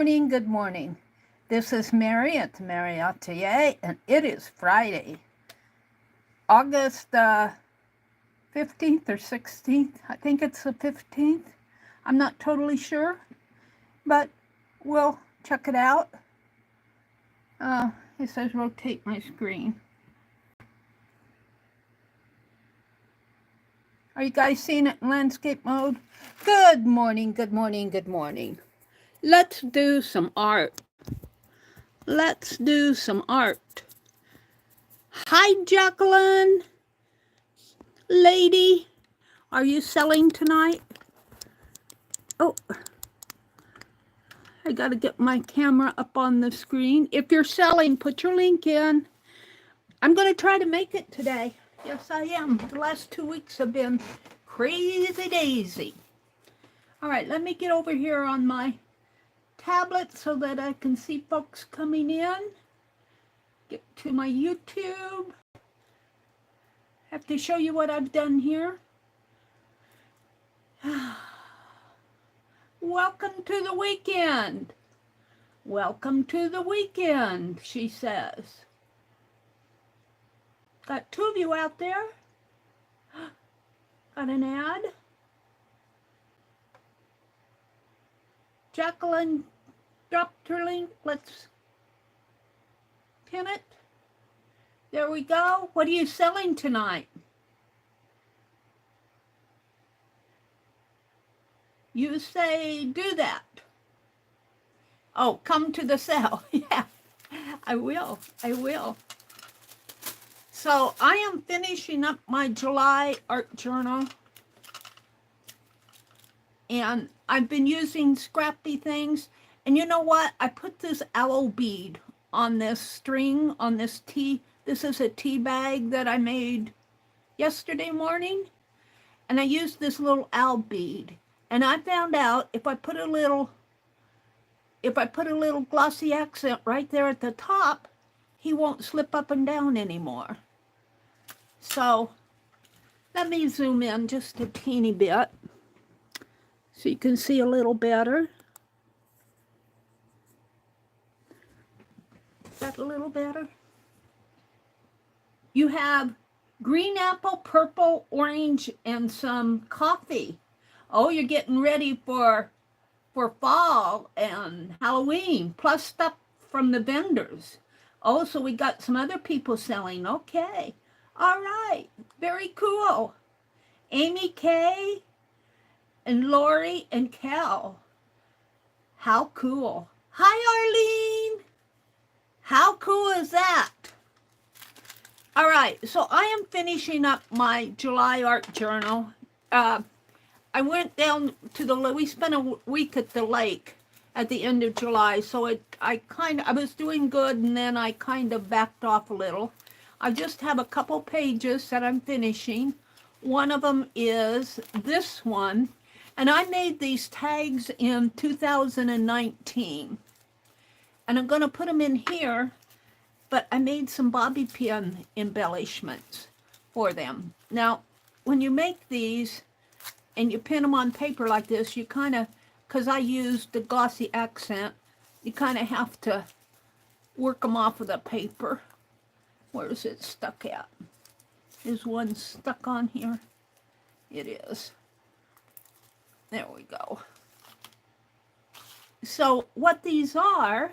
Morning, good morning. This is Meri at the Meri Atelier, and it is Friday, August 15th or 16th. I think it's the 15th. I'm not totally sure, but we'll check it out. It says rotate my screen. Are you guys seeing it in landscape mode? Good morning, good morning, good morning. Let's do some art. Let's do some art. Hi, Jacqueline. Lady, are you selling tonight? Oh, I gotta get my camera up on the screen. If you're selling, put your link in. I'm gonna try to make it today. Yes, I am. The last 2 weeks have been crazy daisy. All right, let me get over here on my tablet so that I can see folks coming in. Get to my YouTube. Have to show you what I've done here. Welcome to the weekend. Welcome to the weekend, she says. Got 2 of you out there. Got an ad. Jacqueline dropped her link. Let's pin it. There we go. What are you selling tonight? You say do that. Oh, come to the sale. Yeah, I will. I will. So I am finishing up my July art journal. And I've been using scrappy things. And you know what? I put this aloe bead on this string, on this tea. This is a tea bag that I made yesterday morning. And I used this little aloe bead. And I found out if I put a little glossy accent right there at the top, he won't slip up and down anymore. So let me zoom in just a teeny bit so you can see a little better. Is that a little better? You have green apple, purple, orange, and some coffee. Oh, you're getting ready for fall and Halloween, plus stuff from the vendors. Oh, so we got some other people selling. Okay. All right. Very cool. Amy K. and Lori and Cal. How cool. Hi, Arlene. How cool is that? All right. So I am finishing up my July art journal. I went down to we spent a week at the lake at the end of July, so I was doing good, and then I kind of backed off a little. I just have a couple pages that I'm finishing. One of them is this one, and I made these tags in 2019, and I'm going to put them in here, but I made some bobby pin embellishments for them. Now, when you make these, and you pin them on paper like this, you kind of, because I used the glossy accent, you kind of have to work them off of the paper. Where is it stuck at? Is one stuck on here? It is. There we go. So what these are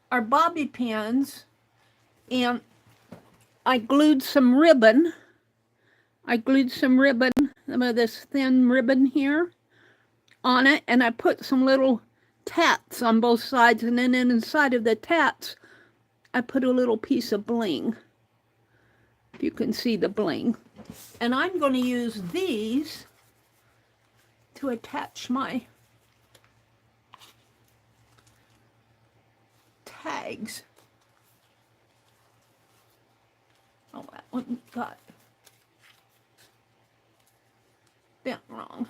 bobby pins, and I glued some ribbon. Some of this thin ribbon here on it, and I put some little tats on both sides, and then inside of the tats I put a little piece of bling, if you can see the bling. And I'm going to use these to attach my tags. Oh, that one got bent wrong,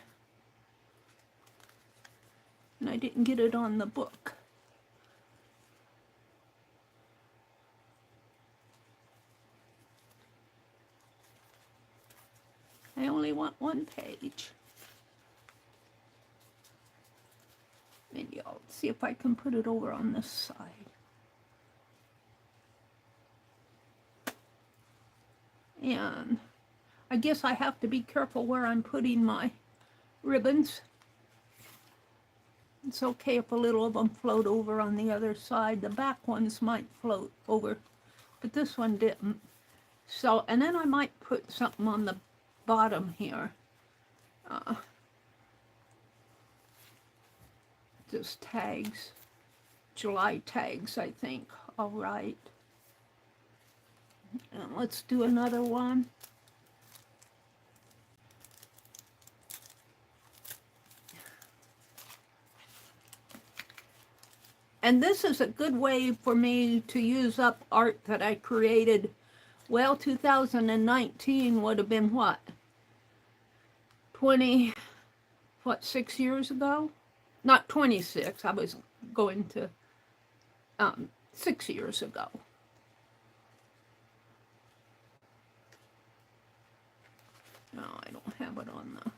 and I didn't get it on the book. I only want one page. Maybe I'll see if I can put it over on this side. And I guess I have to be careful where I'm putting my ribbons. It's okay if a little of them float over on the other side. The back ones might float over, but this one didn't. So, and then I might put something on the bottom here. Just tags, July tags, I think. All right. And let's do another one. And this is a good way for me to use up art that I created. Well, 2019 would have been what? 6 years ago? Not 26, I was going to 6 years ago. No, I don't have it on the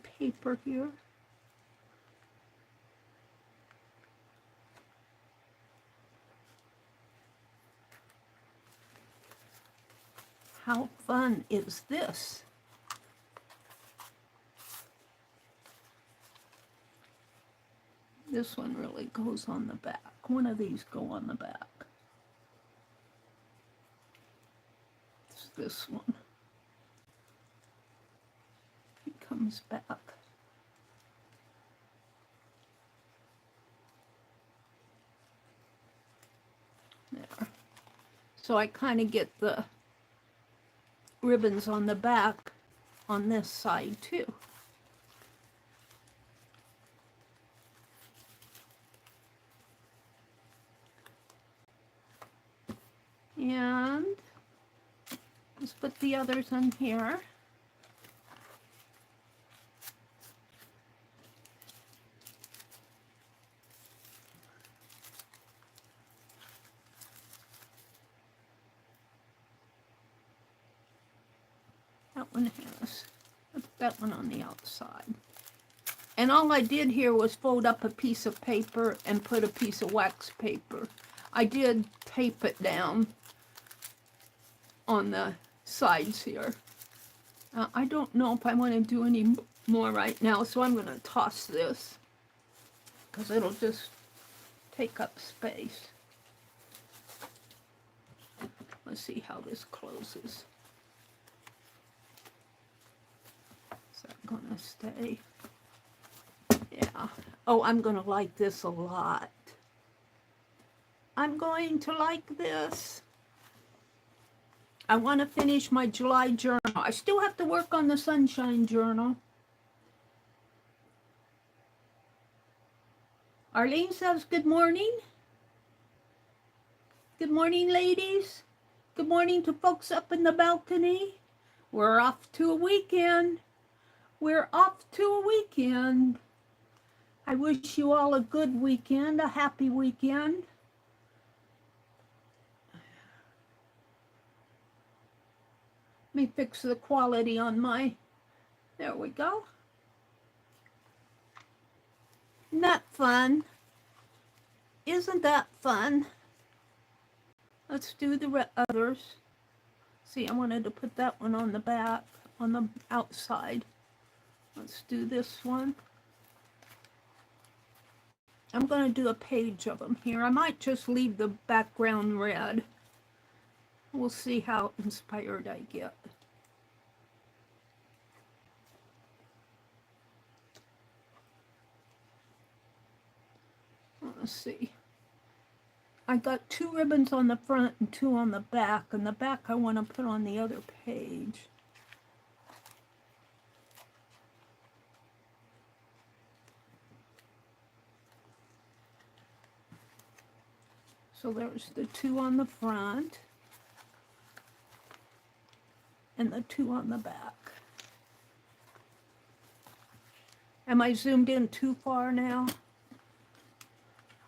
paper here. How fun is this? This one really goes on the back. One of these go on the back. It's this one. It comes back. There. So I kind of get the ribbons on the back on this side too. And let's put the others in here. That one has, let's put that one on the outside. And all I did here was fold up a piece of paper and put a piece of wax paper. I did tape it down on the sides here. I don't know if I want to do any more right now, so I'm going to toss this because it'll just take up space. Let's see how this closes. Is that going to stay? Yeah. Oh, I'm going to like this a lot. I'm going to like this. I want to finish my July journal. I still have to work on the sunshine journal. Arlene says good morning. Good morning, ladies. Good morning to folks up in the balcony. We're off to a weekend. We're off to a weekend. I wish you all a good weekend, a happy weekend. Let me fix the quality on my, there we go. Isn't that fun? Isn't that fun? Let's do the others. See, I wanted to put that one on the back, on the outside. Let's do this one. I'm going to do a page of them here. I might just leave the background red. We'll see how inspired I get. Let's see. I got 2 ribbons on the front and 2 on the back, and the back I want to put on the other page. So there's the 2 on the front and the 2 on the back. Am I zoomed in too far now?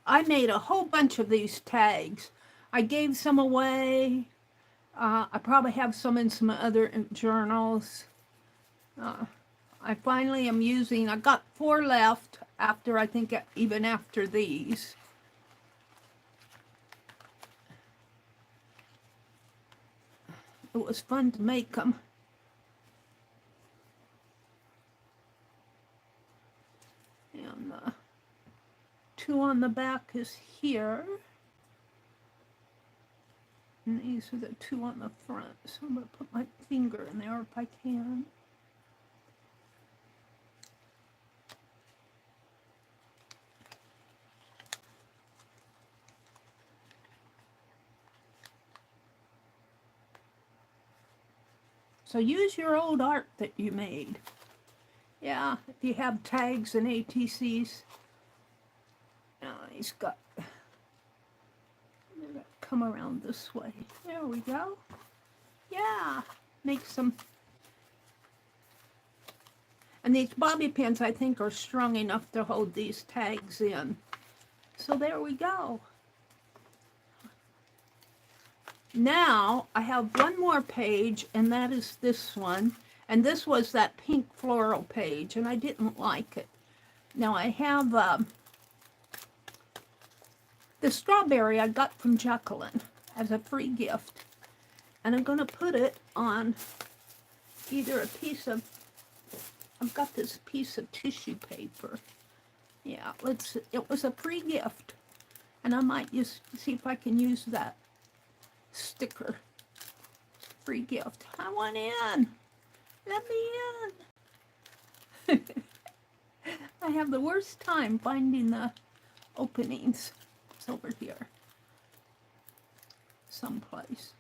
I made a whole bunch of these tags. I gave some away. I probably have some in some other journals. I finally am using, I got 4 left. after, I think, even after these. It was fun to make them. And the 2 on the back is here. And these are the 2 on the front. So I'm going to put my finger in there if I can. So use your old art that you made. Yeah, if you have tags and ATCs. Now he's got, come around this way. There we go. Yeah, make some. And these bobby pins, I think, are strong enough to hold these tags in. So there we go. Now I have one more page, and that is this one. And this was that pink floral page, and I didn't like it. Now I have the strawberry I got from Jacqueline as a free gift. And I'm going to put it on either a piece of, I've got this piece of tissue paper. Yeah, it was a free gift. And I might just see if I can use that sticker. Free gift. I want in. Let me in. I have the worst time finding the openings. It's over here. Someplace.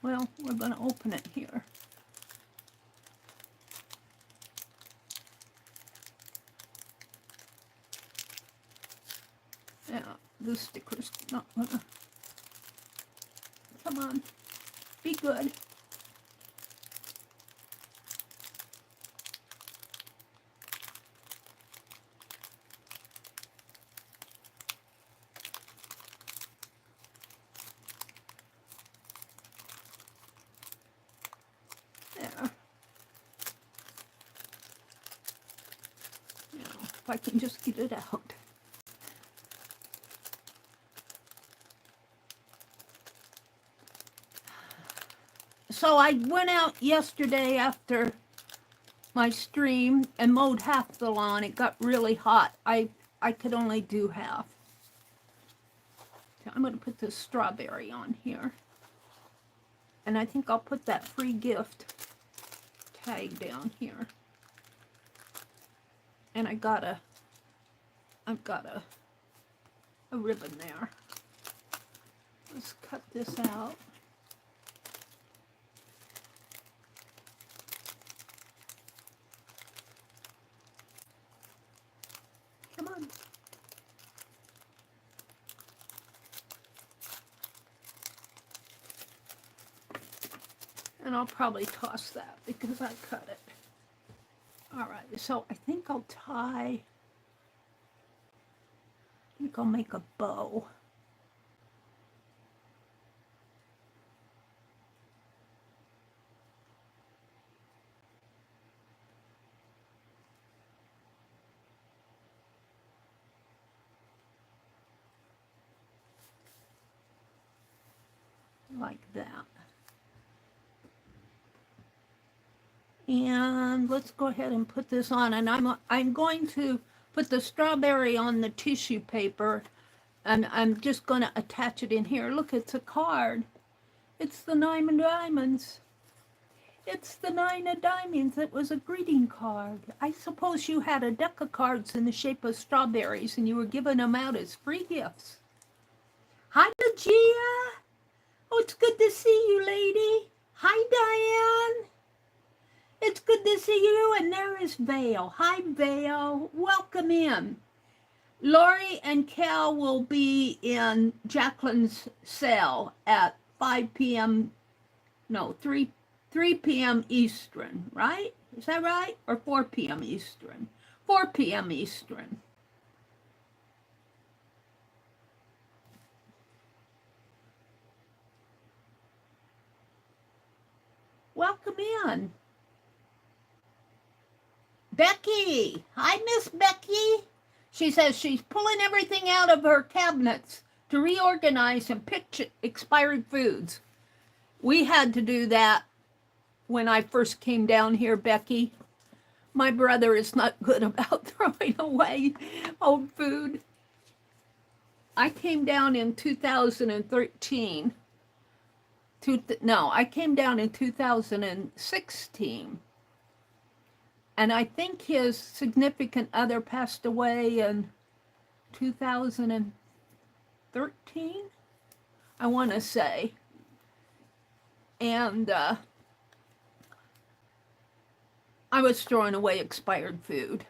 Well, we're going to open it here. Yeah, this sticker's not gonna. Come on, be good. There. Now, if I can just get it out. So I went out yesterday after my stream and mowed half the lawn. It got really hot. I could only do half. So I'm going to put this strawberry on here. And I think I'll put that free gift tag down here. And I've got a ribbon there. Let's cut this out. Come on. And I'll probably toss that because I cut it. All right, so I think I'll make a bow. Like that. And let's go ahead and put this on. And I'm going to put the strawberry on the tissue paper, and I'm just going to attach it in here. Look, it's a card. It's the 9 of diamonds. It's the 9 of diamonds. It was a greeting card. I suppose you had a deck of cards in the shape of strawberries, and you were giving them out as free gifts. Hi, Lucia. Oh, it's good to see you, lady. Hi, Diane. It's good to see you. And there is Vale. Hi, Vale. Welcome in. Lori and Cal will be in Jacqueline's cell at 5 p.m. No, 3 p.m. Eastern, right? Is that right? Or 4 p.m. Eastern? 4 p.m. Eastern. welcome in. Becky. Hi, Miss Becky. She says she's pulling everything out of her cabinets to reorganize and pick expired foods. We had to do that when I first came down here, Becky. My brother is not good about throwing away old food. I came down in 2013. I came down in 2016. And I think his significant other passed away in 2013, I want to say. And I was throwing away expired food.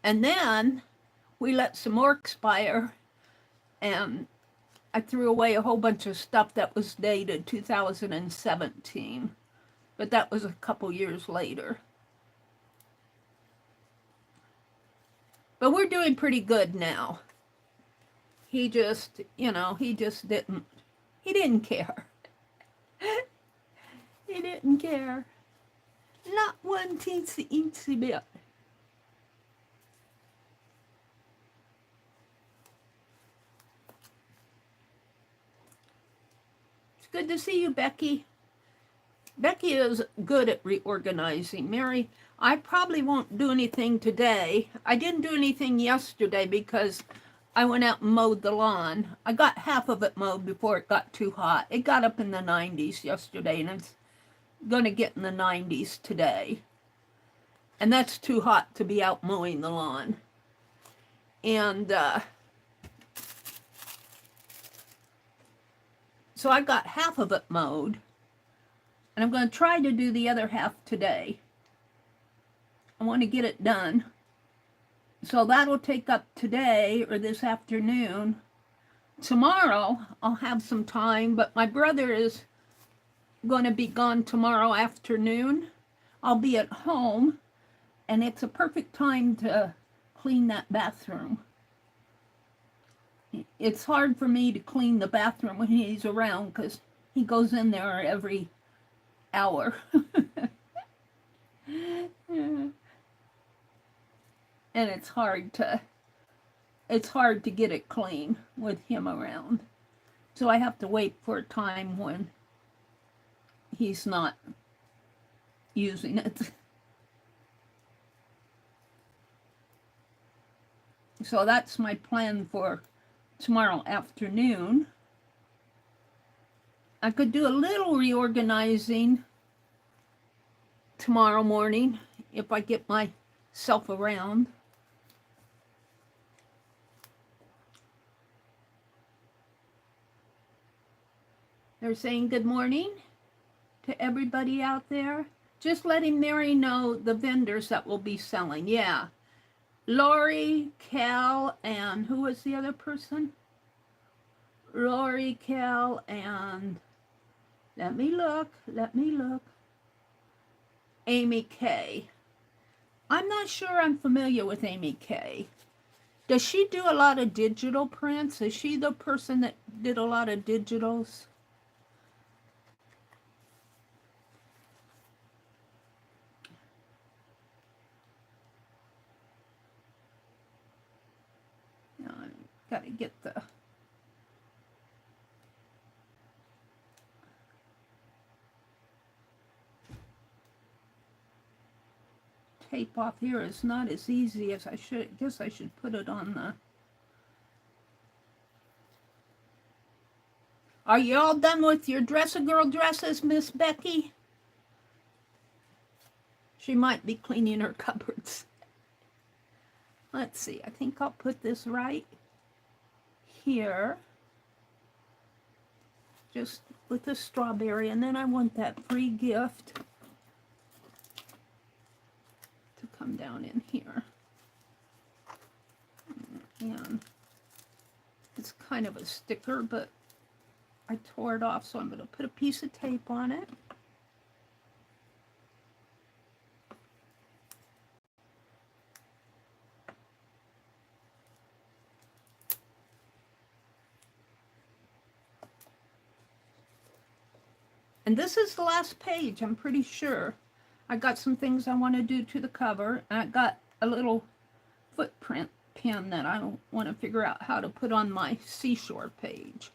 And then we let some more expire, and I threw away a whole bunch of stuff that was dated 2017. But that was a couple years later. But we're doing pretty good now. He just, he didn't care. He didn't care. Not one teensy bit. It's good to see you, Becky. Becky is good at reorganizing. Mary, I probably won't do anything today. I didn't do anything yesterday because I went out and mowed the lawn. I got half of it mowed before it got too hot. It got up in the 90s yesterday, and it's going to get in the 90s today. And that's too hot to be out mowing the lawn. And so I got half of it mowed. And I'm going to try to do the other half today. I want to get it done. So that'll take up today or this afternoon. Tomorrow I'll have some time, but my brother is going to be gone tomorrow afternoon. I'll be at home, and it's a perfect time to clean that bathroom. It's hard for me to clean the bathroom when he's around because he goes in there every hour. And it's hard to get it clean with him around. So I have to wait for a time when he's not using it. So that's my plan for tomorrow afternoon. I could do a little reorganizing tomorrow morning if I get myself around. They're saying good morning to everybody out there. Just letting Mary know the vendors that will be selling. Yeah. Lori, Cal, and who was the other person? Lori, Cal, and let me look. Amy K. I'm not sure I'm familiar with Amy K. Does she do a lot of digital prints? Is she the person that did a lot of digitals? Got to get the tape off here. Is not as easy as I should. I guess I should put it on the... Are you all done with your dress-a-girl dresses, Miss Becky? She might be cleaning her cupboards. Let's see. I think I'll put this right here, just with the strawberry, and then I want that free gift to come down in here. And it's kind of a sticker, but I tore it off, so I'm going to put a piece of tape on it. And this is the last page, I'm pretty sure. I got some things I want to do to the cover. And I got a little footprint pin that I want to figure out how to put on my seashore page.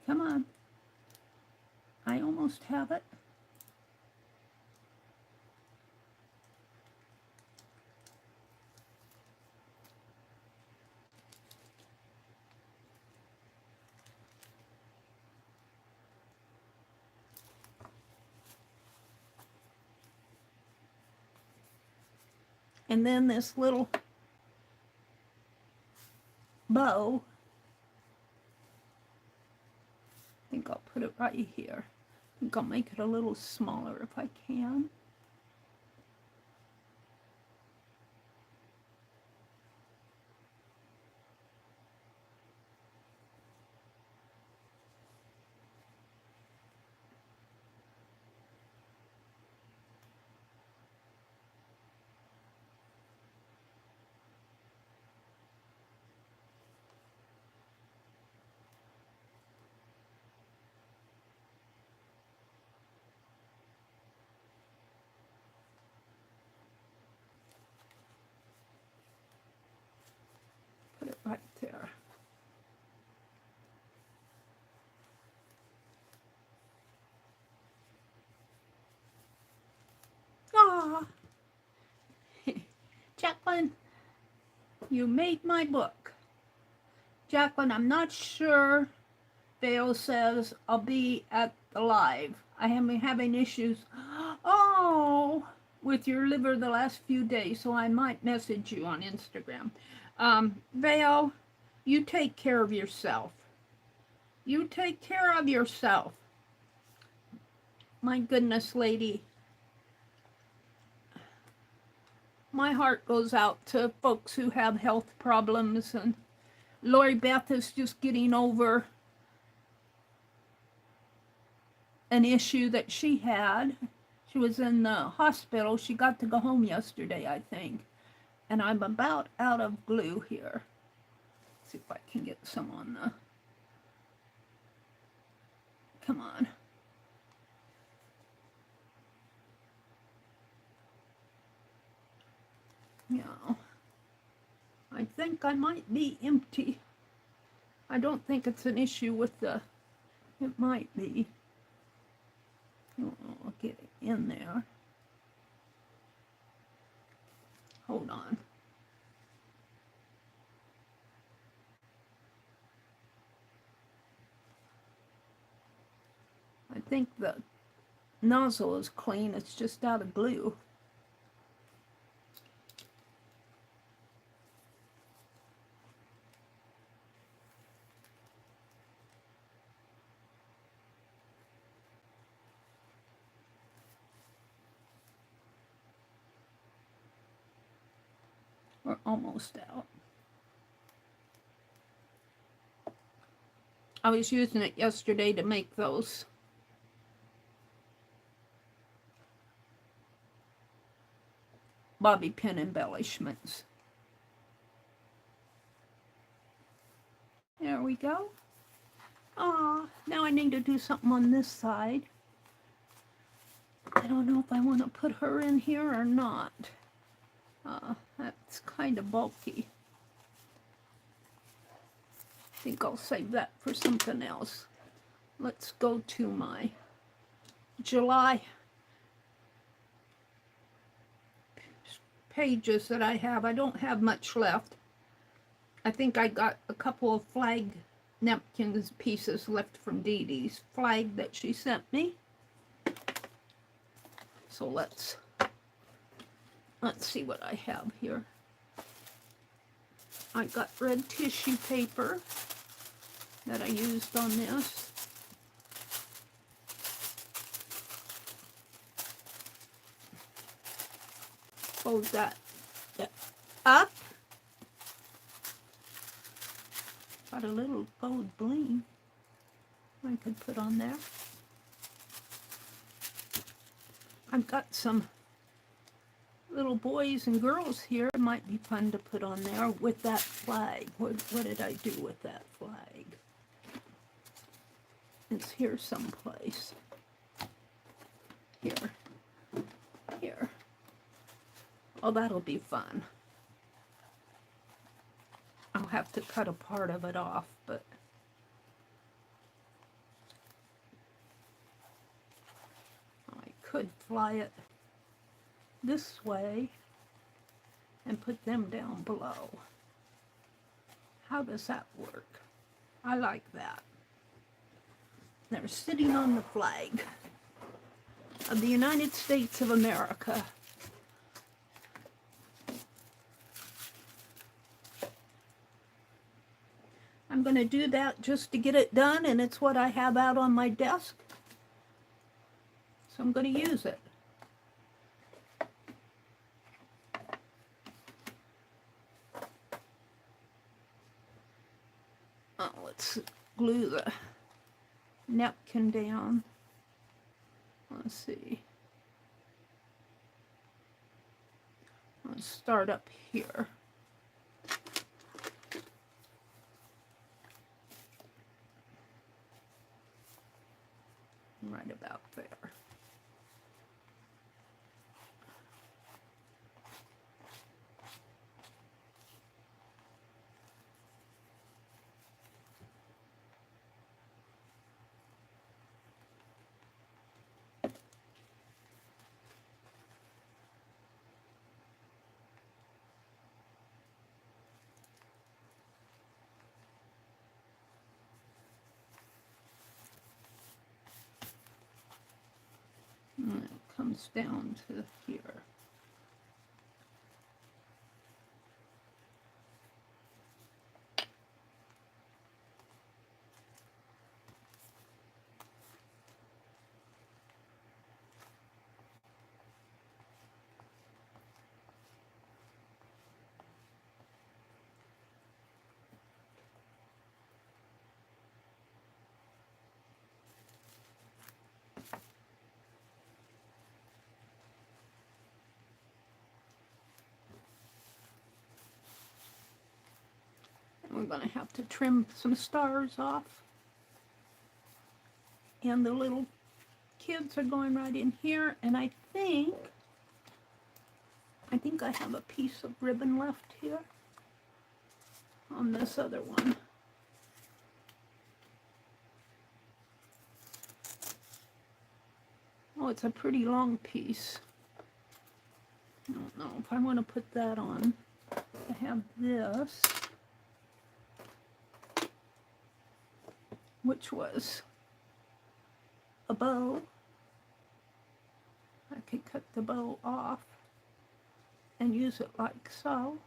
Come on. I almost have it. And then this little bow, I think I'll put it right here. I think I'll make it a little smaller if I can. Put it right there. Ah, Jacqueline, you made my book. Jacqueline, I'm not sure. Vale says I'll be at the live. I am having issues. Oh, with your liver the last few days, so I might message you on Instagram. Vale, you take care of yourself. You take care of yourself. My goodness, lady. My heart goes out to folks who have health problems, and Lori Beth is just getting over an issue that she had. She was in the hospital. She got to go home yesterday, I think. And I'm about out of glue here. Let's see if I can get some on the... Come on. Yeah. I think I might be empty. I don't think it's an issue with the... It might be. I'll get it in there. Hold on. I think the nozzle is clean. It's just out of glue. We're almost out. I was using it yesterday to make those bobby pin embellishments. There we go. Ah, now I need to do something on this side. I don't know if I want to put her in here or not. That's kind of bulky. I think I'll save that for something else. Let's go to my July pages that I have. I don't have much left. I think I got a couple of flag napkins pieces left from Dee Dee's flag that she sent me. So let's see what I have here. I got red tissue paper that I used on this. Fold that up. Got a little gold bling I could put on there. I've got some little boys and girls here. It might be fun to put on there with that flag. What did I do with that flag? It's here someplace. Here. Oh, that'll be fun. I'll have to cut a part of it off, but I could fly it this way and put them down below. How does that work? I like that. They're sitting on the flag of the United States of America. I'm going to do that just to get it done, and it's what I have out on my desk. So I'm going to use it. Oh, let's glue the napkin down. Let's see. Let's start up here. Right about there. And it comes down to here. We're going to have to trim some stars off. And the little kids are going right in here. And I think I have a piece of ribbon left here on this other one. Oh, it's a pretty long piece. I don't know if I want to put that on. I have this, which was a bow. I could cut the bow off and use it like so.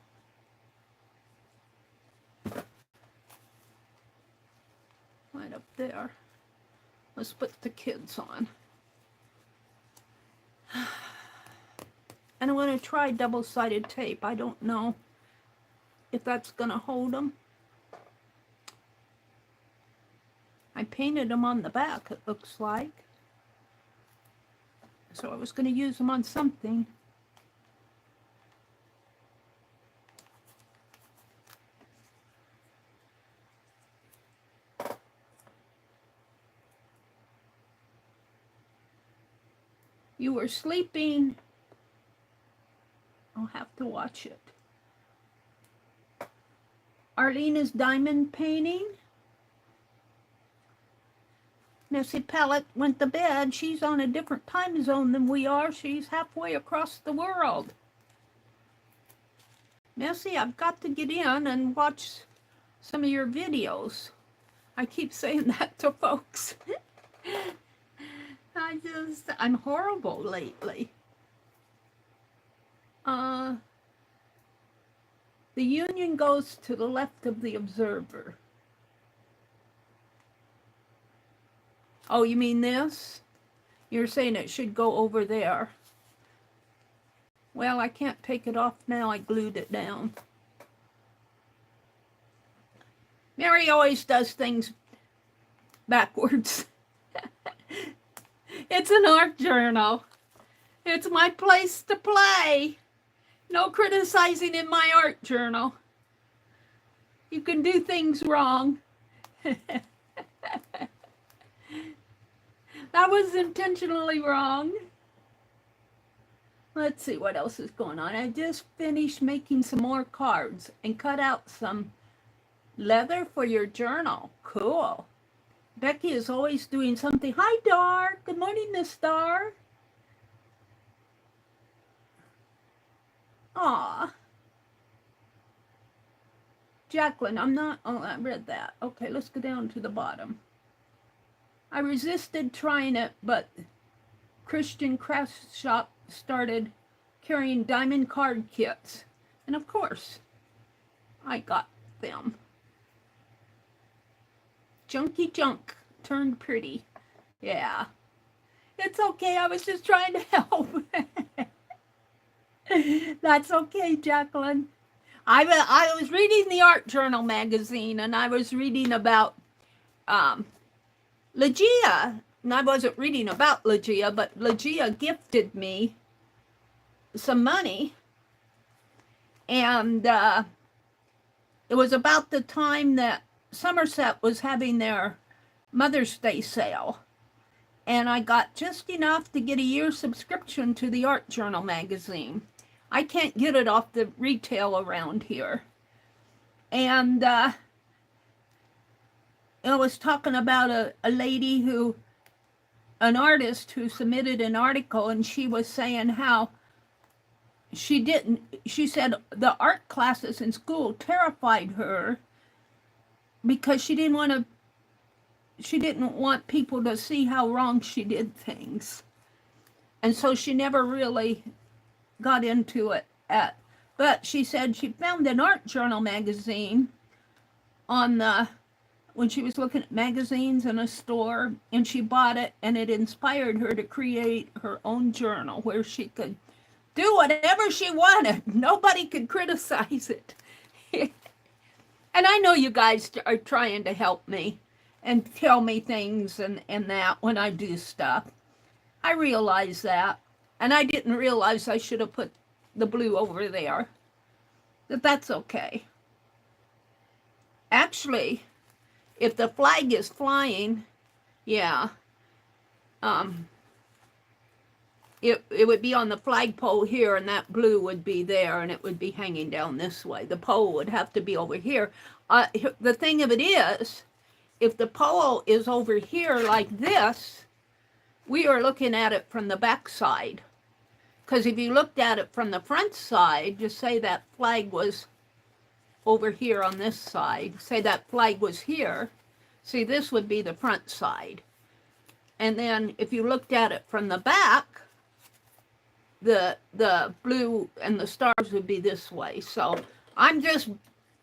Right up there. Let's put the kids on. And I'm going to try double-sided tape. I don't know if that's going to hold them. I painted them on the back, it looks like. So I was going to use them on something. You were sleeping. I'll have to watch it. Arlena's diamond painting. Missy Pellet went to bed. She's on a different time zone than we are. She's halfway across the world. Missy, I've got to get in and watch some of your videos. I keep saying that to folks. I'm horrible lately. The union goes to the left of the observer. Oh, you mean this? You're saying it should go over there. Well, I can't take it off now. I glued it down. Meri always does things backwards. It's an art journal. It's my place to play. No criticizing in my art journal. You can do things wrong. That was intentionally wrong. Let's see what else is going on. I just finished making some more cards and cut out some leather for your journal. Cool. Becky is always doing something. Hi, Dar. Good morning, Miss Dar. Aw. Jacqueline, I'm not, oh, I read that. Okay, let's go down to the bottom. I resisted trying it, but Christian Craft Shop started carrying diamond card kits. And of course, I got them. Junky junk turned pretty. Yeah. It's okay, I was just trying to help. That's okay, Jacqueline. I was reading the Art Journal magazine, and I was reading about Legia. And I wasn't reading about Legia, but Legia gifted me some money. And it was about the time that Somerset was having their Mother's Day sale. And I got just enough to get a year's subscription to the Art Journal magazine. I can't get it off the retail around here. And I was talking about a lady who, an artist who submitted an article, and she was saying how she said the art classes in school terrified her because she didn't want people to see how wrong she did things. And so she never really got into it but she said she found an Art Journal magazine when she was looking at magazines in a store, and she bought it, and it inspired her to create her own journal where she could do whatever she wanted. Nobody could criticize it. And I know you guys are trying to help me and tell me things and that when I do stuff. I realize that. And I didn't realize I should have put the blue over there. But that's okay. Actually, if the flag is flying, yeah, it would be on the flagpole here, and that blue would be there, and it would be hanging down this way. The pole would have to be over here. The thing of it is, if the pole is over here like this, we are looking at it from the back side. Because if you looked at it from the front side, just say that flag was over here on this side, say that flag was here, see, this would be the front side. And then if you looked at it from the back, the blue and the stars would be this way. So I'm just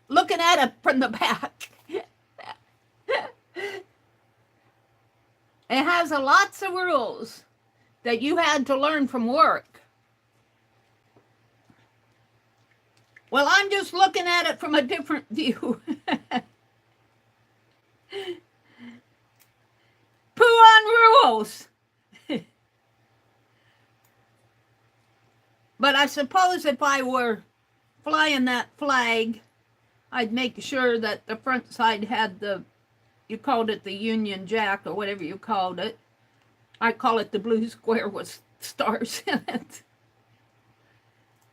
looking at it from the back. It has lots of rules that you had to learn from work. Well, I'm just looking at it from a different view. Poo on rules. But I suppose if I were flying that flag, I'd make sure that the front side had you called it the Union Jack or whatever you called it. I call it the blue square with stars in it.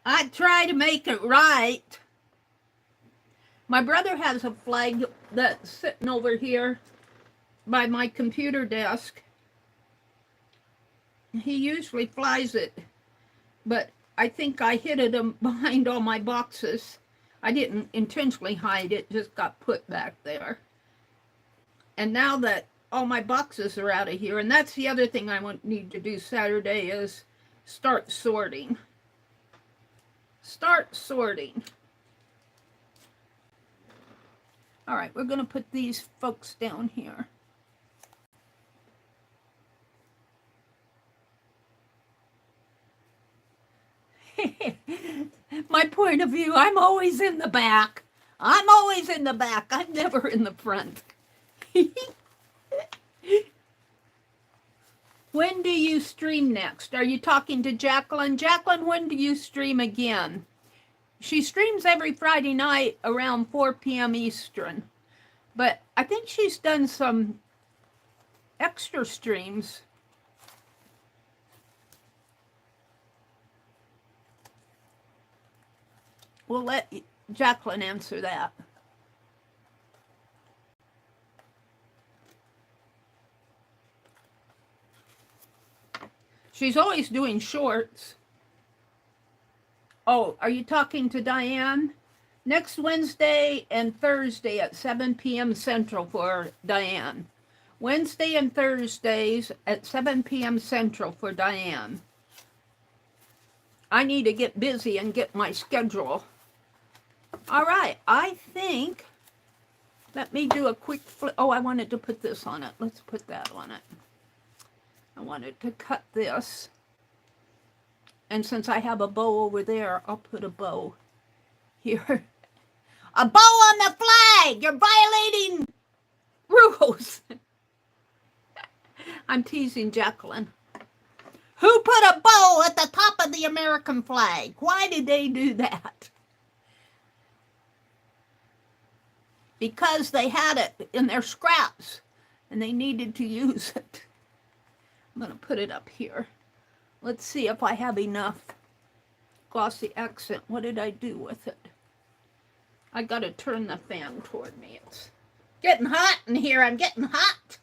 I try to make it right. My brother has a flag that's sitting over here by my computer desk. He usually flies it, but I think I hid it behind all my boxes. I didn't intentionally hide it, just got put back there. And now that all my boxes are out of here, and that's the other thing I need to do Saturday is start sorting. Start sorting. All right, we're going to put these folks down here. My point of view, I'm always in the back. I'm always in the back. I'm never in the front. When do you stream next? Are you talking to Jacqueline? Jacqueline, when do you stream again? She streams every Friday night around 4 p.m. Eastern. But I think she's done some extra streams. We'll let Jacqueline answer that. She's always doing shorts. Oh, are you talking to Diane? Next Wednesday and Thursday at 7 p.m. Central for Diane. Wednesday and Thursdays at 7 p.m. Central for Diane. I need to get busy and get my schedule. All right, I think, let me do a quick flip. Oh, I wanted to put this on it. Let's put that on it. I wanted to cut this. And since I have a bow over there, I'll put a bow here. A bow on the flag! You're violating rules. I'm teasing Jacqueline. Who put a bow at the top of the American flag? Why did they do that? Because they had it in their scraps and they needed to use it. I'm going to put it up here. Let's see if I have enough glossy accent. What did I do with it? I got to turn the fan toward me. It's getting hot in here. I'm getting hot.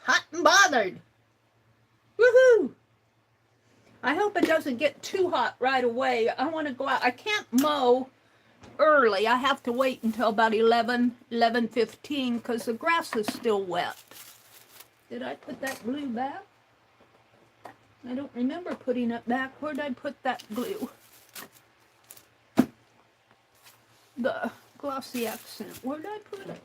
Hot and bothered. Woohoo! I hope it doesn't get too hot right away. I want to go out. I can't mow early. I have to wait until about 11:15 because the grass is still wet. Did I put that glue back? I don't remember putting it back. Where did I put that glue? The glossy accent. Where did I put it?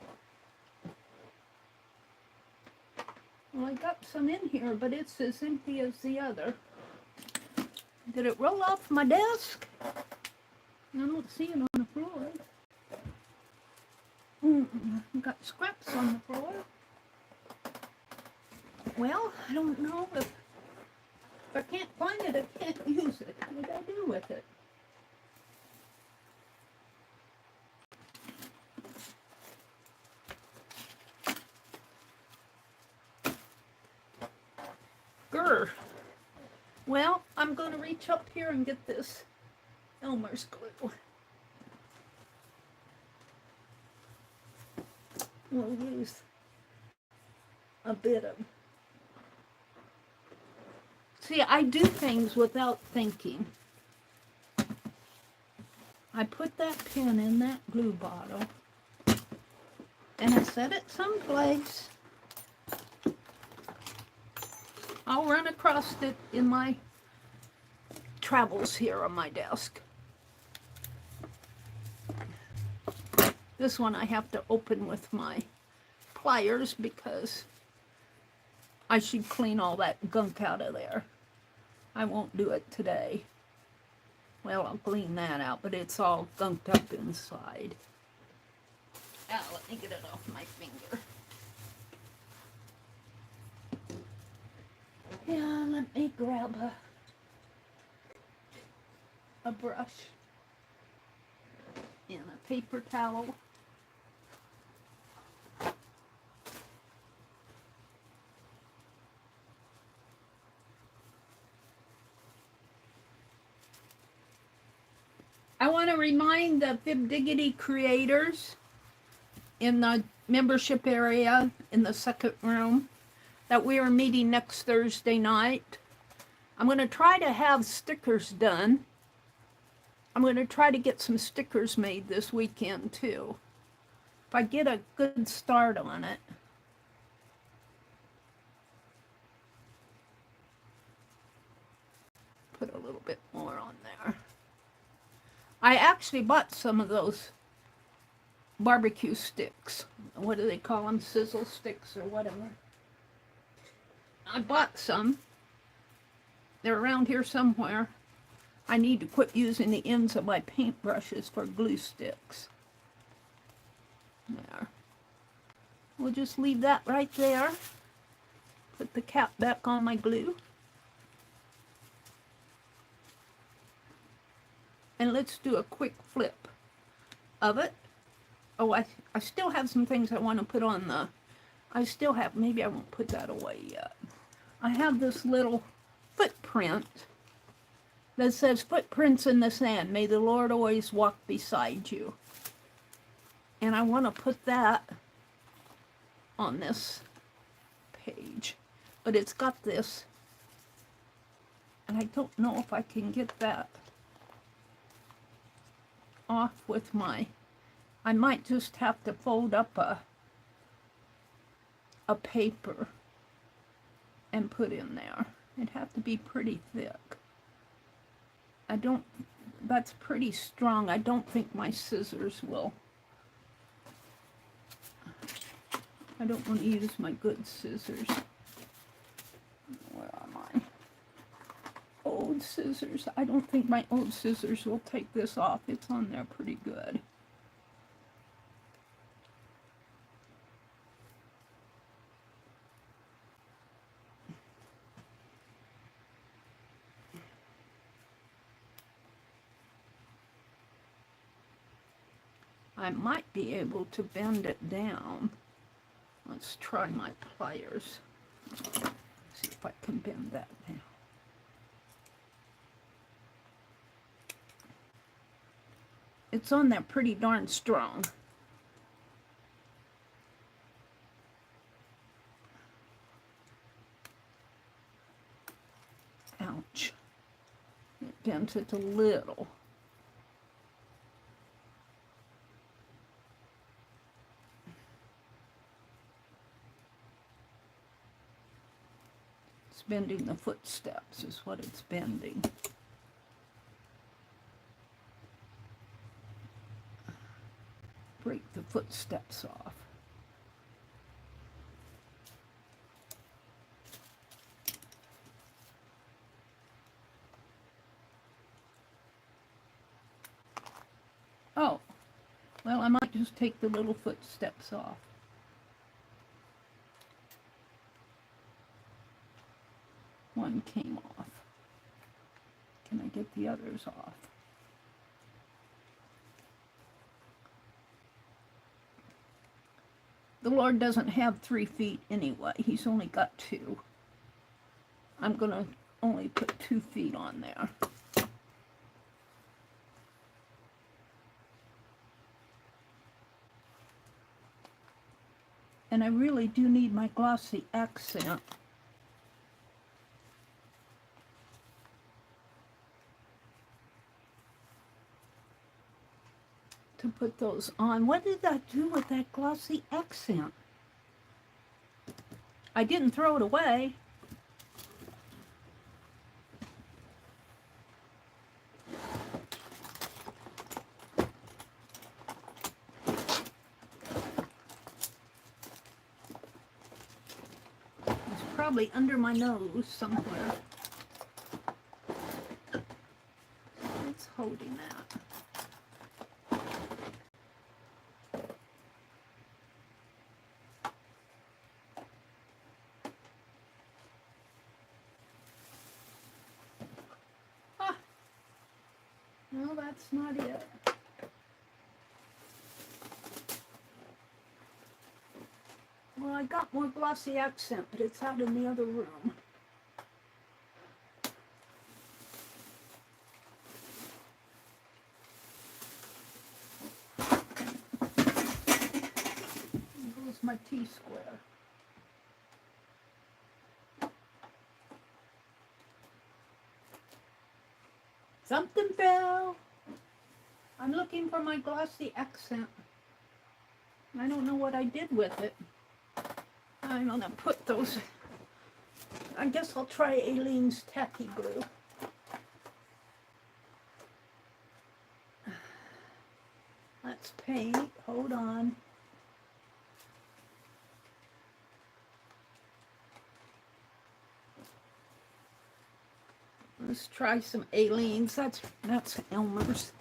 Well, I got some in here, but it's as empty as the other. Did it roll off my desk? I don't see it on the floor. I've got scraps on the floor. Well, I don't know if I can't find it, I can't use it. What did I do with it? Grr. Well, I'm going to reach up here and get this Elmer's glue. We'll use a bit of... See, I do things without thinking. I put that pin in that glue bottle and I set it someplace. I'll run across it in my travels here on my desk. This one I have to open with my pliers because I should clean all that gunk out of there. I won't do it today. Well, I'll clean that out, but it's all gunked up inside. Now, let me get it off my finger. Yeah, let me grab a brush and a paper towel. I want to remind the Fib Diggity creators in the membership area in the second room that we are meeting next Thursday night. I'm going to try to have stickers done. I'm going to try to get some stickers made this weekend too. If I get a good start on it. Put a little bit more on there. I actually bought some of those barbecue sticks. What do they call them? Sizzle sticks or whatever. I bought some. They're around here somewhere. I need to quit using the ends of my paintbrushes for glue sticks. There. We'll just leave that right there. Put the cap back on my glue. And let's do a quick flip of it. Oh, I still have some things I want to put on the, I still have, maybe I won't put that away yet. I have this little footprint that says, "Footprints in the sand, may the Lord always walk beside you." And I want to put that on this page. But it's got this, and I don't know if I can get that off with my, I might just have to fold up a paper and put in there. It'd have to be pretty thick. I don't, that's pretty strong. I don't think my scissors will. I don't want to use my good scissors. Where are my old scissors? I don't think my old scissors will take this off. It's on there pretty good. I might be able to bend it down. Let's try my pliers. See if I can bend that down. It's on there pretty darn strong. Ouch. It bent it a little. It's bending the footsteps is what it's bending. Break the footsteps off. Oh, well, I might just take the little footsteps off. One came off. Can I get the others off? The Lord doesn't have 3 feet anyway. He's only got 2. I'm going to only put 2 feet on there. And I really do need my glossy accent. To put those on. What did I do with that glossy accent? I didn't throw it away. It's probably under my nose somewhere. It's holding that. No, that's not it. Well, I got more glossy accent, but it's out in the other room. There goes my T-square. Something fell. I'm looking for my glossy accent. I don't know what I did with it. I'm gonna put those. I guess I'll try Aileen's tacky glue. Let's paint. Hold on. Let's try some Aileen's. That's Elmer's.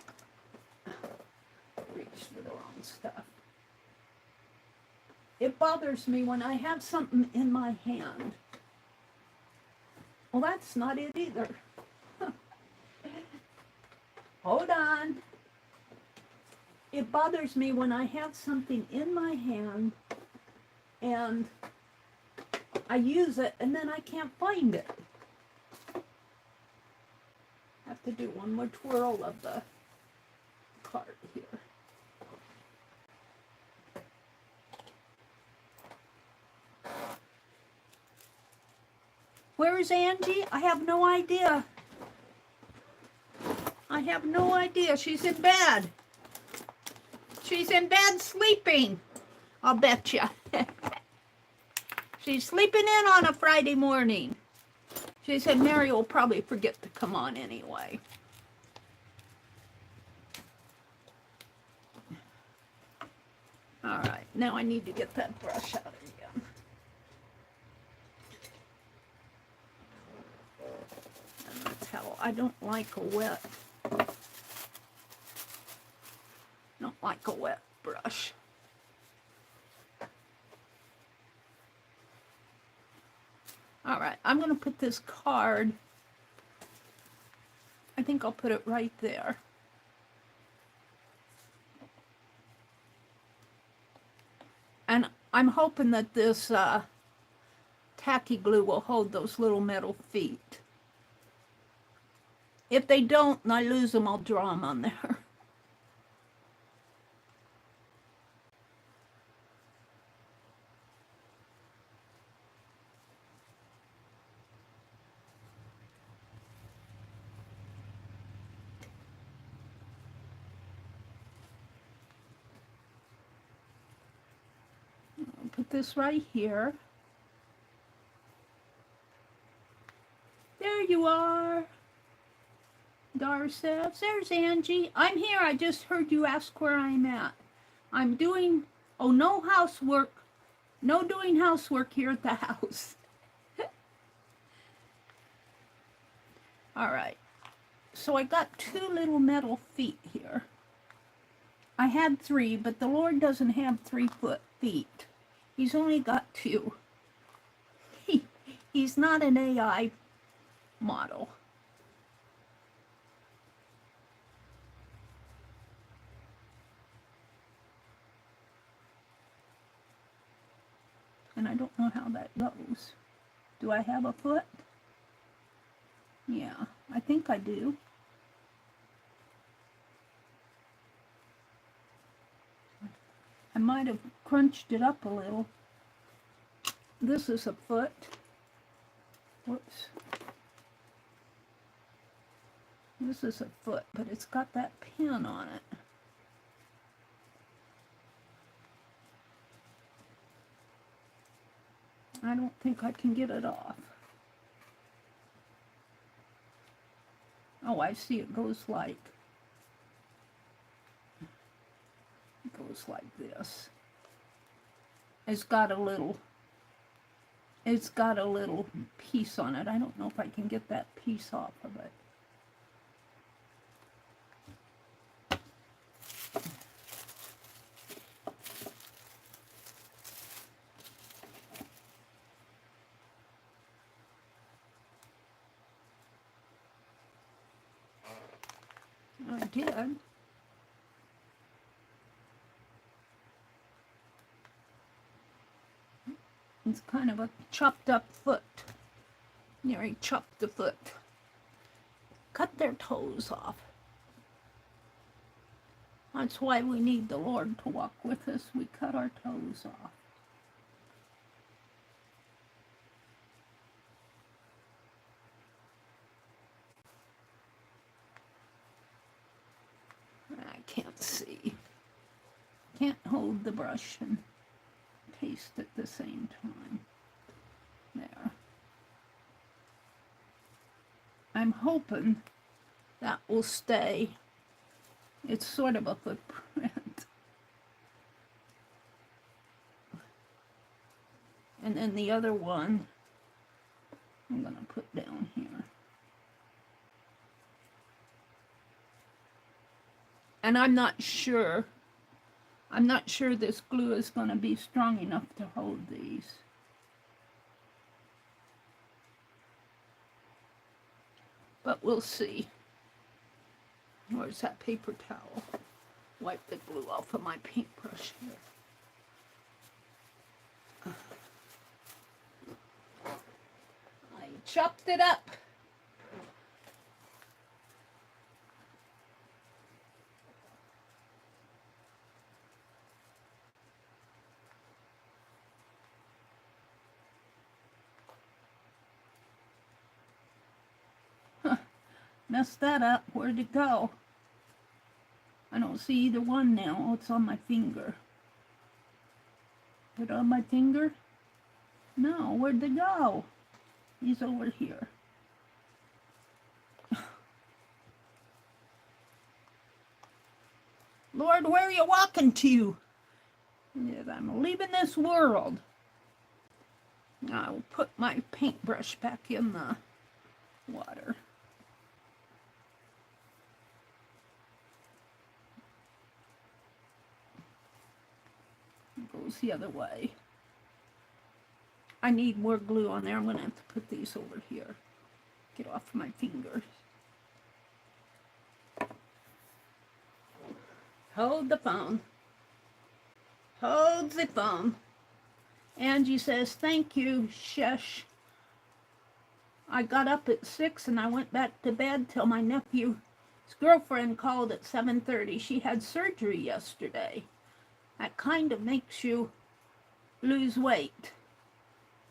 Reached for the wrong stuff. It bothers me when I have something in my hand. Well, that's not it either. Hold on. It bothers me when I have something in my hand and I use it and then I can't find it. I have to do one more twirl of the card here. Where is Angie? I have no idea. I have no idea. She's in bed. She's in bed sleeping. I'll bet you. She's sleeping in on a Friday morning. She said Meri will probably forget to come on anyway. All right, now I need to get that brush out again. And that's how I don't like a wet brush. All right, I'm going to put this card, I think I'll put it right there. And I'm hoping that this tacky glue will hold those little metal feet. If they don't and I lose them, I'll draw them on there. I'll put this right here. There you are. Dar says, there's Angie. I'm here. I just heard you ask where I'm at. I'm doing, oh, no housework. No doing housework here at the house. All right. So I got 2 little metal feet here. I had 3, but the Lord doesn't have 3-foot feet. He's only got 2. He's not an AI model. And I don't know how that goes. Do I have a foot? Yeah, I think I do. I might have crunched it up a little. This is a foot. Whoops. This is a foot, but it's got that pin on it. I don't think I can get it off. Oh, I see, it goes like this. It's got a little piece on it. I don't know if I can get that piece off of it. I did. It's kind of a chopped up foot. Meri chopped the foot. Cut their toes off. That's why we need the Lord to walk with us. We cut our toes off. I can't see. Can't hold the brush and paste at the same time. There. I'm hoping that will stay. It's sort of a footprint. And then the other one I'm going to put down here. And I'm not sure this glue is going to be strong enough to hold these. But we'll see. Where's that paper towel? Wipe the glue off of my paintbrush here. I chopped it up. Messed that up. Where'd it go? I don't see either one now. Oh, it's on my finger. Is it on my finger? No, where'd they go? He's over here. Lord, where are you walking to? Yes, I'm leaving this world. I'll put my paintbrush back in the water. Goes the other way. I need more glue on there. I'm going to have to put these over here. Get off my fingers. Hold the phone. Hold the phone. Angie says, thank you, Shesh. I got up at 6 and I went back to bed till my nephew's girlfriend called at 7:30. She had surgery yesterday. That kind of makes you lose weight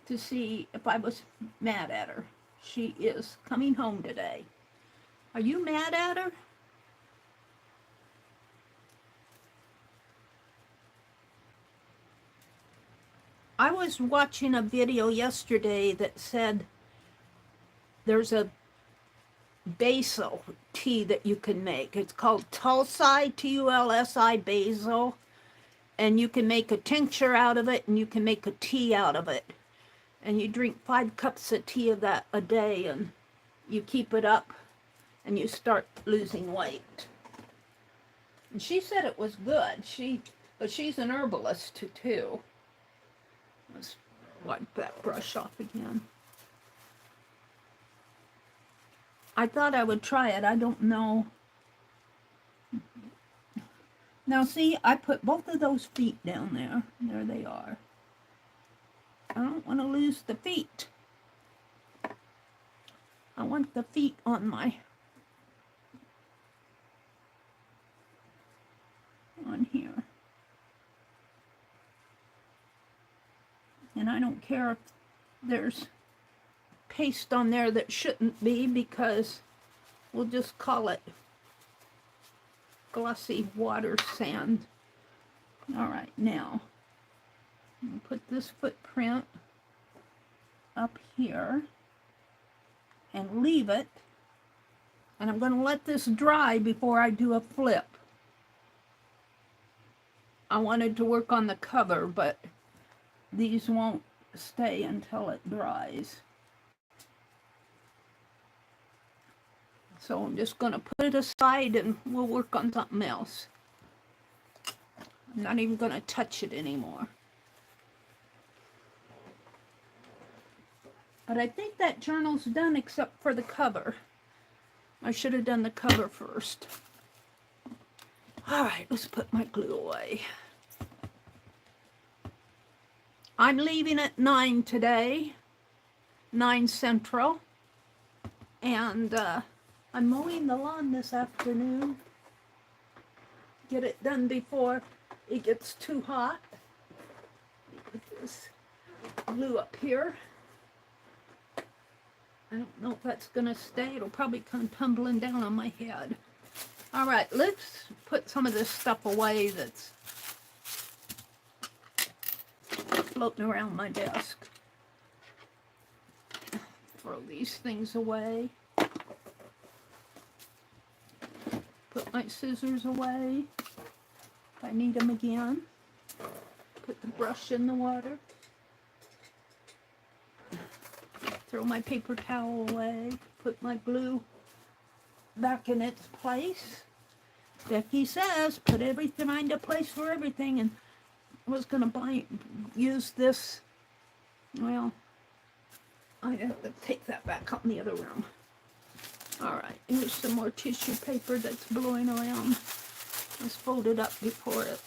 to see if I was mad at her. She is coming home today. Are you mad at her? I was watching a video yesterday that said there's a basil tea that you can make. It's called Tulsi, T-U-L-S-I, basil. And you can make a tincture out of it, and you can make a tea out of it. And you drink 5 cups of tea of that a day, and you keep it up, and you start losing weight. And she said it was good. But she's an herbalist too. Let's wipe that brush off again. I thought I would try it. I don't know. Now see, I put both of those feet down there. There they are. I don't want to lose the feet. I want the feet on here. And I don't care if there's paste on there that shouldn't be, because we'll just call it glossy water sand. All right, now I'll put this footprint up here and leave it, and I'm going to let this dry before I do a flip. I wanted to work on the cover, but these won't stay until it dries. So I'm just going to put it aside and we'll work on something else. I'm not even going to touch it anymore. But I think that journal's done except for the cover. I should have done the cover first. All right, let's put my glue away. I'm leaving at 9 today, 9 Central, and I'm mowing the lawn this afternoon. Get it done before it gets too hot. Put this glue up here. I don't know if that's going to stay. It'll probably come tumbling down on my head. All right, let's put some of this stuff away that's floating around my desk. Throw these things away. Put my scissors away if I need them again. Put the brush in the water. Throw my paper towel away. Put my glue back in its place. Becky says put everything, find a place for everything, and I was going to use this. Well, I have to take that back out in the other room. All right, here's some more tissue paper that's blowing around. Let's fold it up before it.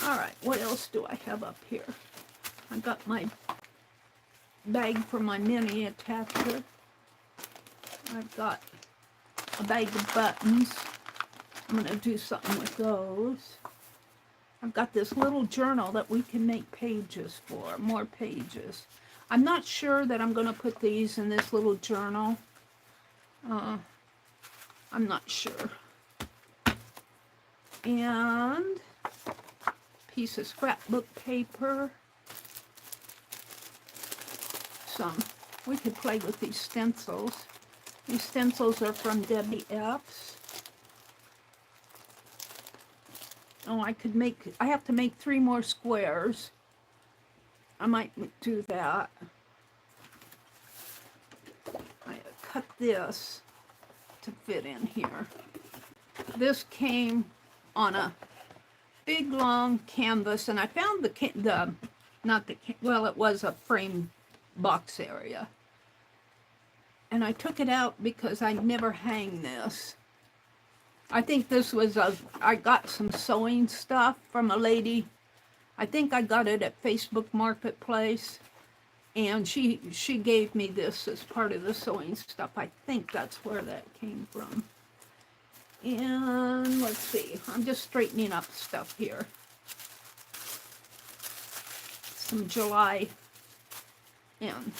All right, what else do I have up here? I got my bag for my mini attacher. I've got a bag of buttons. I'm going to do something with those. I've got this little journal that we can make pages for, more pages. I'm not sure that I'm going to put these in this little journal. I'm not sure. And piece of scrapbook paper. We could play with these stencils. These stencils are from Debbie F's. Oh, I have to make 3 more squares. I might do that. I cut this to fit in here. This came on a big long canvas, and I found it was a frame box area. And I took it out because I never hang this. I think this was I got some sewing stuff from a lady. I think I got it at Facebook Marketplace. And she gave me this as part of the sewing stuff. I think that's where that came from. And let's see, I'm just straightening up stuff here. Some July and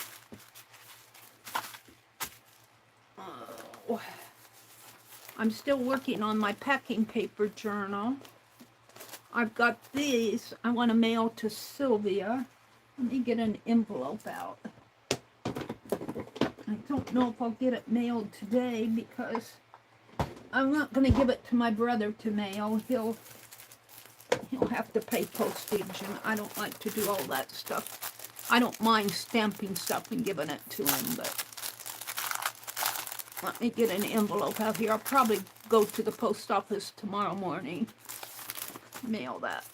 I'm still working on my packing paper journal. I've got these I want to mail to Sylvia. Let me get an envelope out. I don't know if I'll get it mailed today because I'm not going to give it to my brother to mail. He'll have to pay postage, and I don't like to do all that stuff. I don't mind stamping stuff and giving it to him, but let me get an envelope out here. I'll probably go to the post office tomorrow morning, mail that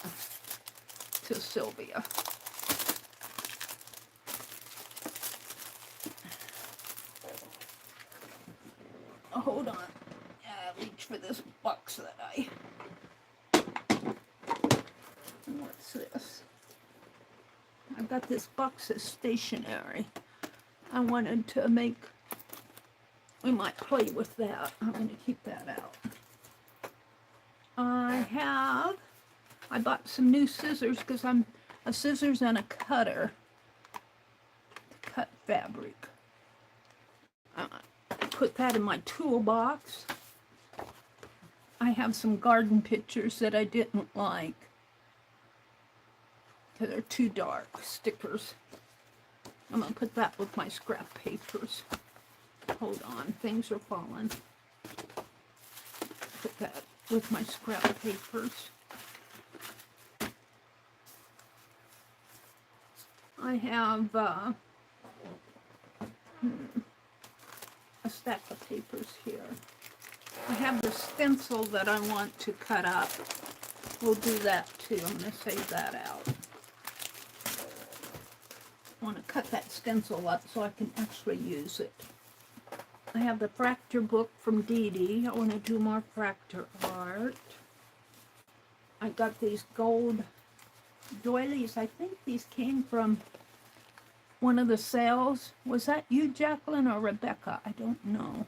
to Sylvia. Oh, hold on. Reach for this box that what's this? I've got this box of stationery. I wanted to make, we might play with that. I'm going to keep that out. I bought some new scissors because I'm a scissors and a cutter to cut fabric. Put that in my toolbox. I have some garden pictures that I didn't like because they're too dark, stickers. I'm going to put that with my scrap papers. Hold on, things are falling. Put that with my scrap papers. I have a stack of papers here. I have the stencil that I want to cut up. We'll do that too. I'm going to save that out. I want to cut that stencil up so I can actually use it. I have the fracture book from Dee Dee. I want to do more fracture art. I got these gold doilies. I think these came from one of the sales. Was that you, Jacqueline, or Rebecca? I don't know.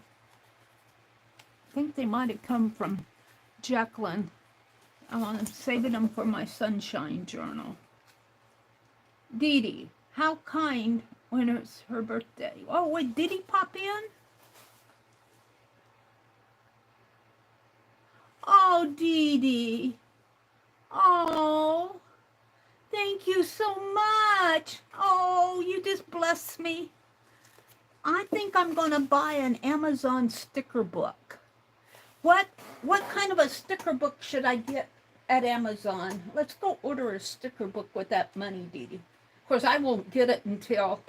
I think they might have come from Jacqueline. I'm saving them for my sunshine journal. Dee Dee, how kind when it's her birthday. Oh, wait, did he pop in? Oh, Dee Dee. Oh, thank you so much. Oh, you just blessed me. I think I'm going to buy an Amazon sticker book. What kind of a sticker book should I get at Amazon? Let's go order a sticker book with that money, Dee Dee. Of course, I won't get it until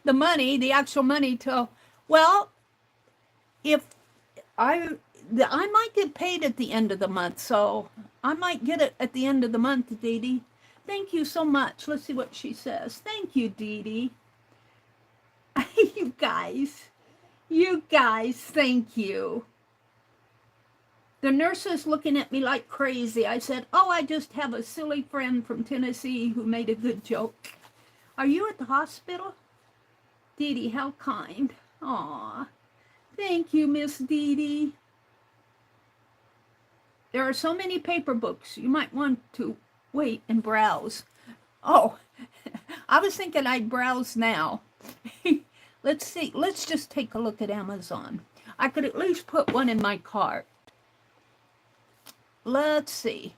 the actual money till, well, if I might get paid at the end of the month, so I might get it at the end of the month, Dee Dee. Thank you so much. Let's see what she says. Thank you, Dee Dee. You guys, thank you. The nurse is looking at me like crazy. I said, oh, I just have a silly friend from Tennessee who made a good joke. Are you at the hospital? Dee Dee, how kind. Aw, thank you, Miss Dee Dee. There are so many paper books. You might want to wait and browse. Oh, I was thinking I'd browse now. Let's see. Let's just take a look at Amazon. I could at least put one in my cart. Let's see.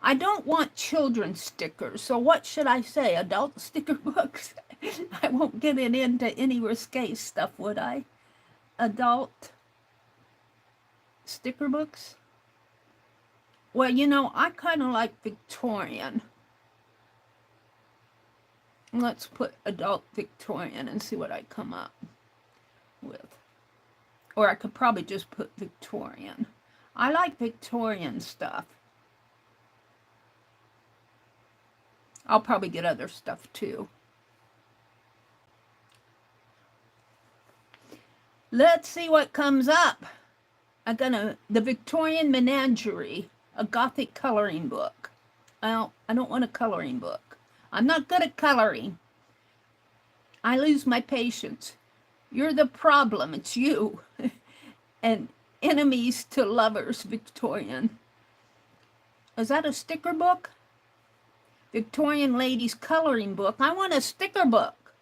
I don't want children's stickers, so what should I say? Adult sticker books? I won't get it into any risque stuff, would I? Adult sticker books? Well, you know, I kind of like Victorian. Let's put adult Victorian and see what I come up with. Or I could probably just put Victorian. I like Victorian stuff. I'll probably get other stuff too. Let's see what comes up. The Victorian Menagerie, a Gothic coloring book. Well, I don't want a coloring book. I'm not good at coloring. I lose my patience. You're the problem. It's you. And enemies to lovers, Victorian. Is that a sticker book? Victorian ladies coloring book. I want a sticker book.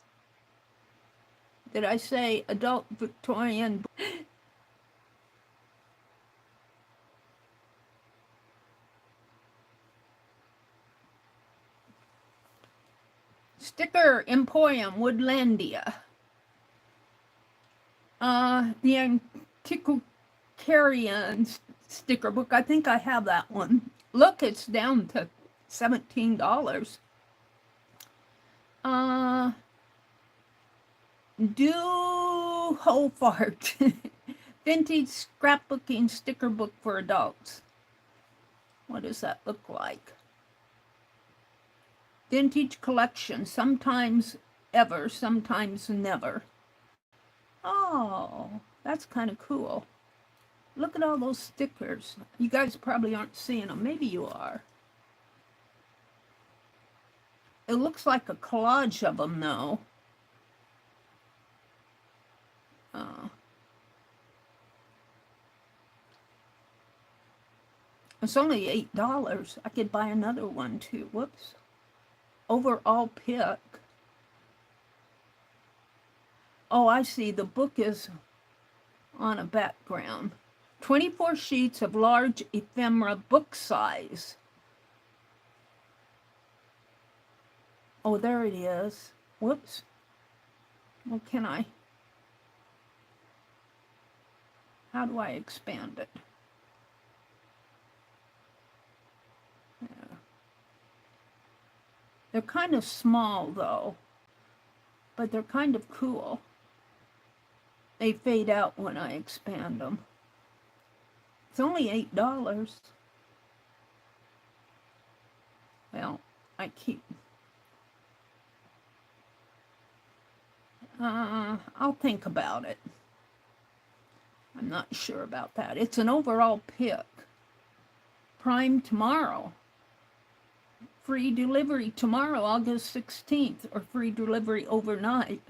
Did I say adult Victorian? Sticker Emporium, Woodlandia. The Antiquarian sticker book. I think I have that one. Look, it's down to $17. Do Hofart. Vintage scrapbooking sticker book for adults. What does that look like? Vintage collection. Sometimes ever, sometimes never. Oh, that's kind of cool. Look at all those stickers. You guys probably aren't seeing them. Maybe you are. It looks like a collage of them, though. It's only $8. I could buy another one, too. Whoops. Overall pick. Oh, I see. The book is on a background. 24 sheets of large ephemera book size. Oh, there it is. Whoops. Well, can I? How do I expand it? Yeah. They're kind of small, though, but they're kind of cool. They fade out when I expand them. It's only $8. Well, I keep... I'll think about it. I'm not sure about that. It's an overall pick. Prime tomorrow. Free delivery tomorrow, August 16th, or free delivery overnight.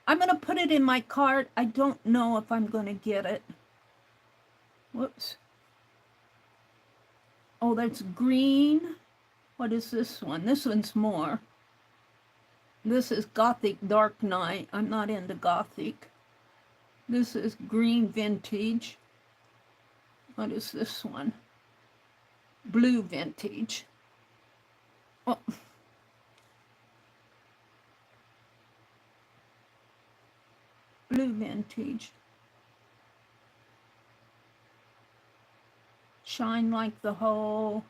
I'm going to put it in my cart. I don't know if I'm going to get it. Whoops. Oh, that's green. What is this one? This one's more. This is Gothic Dark Knight. I'm not into Gothic. This is green vintage. What is this one? Blue vintage. Oh. Blue vintage. Shine like the whole.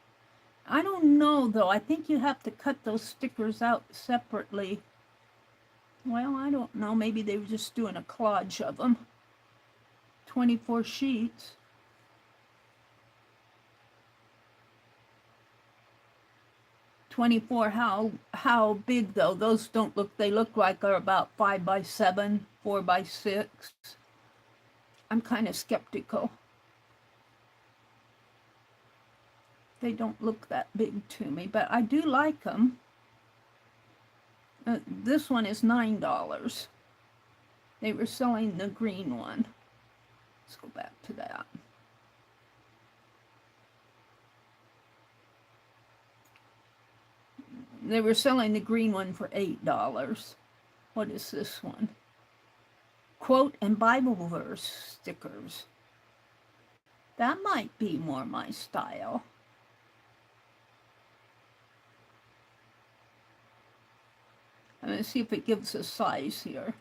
I don't know, though. I think you have to cut those stickers out separately. Well, I don't know. Maybe they were just doing a collage of them. 24 sheets. How big, though? Those don't look, they look like they're about 5 by 7, 4 by 6. I'm kind of skeptical. They don't look that big to me, but I do like them. This one is $9. They were selling the green one. Let's go back to that. They were selling the green one for $8. What is this one? Quote and Bible verse stickers. That might be more my style. I'm going to see if it gives a size here.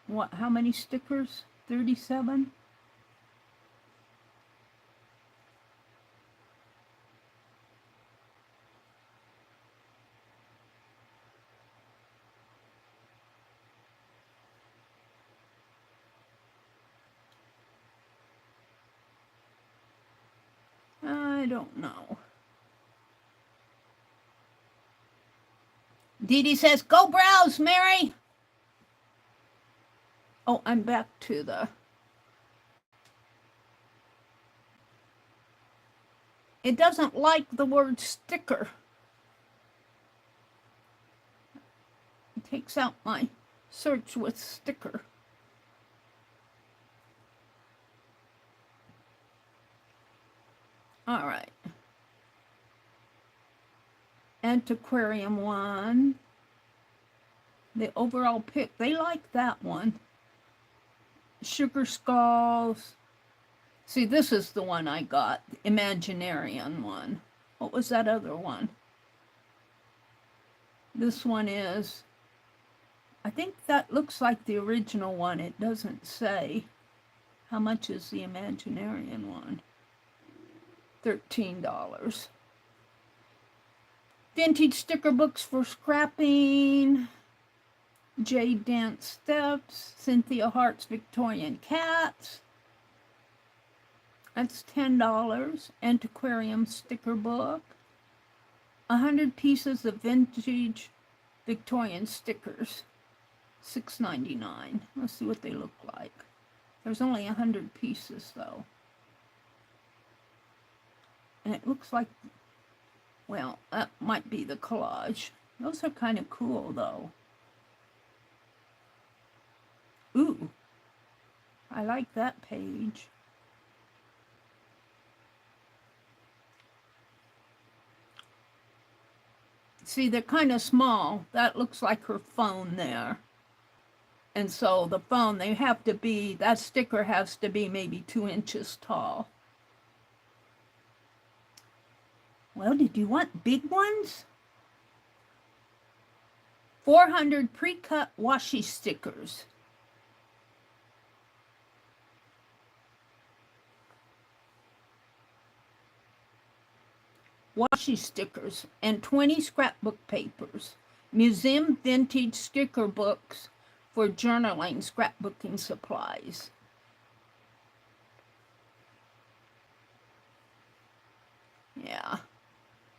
What? How many stickers? 37? I don't know. Dee Dee says, go browse, Mary. Oh, I'm back to the... It doesn't like the word sticker. It takes out my search with sticker. All right. Antiquarium one. The overall pick, they like that one. Sugar skulls. See, this is the one I got, the Imaginarian one. What was that other one? This one is, I think that looks like the original one. It doesn't say. How much is the Imaginarian one? $13. Vintage sticker books for scrapping. J. Dance Steps. Cynthia Hart's Victorian Cats. That's $10. Antiquarium sticker book. 100 pieces of vintage Victorian stickers. $6.99. Let's see what they look like. There's only 100 pieces, though. And it looks like, well, that might be the collage. Those are kind of cool, though. Ooh, I like that page. See, they're kind of small. That looks like her phone there. And so the phone, they have to be, that sticker has to be maybe 2 inches tall. Well, did you want big ones? 400 pre-cut washi stickers. Washi stickers and 20 scrapbook papers. Museum vintage sticker books for journaling, scrapbooking supplies. Yeah.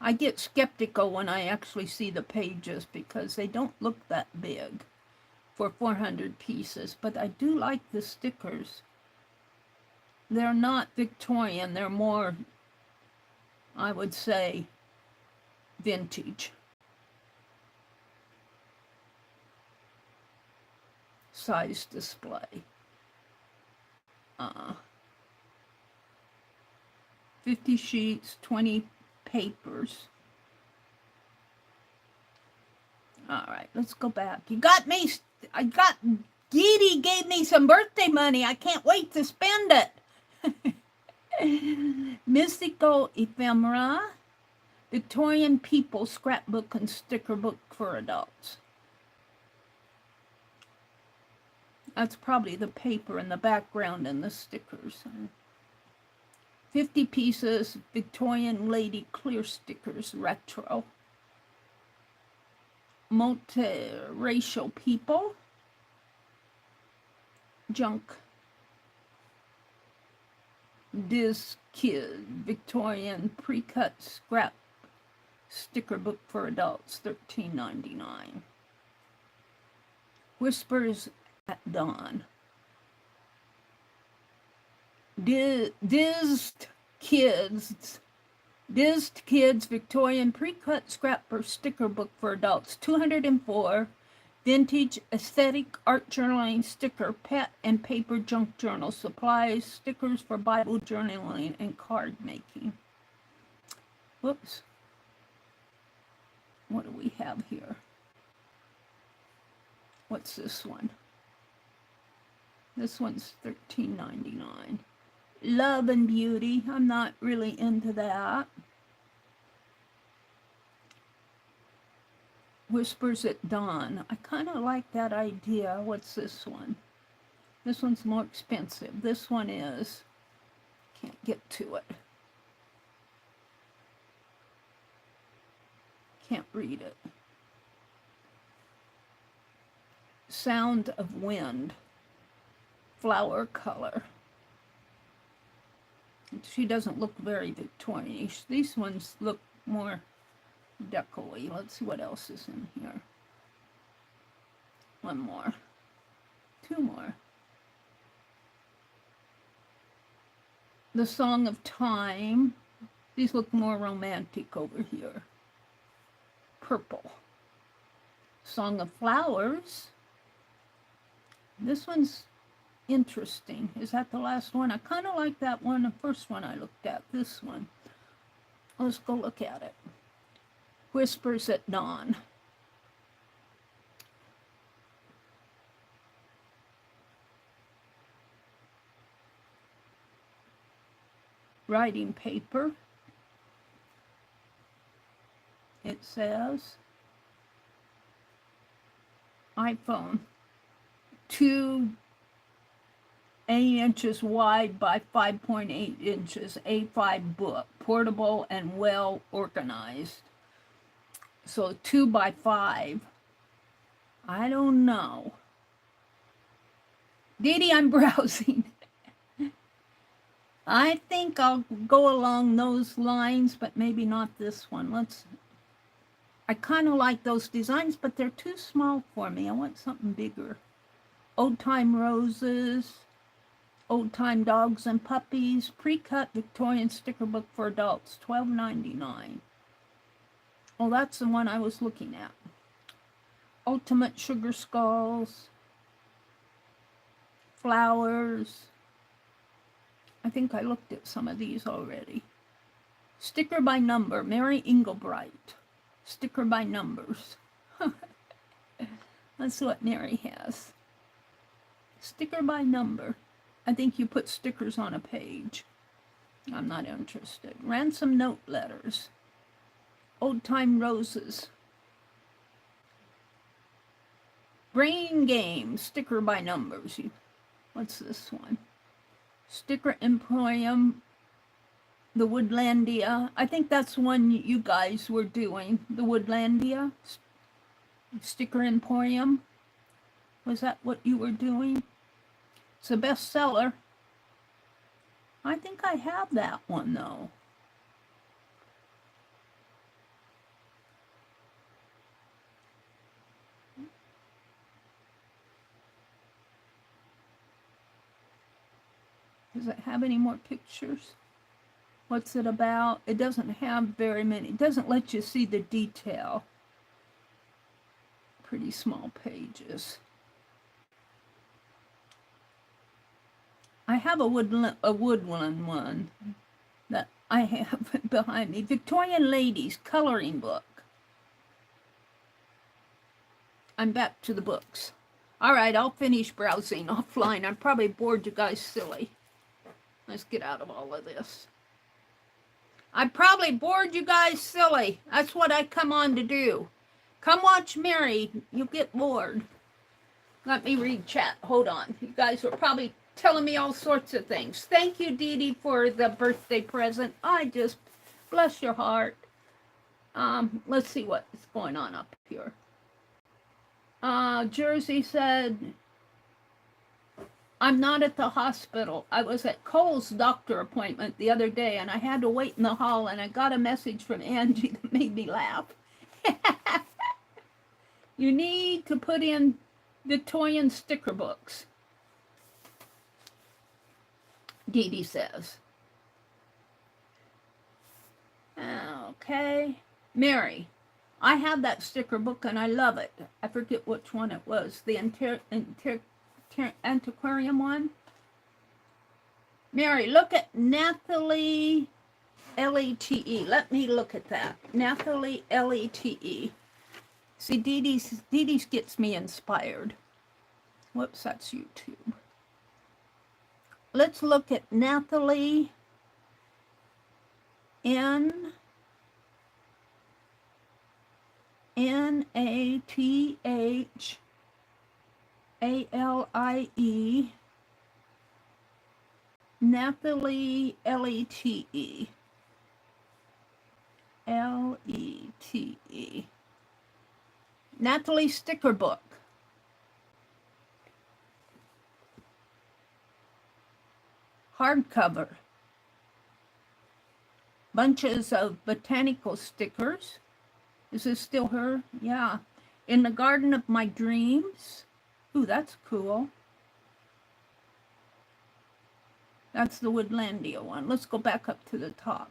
I get skeptical when I actually see the pages because they don't look that big for 400 pieces, but I do like the stickers. They're not Victorian, they're more, I would say, vintage. Size display. 50 sheets, 20 papers. All right, let's go back. You got me, Dee gave me some birthday money. I can't wait to spend it. Mystical ephemera. Victorian people scrapbook and sticker book for adults. That's probably the paper in the background and the stickers. 50 pieces Victorian lady clear stickers, retro. Multiracial people, junk. Diz Kid, Victorian pre-cut scrap sticker book for adults, $13.99. Whispers at Dawn. Dizzed Kids, Victorian pre-cut scrapper sticker book for adults, 204. Vintage aesthetic art journaling sticker, pet and paper junk journal supplies, stickers for Bible journaling and card making. Whoops. What do we have here? What's this one? This one's $13.99. Love and Beauty. I'm not really into that. Whispers at Dawn. I kind of like that idea. What's this one? This one's more expensive. This one is. Can't get to it. Can't read it. Sound of Wind. Flower color. She doesn't look very Victorian-ish. These ones look more deco-y. Let's see what else is in here. One more. Two more. The Song of Time. These look more romantic over here. Purple. Song of Flowers. This one's interesting. Is that the last one? I kind of like that one, the first one I looked at. This one. Let's go look at it. Whispers at Dawn. Writing paper. It says iPhone 2 8 inches wide by 5.8 inches, A5 book, portable and well organized. So 2 by 5. I don't know. Dee, I'm browsing. I think I'll go along those lines, but maybe not this one. I kind of like those designs, but they're too small for me. I want something bigger. Old Time Roses, Old Time Dogs and Puppies, pre-cut Victorian sticker book for adults, $12.99. Oh, that's the one I was looking at. Ultimate Sugar Skulls, flowers. I think I looked at some of these already. Sticker by number, Mary Engelbright. Sticker by numbers. That's what Mary has. Sticker by number. I think you put stickers on a page. I'm not interested. Ransom note letters. Old Time Roses. Brain Games. Sticker by numbers. What's this one? Sticker Emporium. The Woodlandia. I think that's one you guys were doing. The Woodlandia. Sticker Emporium. Was that what you were doing? It's a bestseller. I think I have that one, though. Does it have any more pictures? What's it about? It doesn't have very many. It doesn't let you see the detail. Pretty small pages. I have a woodland one that I have behind me. Victorian Ladies coloring book. I'm back to the books. All right, I'll finish browsing offline. I probably bored you guys silly. Let's get out of all of this. I probably bored you guys silly. That's what I come on to do. Come watch Meri. You'll get bored. Let me read chat. Hold on. You guys were probably telling me all sorts of things. Thank you, Dee Dee, for the birthday present. I just, bless your heart. Let's see what's going on up here. Jersey said, I'm not at the hospital. I was at Cole's doctor appointment the other day, and I had to wait in the hall, and I got a message from Angie that made me laugh. You need to put in Victorian sticker books, Dee Dee says. Okay. Mary, I have that sticker book and I love it. I forget which one it was. The antiquarian one. Mary, look at Nathalie Lete. Let me look at that. Nathalie Lete. See, Dee Dee's gets me inspired. Whoops, that's YouTube. Let's look at Nathalie Nathlie Nathalie Lete. Lete. Nathalie sticker book. Hardcover. Bunches of botanical stickers. Is this still her? Yeah. In the Garden of My Dreams. Ooh, that's cool. That's the Woodlandia one. Let's go back up to the top.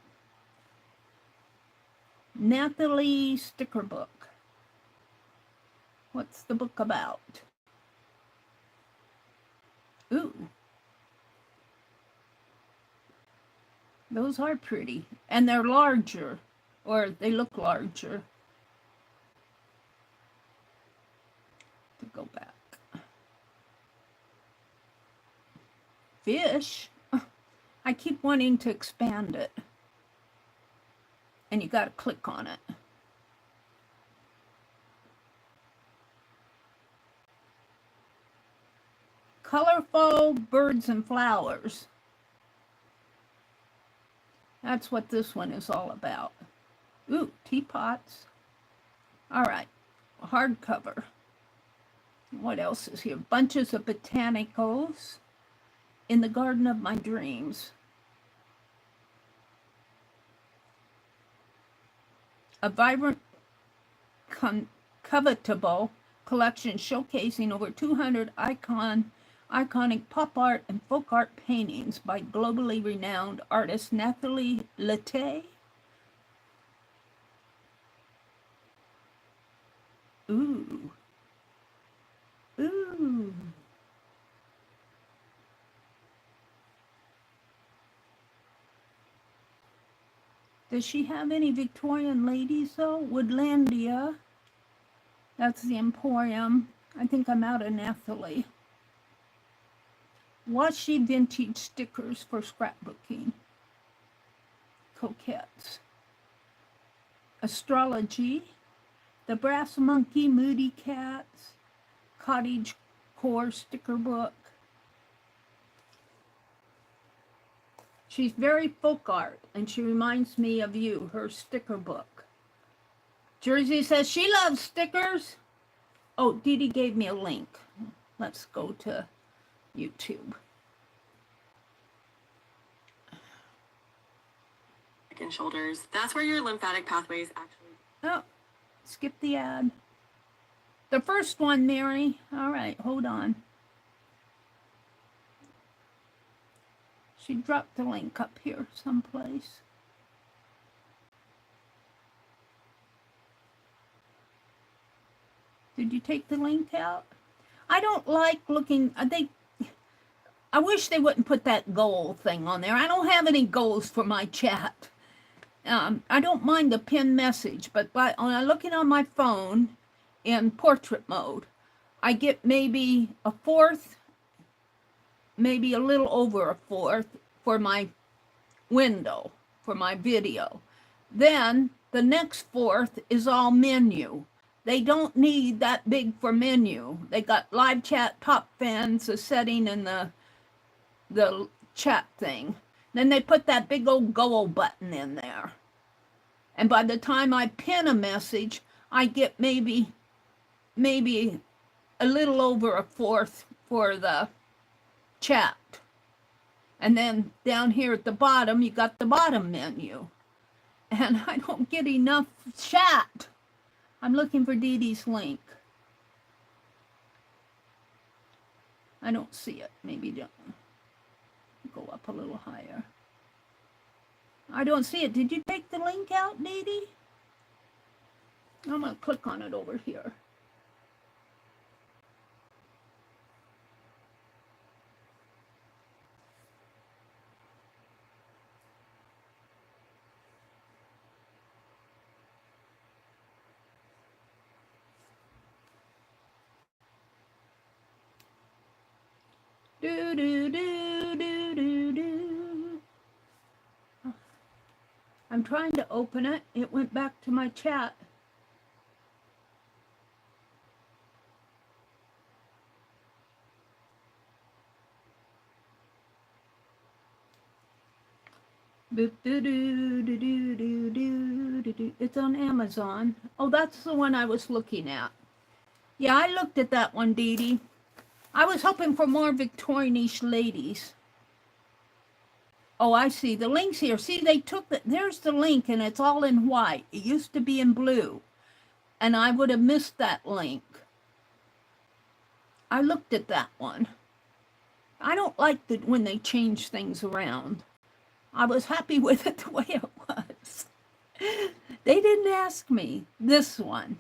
Nathalie sticker book. What's the book about? Ooh. Those are pretty. And they're larger. Or they look larger. To go back. Fish? I keep wanting to expand it. And you got to click on it. Colorful birds and flowers. That's what this one is all about. Ooh, teapots. All right, hardcover. What else is here? Bunches of botanicals. In the Garden of My Dreams. A vibrant, covetable collection showcasing over 200 iconic pop art and folk art paintings by globally renowned artist Nathalie Lete. Ooh. Ooh. Does she have any Victorian ladies though? Woodlandia. That's the Emporium. I think I'm out of Nathalie. Washi vintage stickers for scrapbooking. Coquettes. Astrology. The Brass Monkey, Moody Cats. Cottage Core sticker book. She's very folk art, and she reminds me of you, her sticker book. Jersey says she loves stickers. Oh, Dee Dee gave me a link. Let's go to YouTube. And shoulders. That's where your lymphatic pathways actually... Oh, skip the ad. The first one, Mary. All right, hold on. She dropped the link up here someplace. Did you take the link out? I don't like looking, I wish they wouldn't put that goal thing on there. I don't have any goals for my chat. I don't mind the pinned message, but when I'm looking on my phone in portrait mode, I get maybe a fourth, maybe a little over a fourth for my window, for my video. Then the next fourth is all menu. They don't need that big for menu. They got live chat, top fans, a setting in the the chat thing. Then they put that big old go button in there. And by the time I pin a message, I get maybe a little over a fourth for the chat. And then down here at the bottom, you got the bottom menu. And I don't get enough chat. I'm looking for Dee Dee's link. I don't see it. Maybe don't. Go up a little higher. I don't see it. Did you take the link out, Dee Dee? I'm going to click on it over here. Do, do, do, do, do, do. I'm trying to open it. It went back to my chat. Do, do, do, do, do, do, do, do. It's on Amazon. Oh, that's the one I was looking at. Yeah, I looked at that one, Dee Dee. I was hoping for more Victorian-ish ladies. Oh, I see. The link's here. See, they took the, there's the link, and it's all in white. It used to be in blue, and I would have missed that link. I looked at that one. I don't like when they change things around. I was happy with it the way it was. They didn't ask me. This one.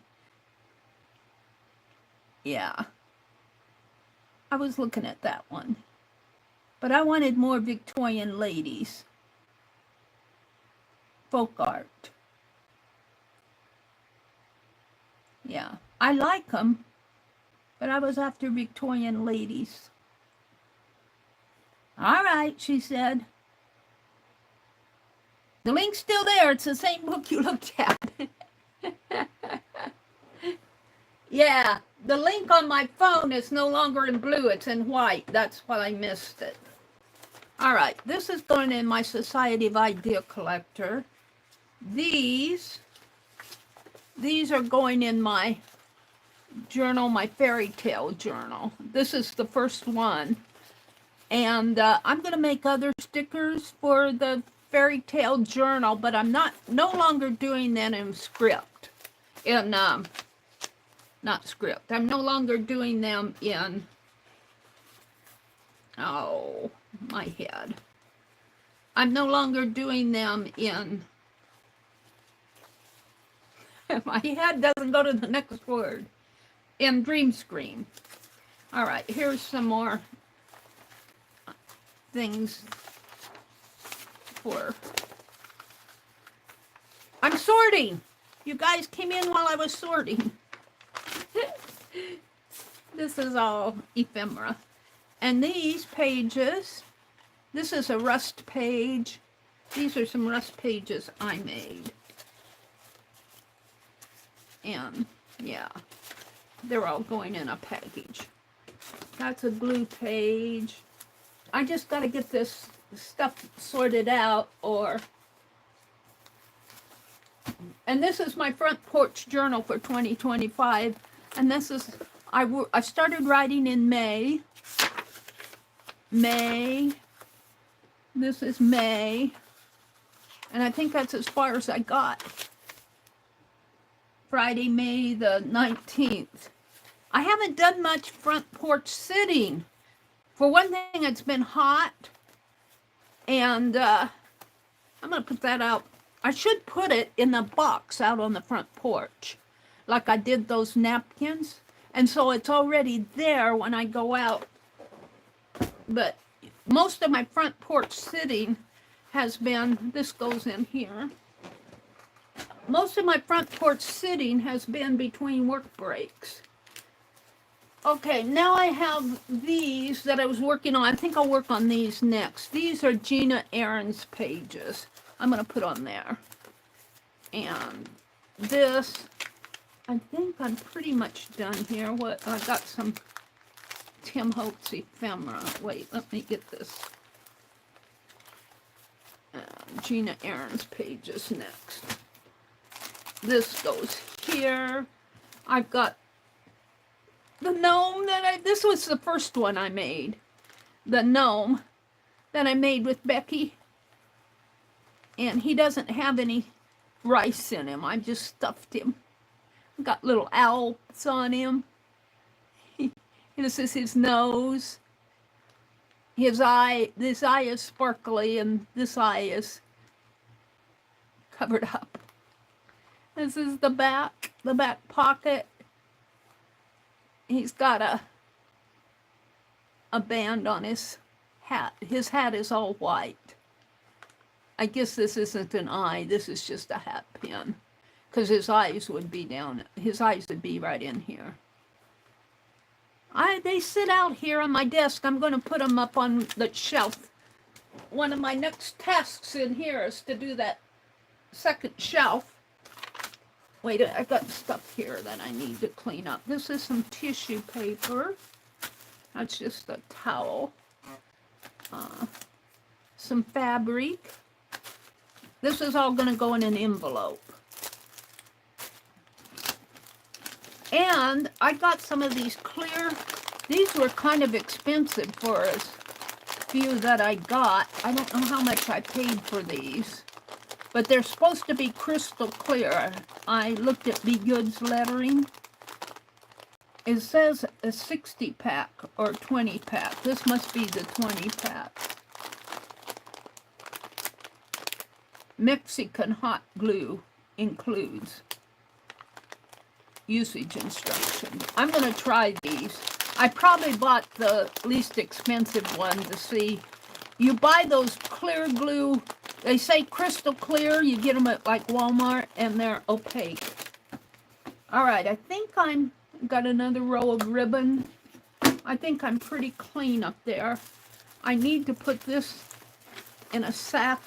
Yeah. I was looking at that one. But I wanted more Victorian ladies. Folk art. Yeah. I like them, but I was after Victorian ladies. All right, she said. The link's still there. It's the same book you looked at. Yeah, the link on my phone is no longer in blue. It's in white. That's why I missed it. All right, this is going in my Society of Idea Collector. These are going in my journal, my fairy tale journal. This is the first one. And I'm going to make other stickers for the fairy tale journal, but I'm no longer doing that in script. Not script. I'm no longer doing them in, oh, my head. I'm no longer doing them in, my head doesn't go to the next word, in Dream Screen. All right, here's some more things for, I'm sorting. You guys came in while I was sorting. This is all ephemera. And these pages, this is a rust page. These are some rust pages I made. And yeah, they're all going in a package. That's a blue page. I just got to get this stuff sorted out, and this is my front porch journal for 2025. And this is, I started writing in May. This is May. And I think that's as far as I got. Friday, May the 19th. I haven't done much front porch sitting. For one thing, it's been hot. And I'm going to put that out. I should put it in a box out on the front porch, like I did those napkins. And so it's already there when I go out. But most of my front porch sitting has been, this goes in here. Most of my front porch sitting has been between work breaks. Okay, now I have these that I was working on. I think I'll work on these next. These are Gina Aaron's pages. I'm going to put on there. And this, I think I'm pretty much done here. I got some Tim Holtz ephemera. Wait, let me get this Gina Aaron's pages next. This goes here. I've got the gnome that this was the first one I made. The gnome that I made with Becky. And he doesn't have any rice in him. I just stuffed him. Got little owls on him. This is his nose. This eye is sparkly and this eye is covered up. This is the back pocket. He's got a band on his hat. His hat is all white. I guess this isn't an eye, this is just a hat pin. Because his eyes would be right in here. They sit out here on my desk. I'm going to put them up on the shelf. One of my next tasks in here is to do that second shelf. Wait, I got stuff here that I need to clean up. This is some tissue paper. That's just a towel. Some fabric. This is all going to go in an envelope. And I got some of these clear, these were kind of expensive for as few that I got. I don't know how much I paid for these, but they're supposed to be crystal clear. I looked at Be Good's lettering. It says a 60 pack or 20 pack. This must be the 20 pack. Mexican hot glue includes usage instructions. I'm going to try these. I probably bought the least expensive one to see. You buy those clear glue, they say crystal clear, you get them at like Walmart, and they're opaque. All right, I think I'm got another row of ribbon. I think I'm pretty clean up there. I need to put this in a sack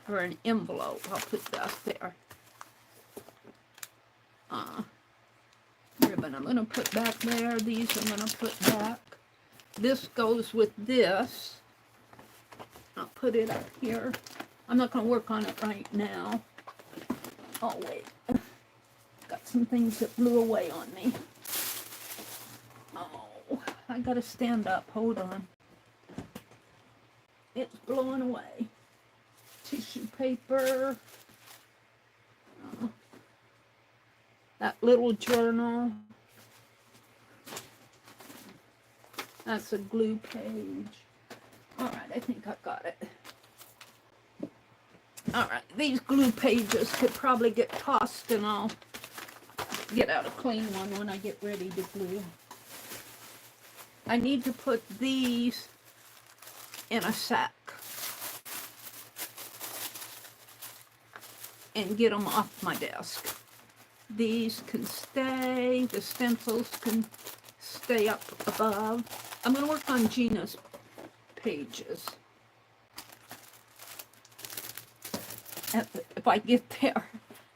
or an envelope. I'll put that there. Ribbon I'm going to put back there. These I'm going to put back. This goes with this. I'll put it up here. I'm not going to work on it right now. Oh, wait. Got some things that blew away on me. Oh, I got to stand up. Hold on. It's blowing away. Tissue paper. That little journal. That's a glue page. All right, I think I got it. All right, these glue pages could probably get tossed, and I'll get out a clean one when I get ready to glue. I need to put these in a sack and get them off my desk. These can stay, the stencils can stay up above. I'm going to work on Gina's pages. If I get there,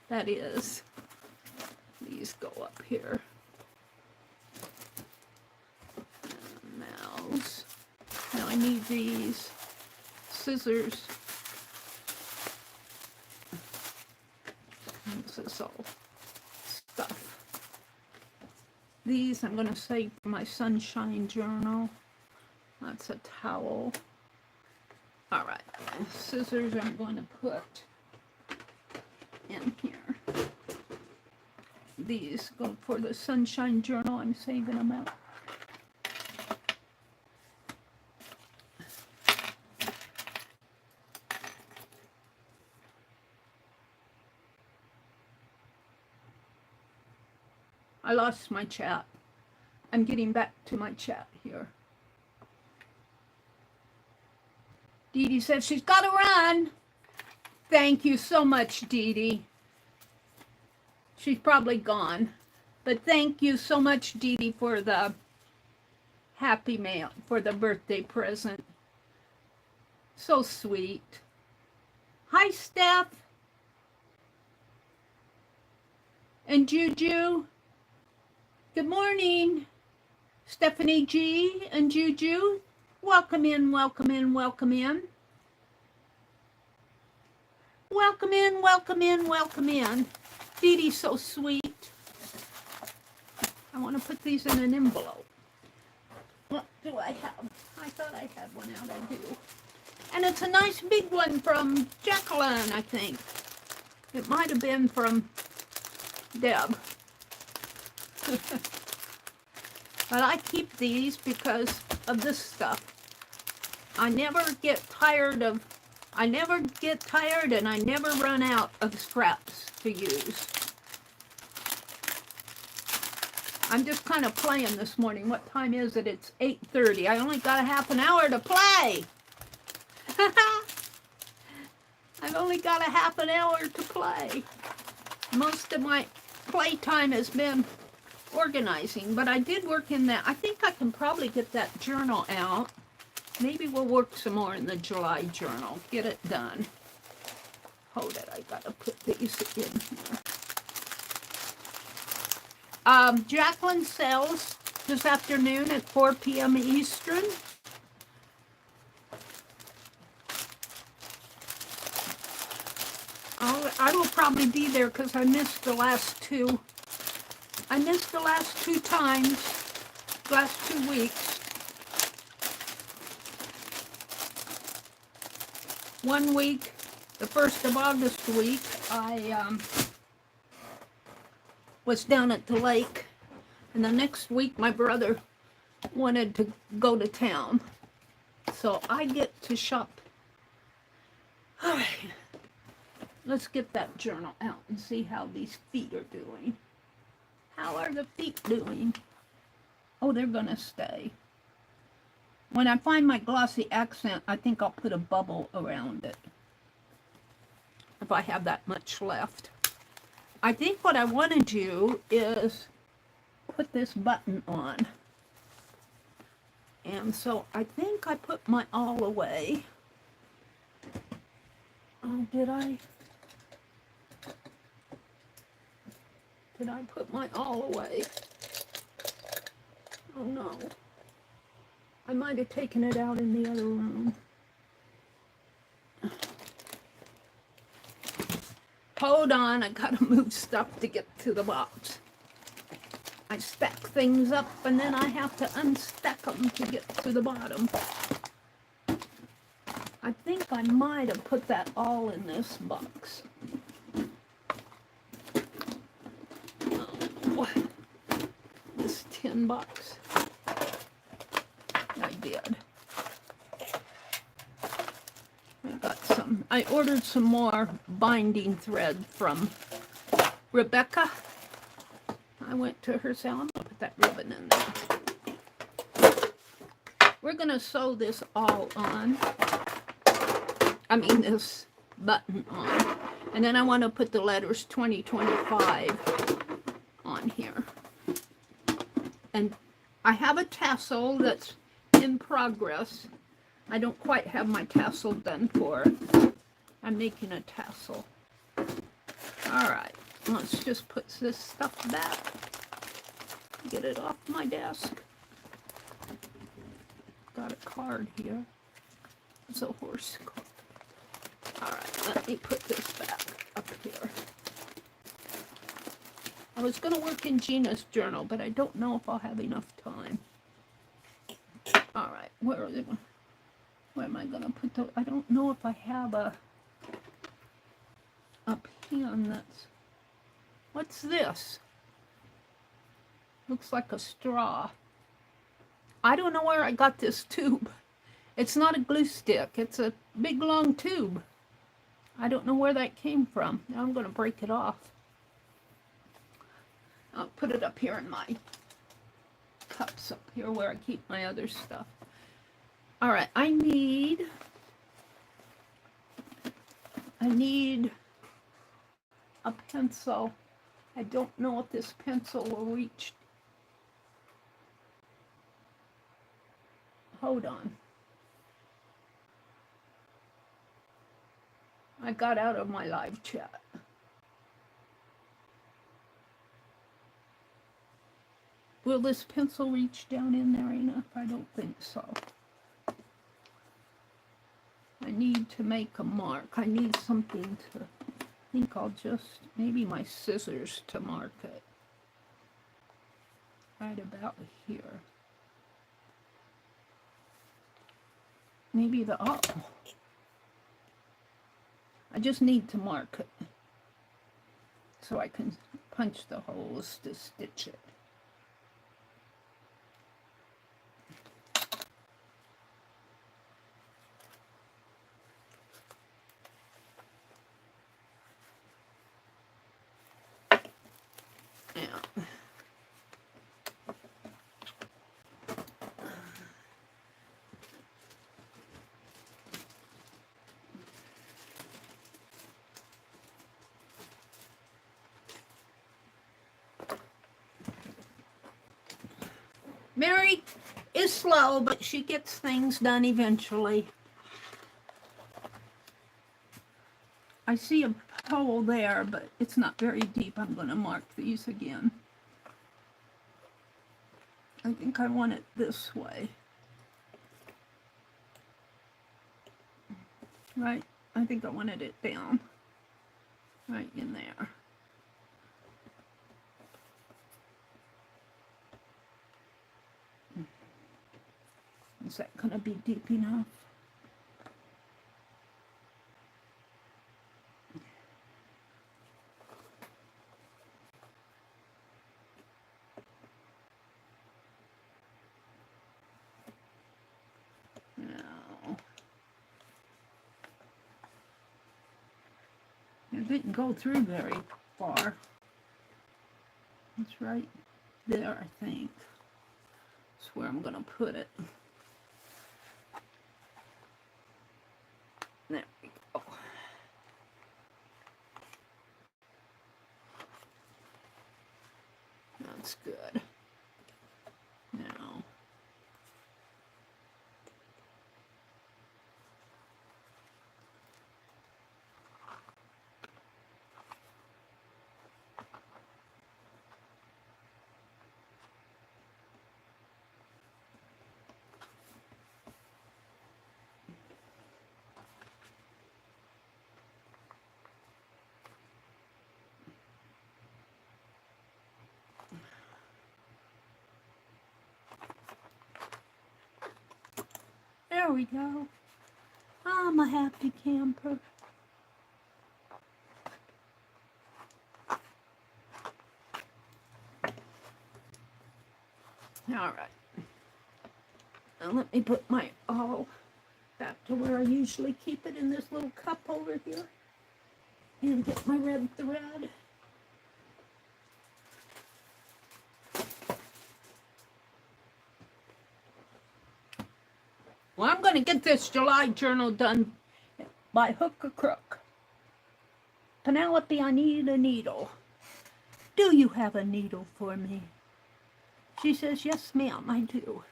that is. These go up here. And mouse. Now I need these scissors. This is all stuff. These I'm going to save for my sunshine journal. That's a towel. All right, scissors I'm going to put in here. These go for the sunshine journal. I'm saving them out. I lost my chat. I'm getting back to my chat here. Dee Dee says she's got to run. Thank you so much, Dee Dee. She's probably gone. But thank you so much, Dee Dee, for the happy mail, for the birthday present. So sweet. Hi, Steph. And Juju. Good morning, Stephanie G and Juju. Welcome in, welcome in, welcome in. Welcome in, welcome in, welcome in. Dee Dee's so sweet. I want to put these in an envelope. What do I have? I thought I had one out. I do. And it's a nice big one from Jacqueline, I think. It might have been from Deb. But I keep these because of this stuff. I never get tired and I never run out of scraps to use. I'm just kind of playing this morning. What time is it? It's 8:30. I only got a half an hour to play. I've only got a half an hour to play. Most of my playtime has been organizing, but I did work in that. I think I can probably get that journal out. Maybe we'll work some more in the July journal. Get it done. Hold it. I gotta put these in here. Jacqueline sells this afternoon at 4 p.m. Eastern. I will probably be there because I missed the last two. I missed the last two times, last 2 weeks. 1 week, the 1st of August week, I was down at the lake, and the next week my brother wanted to go to town, so I get to shop. All right, let's get that journal out and see how these feet are doing. How are the feet doing? Oh, they're gonna stay. When I find my glossy accent, I think I'll put a bubble around it, if I have that much left. I think what I want to do is put this button on. And so I think I put my all away. Oh, did I put my all away? Oh no. I might have taken it out in the other room. Hold on, I gotta move stuff to get to the box. I stack things up and then I have to unstack them to get to the bottom. I think I might have put that all in this box. Oh, this tin box. I did. I ordered some more binding thread from Rebecca. I went to her sale. I'm gonna put that ribbon in there. We're gonna sew this all on. I mean this button on. And then I want to put the letters 2025 on here. And I have a tassel that's in progress. I don't quite have my tassel done for it. I'm making a tassel. Alright, let's just put this stuff back. Get it off my desk. Got a card here. It's a horse card. Alright, let me put this back up here. I was going to work in Gina's journal, but I don't know if I'll have enough time. Alright, where am I going to put the... I don't know if I have a pen that's... What's this? Looks like a straw. I don't know where I got this tube. It's not a glue stick. It's a big long tube. I don't know where that came from. Now I'm going to break it off. I'll put it up here in my cups up here where I keep my other stuff. All right, I need a pencil. I don't know if this pencil will reach. Hold on. I got out of my live chat. Will this pencil reach down in there enough? I don't think so. I need to make a mark. I need something to, I think I'll just, maybe my scissors to mark it. Right about here. Maybe the, oh. I just need to mark it so I can punch the holes to stitch it. Yeah. Meri is slow, but she gets things done eventually. I see a hole there, but it's not very deep. I'm going to mark these again. I think I want it this way. Right? I think I wanted it down. Right in there. Is that going to be deep enough? No. It didn't go through very far. It's right there, I think. That's where I'm going to put it. There we go. That's good. Now, there we go. I'm a happy camper. All right. Now let me put my awl back to where I usually keep it in this little cup over here. And get my red thread. Well, I'm going to get this July journal done by hook or crook. Penelope, I need a needle. Do you have a needle for me? She says, yes, ma'am, I do.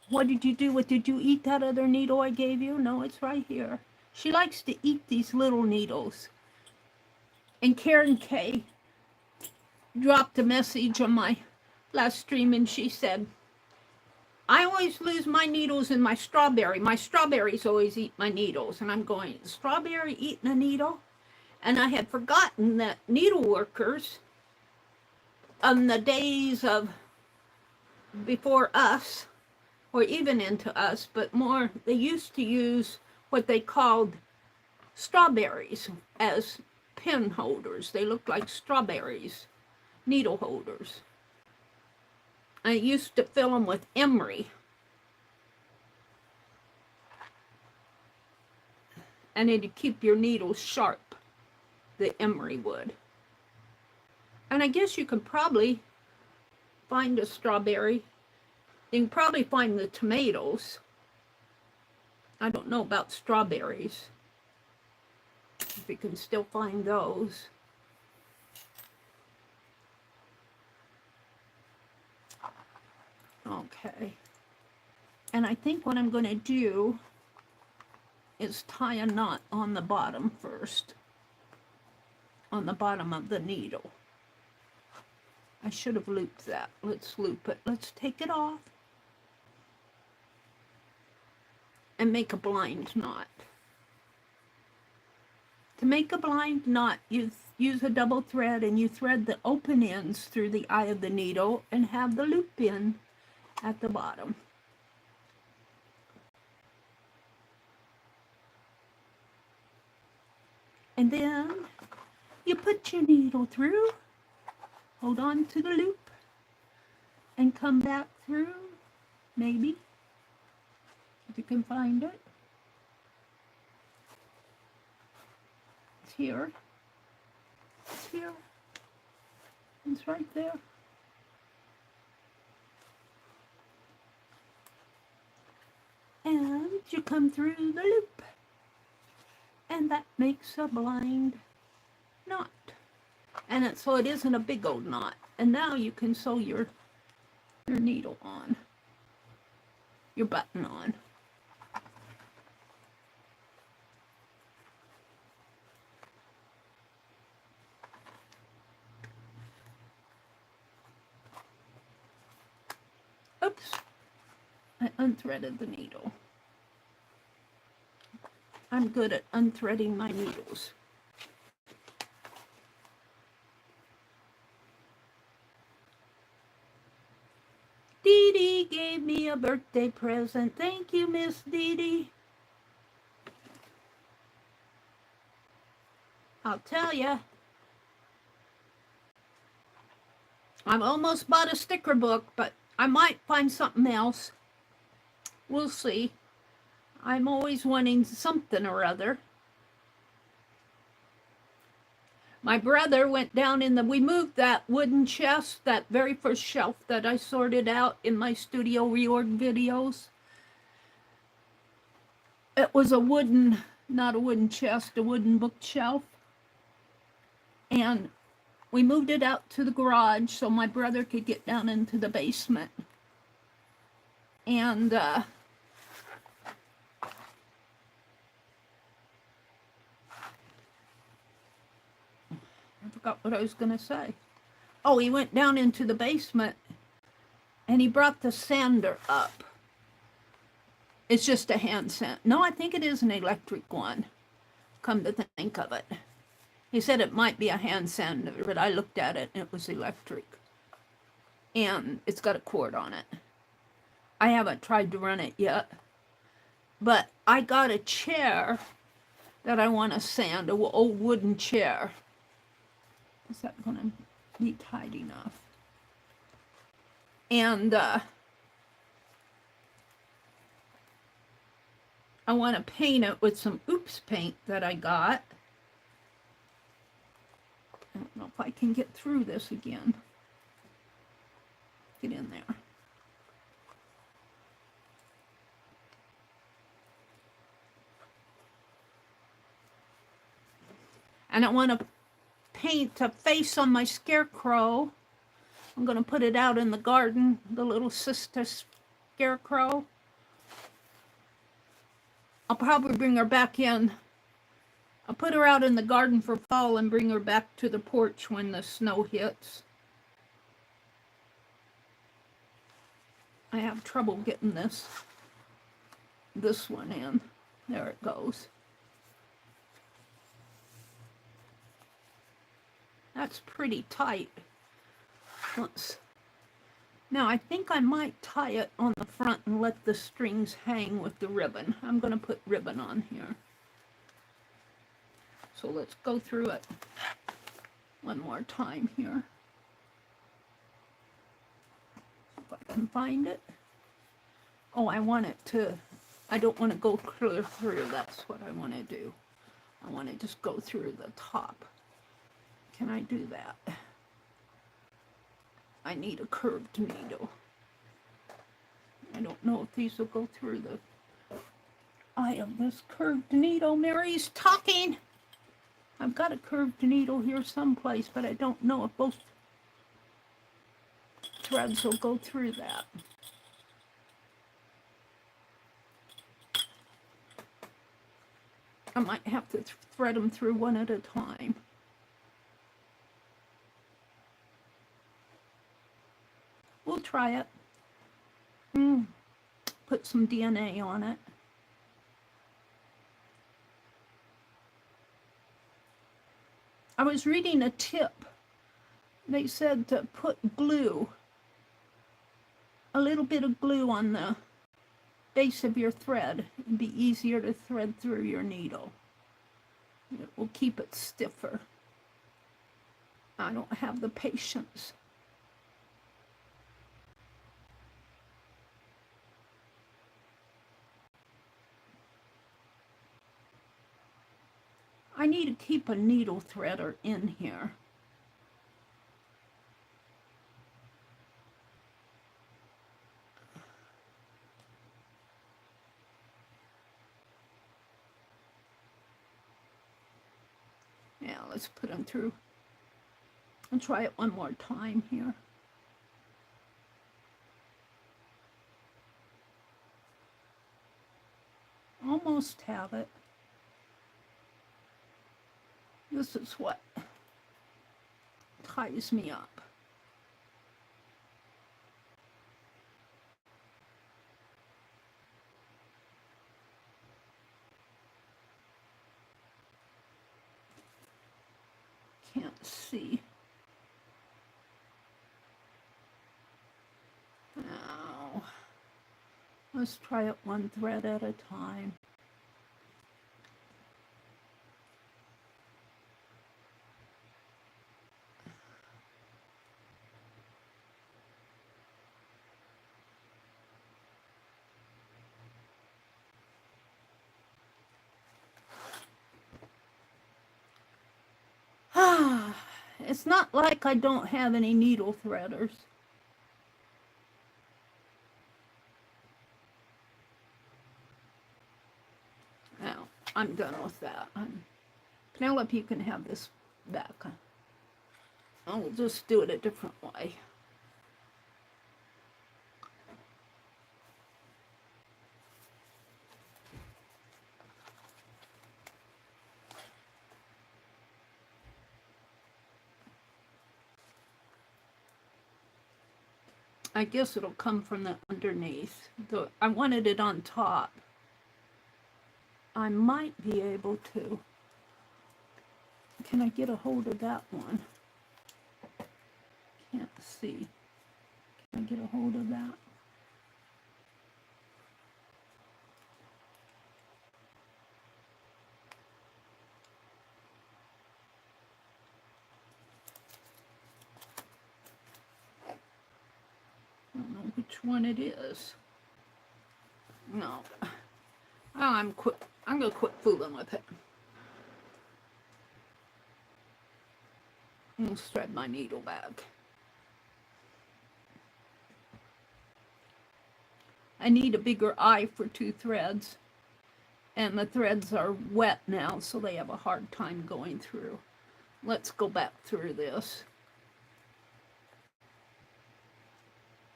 What did you do? What did you eat that other needle I gave you? No, it's right here. She likes to eat these little needles. And Karen K dropped a message on my last stream and she said, I always lose my needles in my strawberry. My strawberries always eat my needles. And I'm going, strawberry eating a needle? And I had forgotten that needle workers on the days of before us, or even into us, but more, they used to use what they called strawberries as pen holders. They looked like strawberries, needle holders. I used to fill them with emery. And it'd keep your needles sharp, the emery would. And I guess you could probably find a strawberry. You can probably find the tomatoes. I don't know about strawberries. If you can still find those. Okay. And I think what I'm going to do is tie a knot on the bottom first. On the bottom of the needle. I should have looped that. Let's loop it. Let's take it off. and make a blind knot. To make a blind knot, you use a double thread and you thread the open ends through the eye of the needle and have the loop in at the bottom. And then you put your needle through, hold on to the loop, and come back through, maybe, if you can find it. It's here. It's here. It's right there. And you come through the loop. And that makes a blind knot. And so it isn't a big old knot. And now you can sew your needle on, your button on. Oops, I unthreaded the needle. I'm good at unthreading my needles. Dee Dee gave me a birthday present. Thank you, Miss Dee Dee. I'll tell ya, I've almost bought a sticker book, but I might find something else. We'll see. I'm always wanting something or other. My brother went down in the, we moved that wooden chest, that very first shelf that I sorted out in my studio reorg videos. It was a wooden, not a wooden chest, a wooden bookshelf. And we moved it out to the garage so my brother could get down into the basement. And I forgot what I was going to say. Oh, he went down into the basement and he brought the sander up. It's just a hand sand. No, I think it is an electric one, come to think of it. He said it might be a hand sander, but I looked at it and it was electric. And it's got a cord on it. I haven't tried to run it yet. But I got a chair that I want to sand, an old wooden chair. Is that going to be tight enough? And I want to paint it with some oops paint that I got. I don't know if I can get through this again. Get in there. And I want to paint a face on my scarecrow. I'm going to put it out in the garden, the little sister scarecrow. I'll probably bring her back in. I'll put her out in the garden for fall and bring her back to the porch when the snow hits. I have trouble getting this one in. There it goes. That's pretty tight. Now I think I might tie it on the front and let the strings hang with the ribbon. I'm going to put ribbon on here. So let's go through it one more time here. If I can find it. Oh, I want it to, I don't want to go clear through. That's what I want to do. I want to just go through the top. Can I do that? I need a curved needle. I don't know if these will go through the eye of this curved needle. Mary's talking. I've got a curved needle here someplace, but I don't know if both threads will go through that. I might have to thread them through one at a time. We'll try it. Put some DNA on it. I was reading a tip. They said to put glue, a little bit of glue on the base of your thread. It'd be easier to thread through your needle. It will keep it stiffer. I don't have the patience. I need to keep a needle threader in here. Yeah, let's put them through. I'll try it one more time here. Almost have it. This is what ties me up. Can't see. Now, let's try it one thread at a time. It's not like I don't have any needle threaders. Now, I'm done with that. Penelope, you can have this back. I'll just do it a different way. I guess it'll come from the underneath. Though I wanted it on top. I might be able to. Can I get a hold of that one? Can't see. Can I get a hold of that? I don't know which one it is. No. Oh, I'm gonna quit fooling with it. I'll thread my needle back. I need a bigger eye for 2 threads. And the threads are wet now, so they have a hard time going through. Let's go back through this.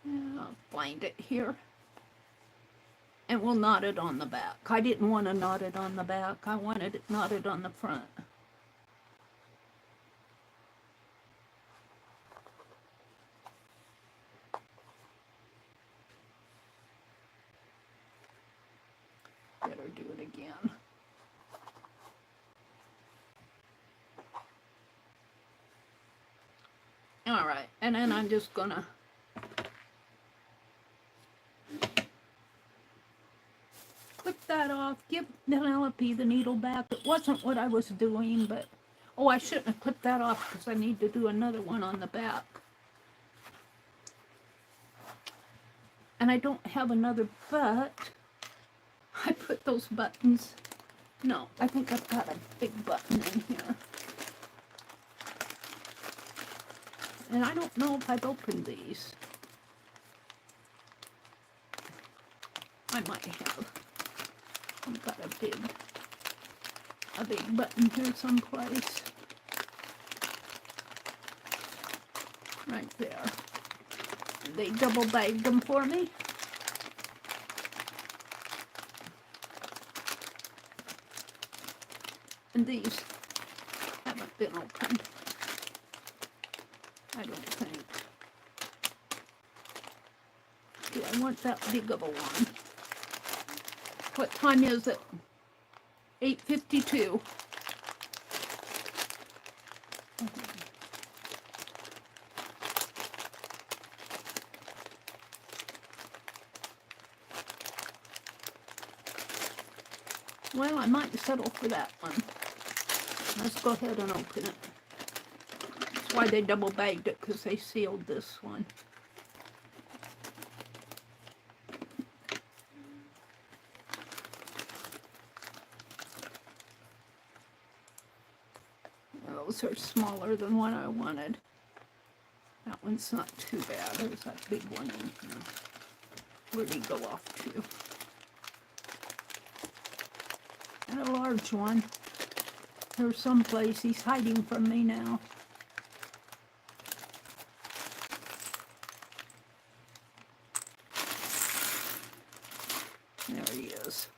I'll find it here. And we'll knot it on the back. I didn't want to knot it on the back. I wanted it knotted on the front. Better do it again. All right, and then I'm just gonna clip that off, give Penelope the needle back. It wasn't what I was doing, but oh, I shouldn't have clipped that off because I need to do another one on the back. And I don't have another butt. I put those buttons. No, I think I've got a big button in here. And I don't know if I've opened these. I might have. I've got a big button here someplace. Right there. They double bagged them for me. And these haven't been opened. I don't think. Do I want that big of a one? What time is it? 8:52. Well, I might settle for that one. Let's go ahead and open it. That's why they double bagged it, because they sealed this one. Those are smaller than what I wanted. That one's not too bad. There's that big one in here. Where'd he go off to? And a large one. There's someplace he's hiding from me now. There he is.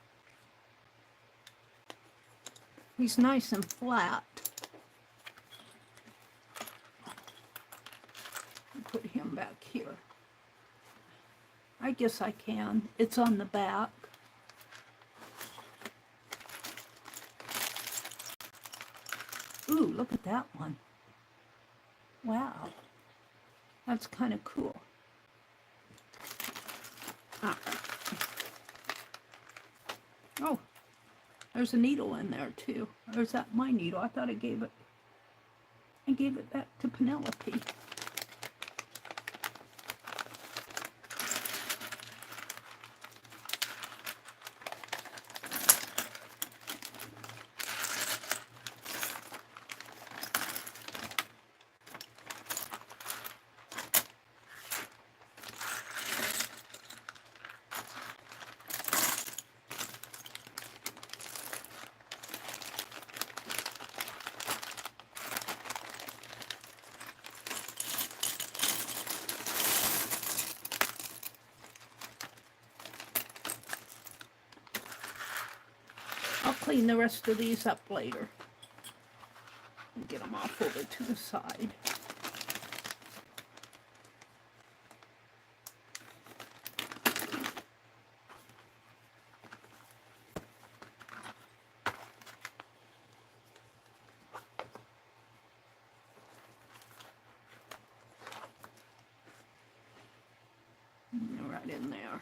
He's nice and flat. Put him back here. I guess I can. It's on the back. Ooh, look at that one. Wow. That's kind of cool. Ah. Oh, there's a needle in there too. Or is that my needle? I thought I gave it back to Penelope. I'll clean the rest of these up later and get them off over to the side. Right in there.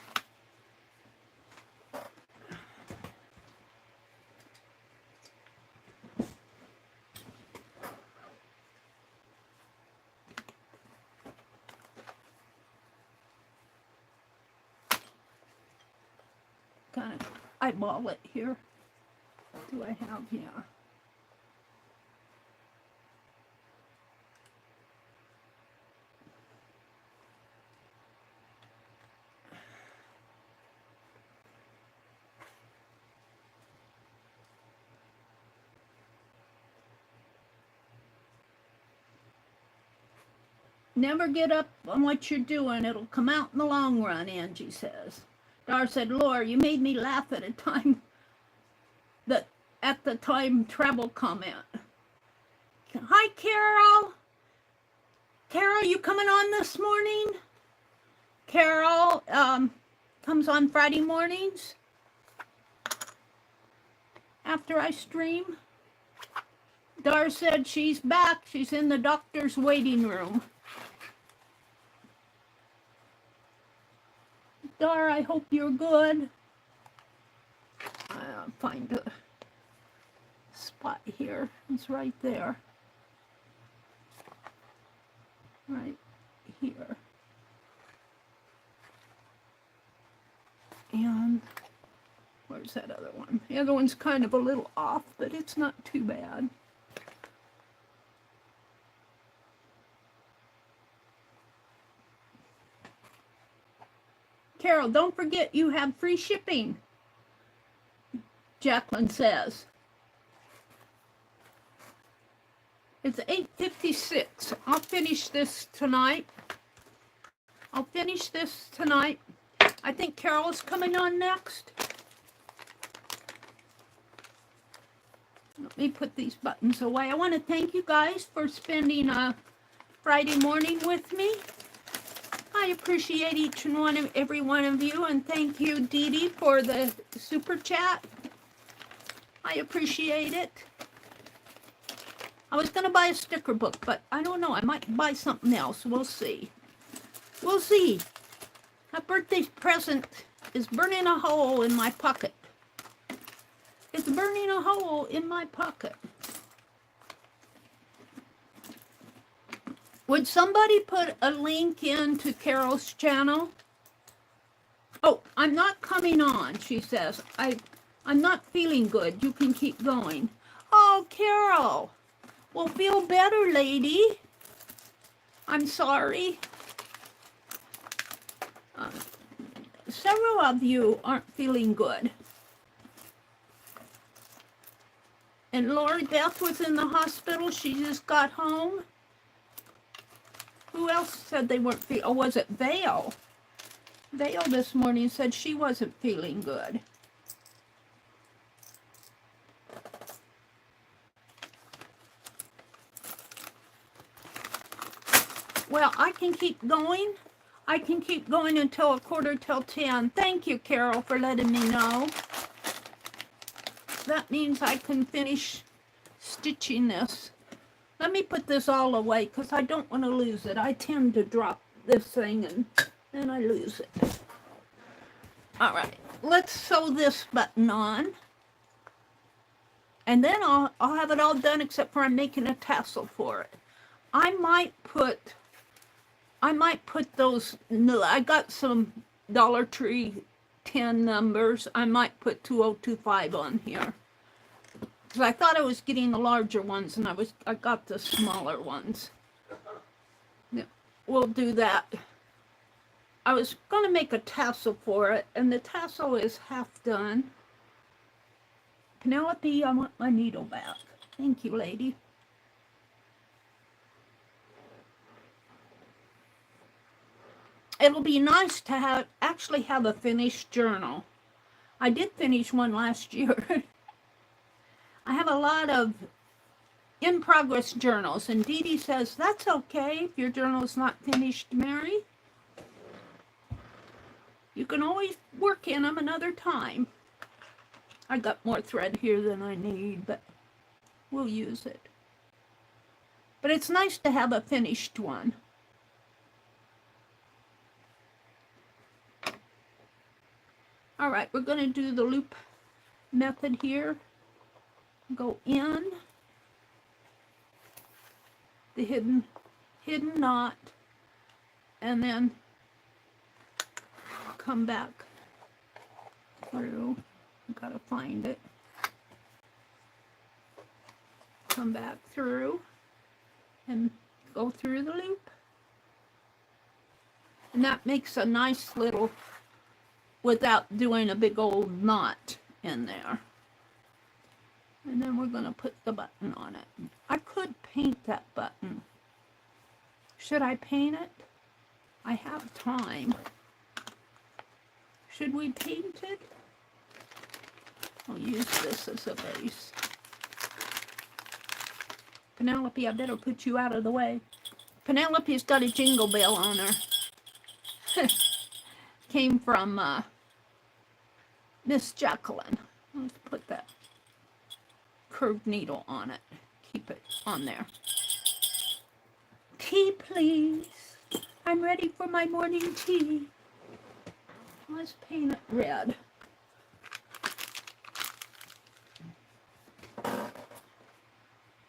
Kind of eyeball it here. Do I have? Yeah. Never get up on what you're doing. It'll come out in the long run, Angie says. Dar said, Laura, you made me laugh at the time travel comment. Hi, Carol. Carol, you coming on this morning? Carol comes on Friday mornings after I stream. Dar said she's back. She's in the doctor's waiting room. Dar, I hope you're good. I'll find a spot here. It's right there. Right here. And where's that other one? The other one's kind of a little off, but it's not too bad. Carol, don't forget you have free shipping, Jacqueline says. It's 8:56. I'll finish this tonight. I think Carol's coming on next. Let me put these buttons away. I want to thank you guys for spending a Friday morning with me. I appreciate each and every one of you, and thank you, Dee Dee, for the super chat. I appreciate it. I was going to buy a sticker book, but I don't know. I might buy something else. We'll see. We'll see. That birthday present is burning a hole in my pocket. It's burning a hole in my pocket. Would somebody put a link into Carol's channel? Oh, I'm not coming on, she says. I'm not feeling good. You can keep going. Oh, Carol. Well, feel better, lady. I'm sorry. Several of you aren't feeling good. And Lori Beth was in the hospital. She just got home. Who else said they weren't feeling? Oh, was it Vale? Vale this morning said she wasn't feeling good. Well, I can keep going. I can keep going until 9:45. Thank you, Carol, for letting me know. That means I can finish stitching this. Let me put this all away because I don't want to lose it. I tend to drop this thing and then I lose it. All right, let's sew this button on. And then I'll have it all done except for I'm making a tassel for it. I might put those, I got some Dollar Tree 10 numbers. I might put 2025 on here. Because I thought I was getting the larger ones and I got the smaller ones. Yeah, we'll do that. I was going to make a tassel for it, and the tassel is half done. Penelope, I want my needle back. Thank you, lady. It'll be nice to actually have a finished journal. I did finish one last year. I have a lot of in-progress journals, and Dee Dee says, that's okay if your journal's not finished, Mary. You can always work in them another time. I got more thread here than I need, but we'll use it. But it's nice to have a finished one. All right, we're going to do the loop method here. Go in the hidden knot and then come back through. I gotta find it. Come back through and go through the loop. And that makes a nice little, without doing a big old knot in there. And then we're going to put the button on it. I could paint that button. Should I paint it? I have time. Should we paint it? I'll use this as a base. Penelope, I better put you out of the way. Penelope's got a jingle bell on her. Came from Miss Jacqueline. Let's put that curved needle on it. Keep it on there. Tea, please. I'm ready for my morning tea. Let's paint it red.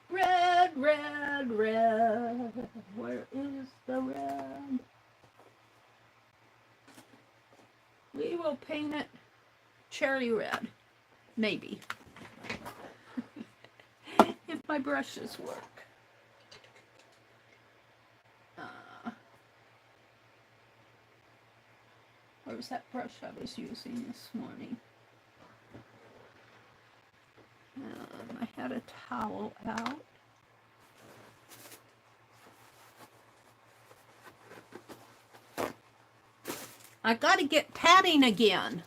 Red, red, red. Where is the red? We will paint it cherry red. Maybe. If my brushes work. Where's that brush I was using this morning? I had a towel out. I got to get tatting again.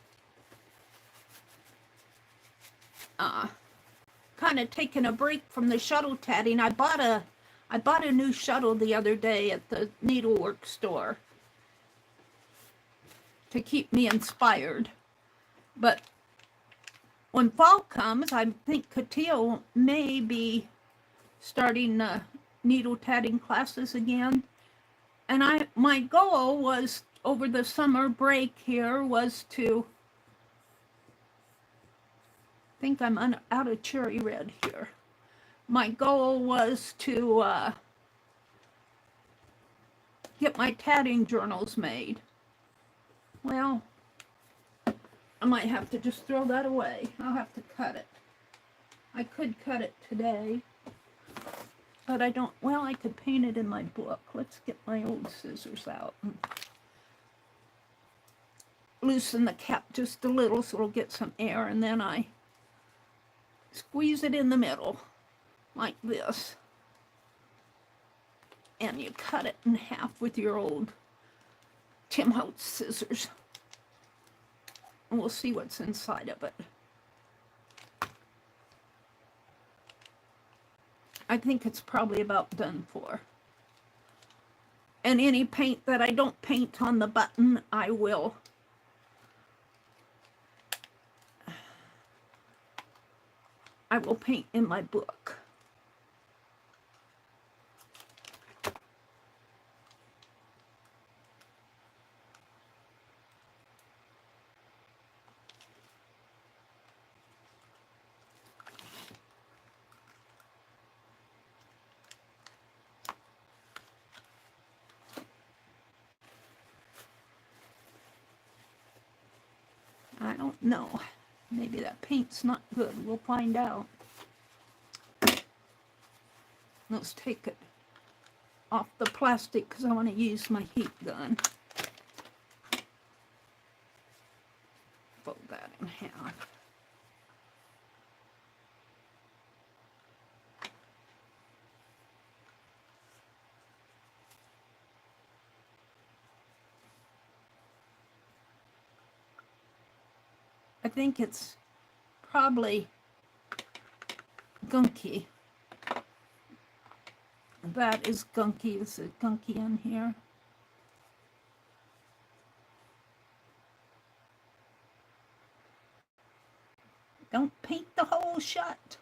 Kind of taking a break from the shuttle tatting. I bought a new shuttle the other day at the needlework store to keep me inspired. But when fall comes, I think Katia may be starting needle tatting classes again. And my goal was over the summer break here was to think I'm out of cherry red here. My goal was to get my tatting journals made. Well, I might have to just throw that away. I'll have to cut it. I could cut it today, but I don't, well, I could paint it in my book. Let's get my old scissors out and loosen the cap just a little so it'll get some air, and then I squeeze it in the middle like this, and you cut it in half with your old Tim Holtz scissors, and we'll see what's inside of it. I think it's probably about done for. And any paint that I don't paint on the button, I will paint in my book. I don't know. Maybe that paint's not good. We'll find out. Let's take it off the plastic because I want to use my heat gun. Fold that in half. I think it's probably gunky. That is gunky. Is it gunky in here? Don't paint the hole shut.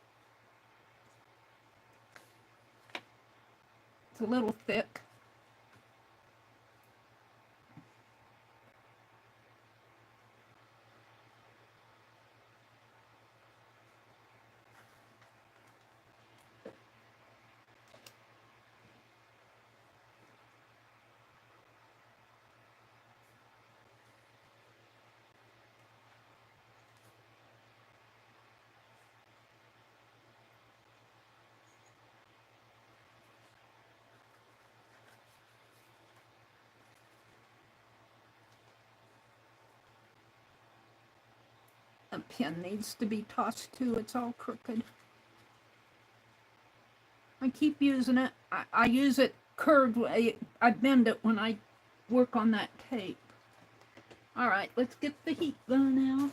It's a little thick. A pen needs to be tossed too. It's all crooked. I keep using it. I use it curved way. I bend it when I work on that tape. All right, let's get the heat gun out.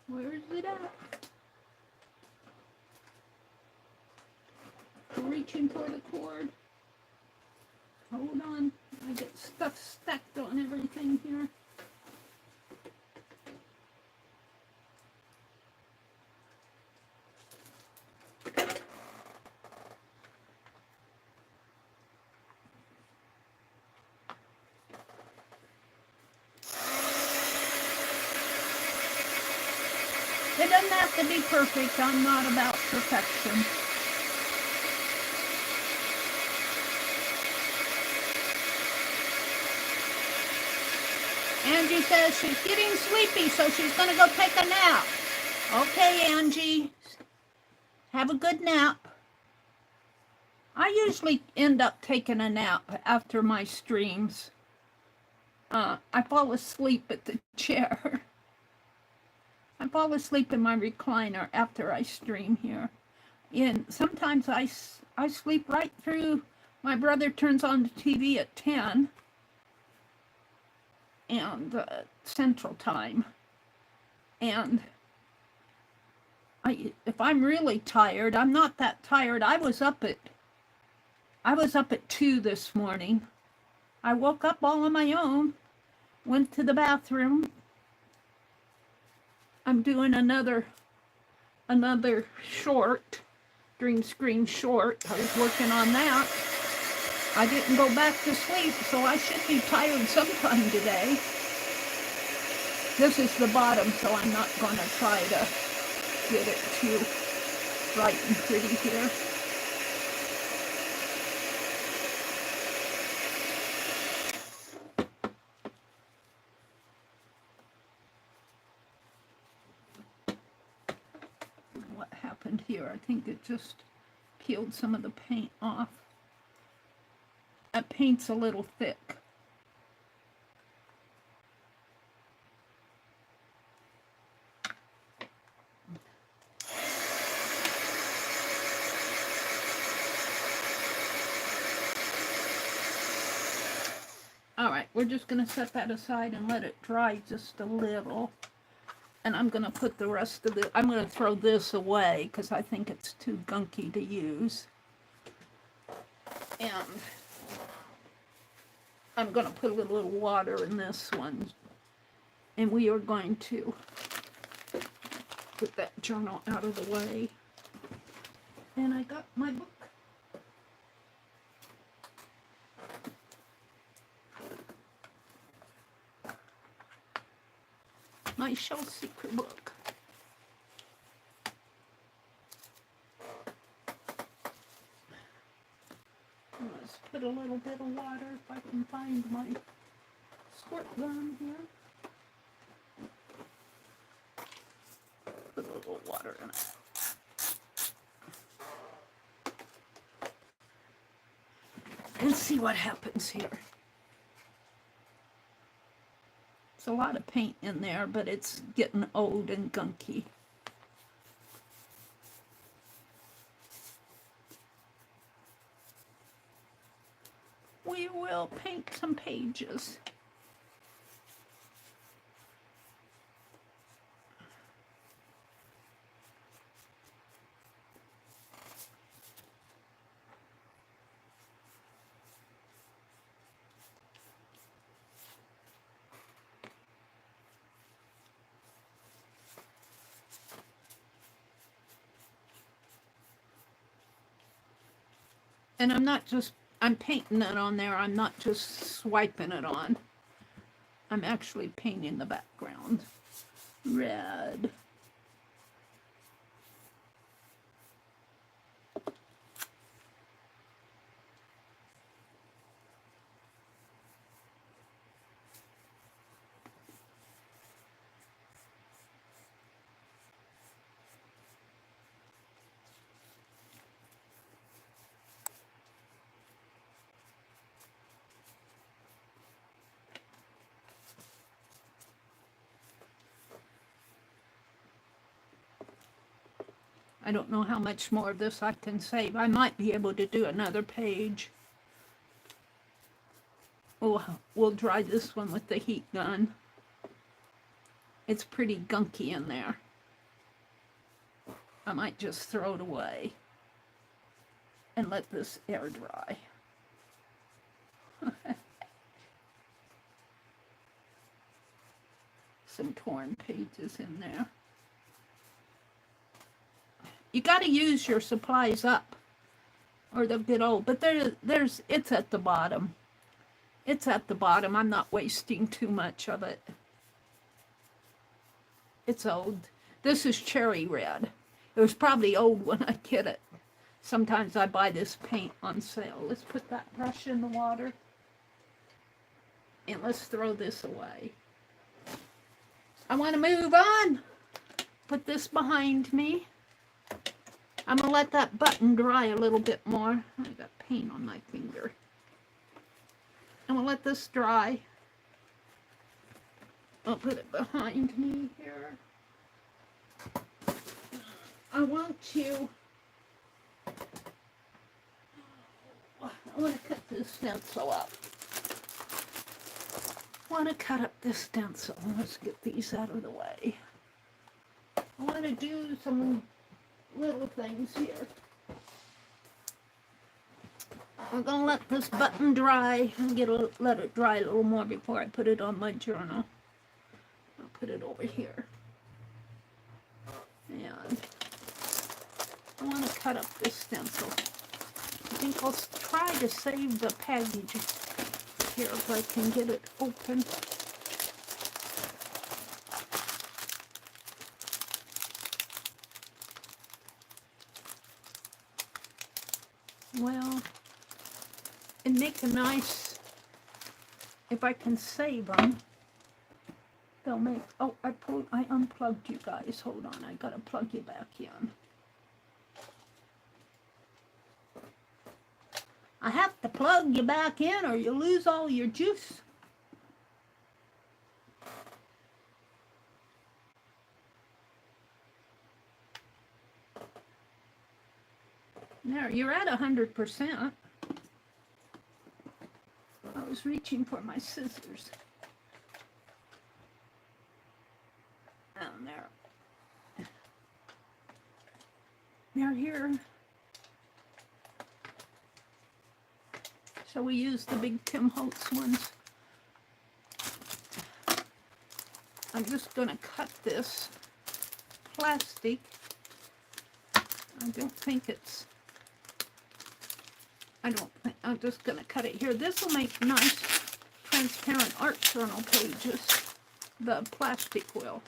Where is it at? Reaching for the cord. Hold on. I get stuff stacked on everything here. It doesn't have to be perfect. I'm not about perfection. Angie says she's getting sleepy, so she's going to go take a nap. Okay, Angie. Have a good nap. I usually end up taking a nap after my streams. I fall asleep at the chair. I fall asleep in my recliner after I stream here. And sometimes I sleep right through. My brother turns on the TV at 10. And Central Time, and if I'm really tired, I'm not that tired. I was up at 2 this morning. I woke up all on my own, went to the bathroom. I'm doing another another short, green screen short. I was working on that. I didn't go back to sleep, so I should be tired sometime today. This is the bottom, so I'm not going to try to get it too bright and pretty here. What happened here? I think it just peeled some of the paint off. That paint's a little thick. All right, we're just going to set that aside and let it dry just a little. And I'm going to put the rest of I'm going to throw this away because I think it's too gunky to use. And I'm going to put a little water in this one. And we are going to put that journal out of the way. And I got my book. My Shell Secret book. Let's put a little bit of water if I can find my squirt gun here. Put a little water in it. And see what happens here. It's a lot of paint in there, but it's getting old and gunky. We will paint some pages. And I'm painting it on there. I'm not just swiping it on. I'm actually painting the background red. I don't know how much more of this I can save. I might be able to do another page. We'll dry this one with the heat gun. It's pretty gunky in there. I might just throw it away and let this air dry. Some torn pages in there. You got to use your supplies up or they'll get old. But it's at the bottom. It's at the bottom. I'm not wasting too much of it. It's old. This is cherry red. It was probably old when I get it. Sometimes I buy this paint on sale. Let's put that brush in the water. And let's throw this away. I want to move on. Put this behind me. I'm going to let that button dry a little bit more. I got paint on my finger. I'm going to let this dry. I'll put it behind me here. I want to cut this stencil up. I want to cut up this stencil. Let's get these out of the way. I want to do some little things here. I'm going to let this button dry and let it dry a little more before I put it on my journal. I'll put it over here. And I want to cut up this stencil. I think I'll try to save the package here if I can get it open. Well, it'd make a nice, if I can save them, they'll make, oh, I unplugged you guys. Hold on, I gotta plug you back in. I have to plug you back in or you lose all your juice. There, you're at 100%. I was reaching for my scissors. Down there. They're here. Shall we use the big Tim Holtz ones? I'm just going to cut this plastic. I don't think it's, I'm just going to cut it here. This will make nice transparent art journal pages. The plastic will.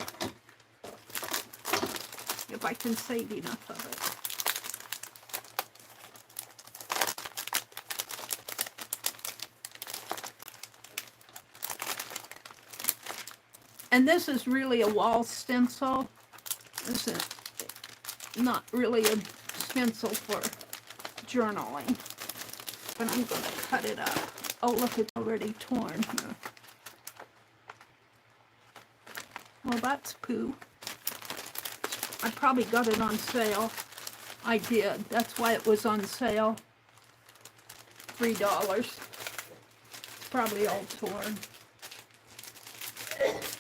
If I can save enough of it. And this is really a wall stencil. This is not really a stencil for journaling. But I'm going to cut it up. Oh, look, it's already torn here. Well, that's poo. I probably got it on sale. I did. That's why it was on sale. $3. It's probably all torn.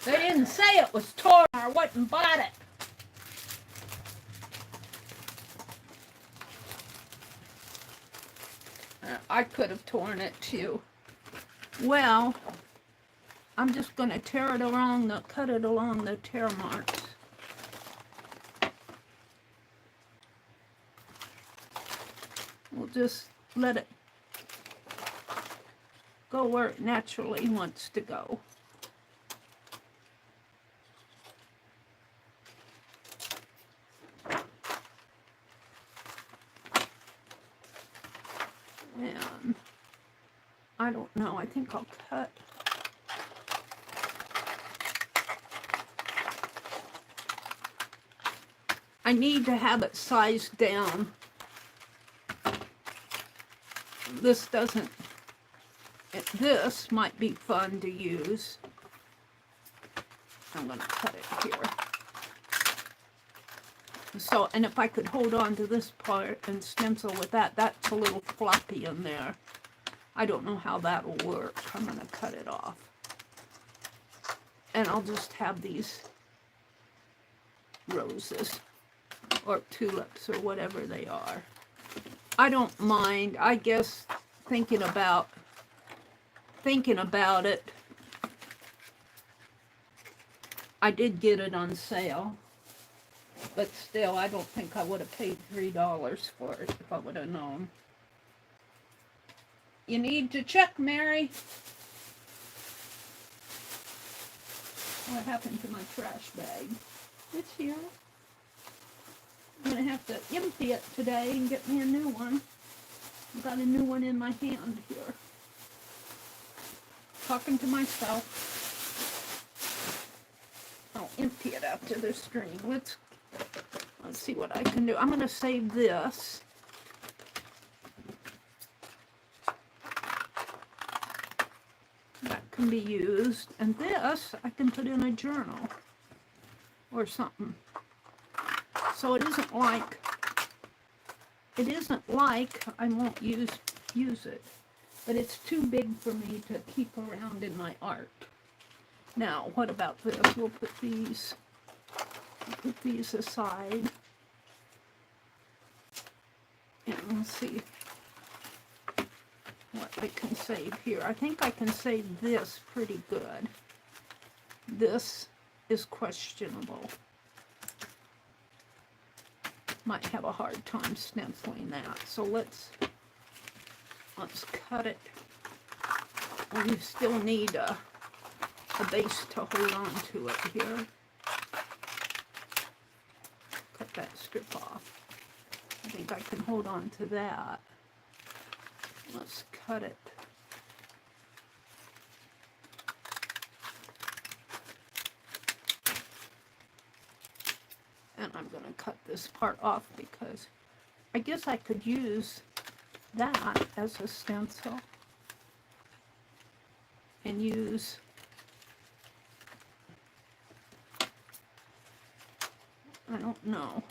They didn't say it was torn or I wouldn't and bought it. I could have torn it too. Well, I'm just going to tear it along the, cut it along the tear marks. We'll just let it go where it naturally wants to go. And I don't know, I think I'll cut. I need to have it sized down. This doesn't, this might be fun to use. I'm going to cut it here. So, and if I could hold on to this part and stencil with that, that's a little floppy in there. I don't know how that'll work. I'm going to cut it off. And I'll just have these roses or tulips or whatever they are. I don't mind. I guess thinking about it, I did get it on sale. But still, I don't think I would have paid $3 for it if I would have known. You need to check, Mary. What happened to my trash bag? It's here. I'm going to have to empty it today and get me a new one. I've got a new one in my hand here. Talking to myself. I'll empty it after the stream. Let's see what I can do. I'm going to save this. That can be used. And this I can put in a journal or something. So it isn't like I won't use it. But it's too big for me to keep around in my art. Now, what about this? We'll put these aside. And we'll see what I can save here. I think I can save this pretty good. This is questionable. Might have a hard time stenciling that. So let's cut it. We still need a base to hold on to it here. Cut that strip off. I think I can hold on to that. Let's cut it. And I'm going to cut this part off because I guess I could use that as a stencil and use I don't know.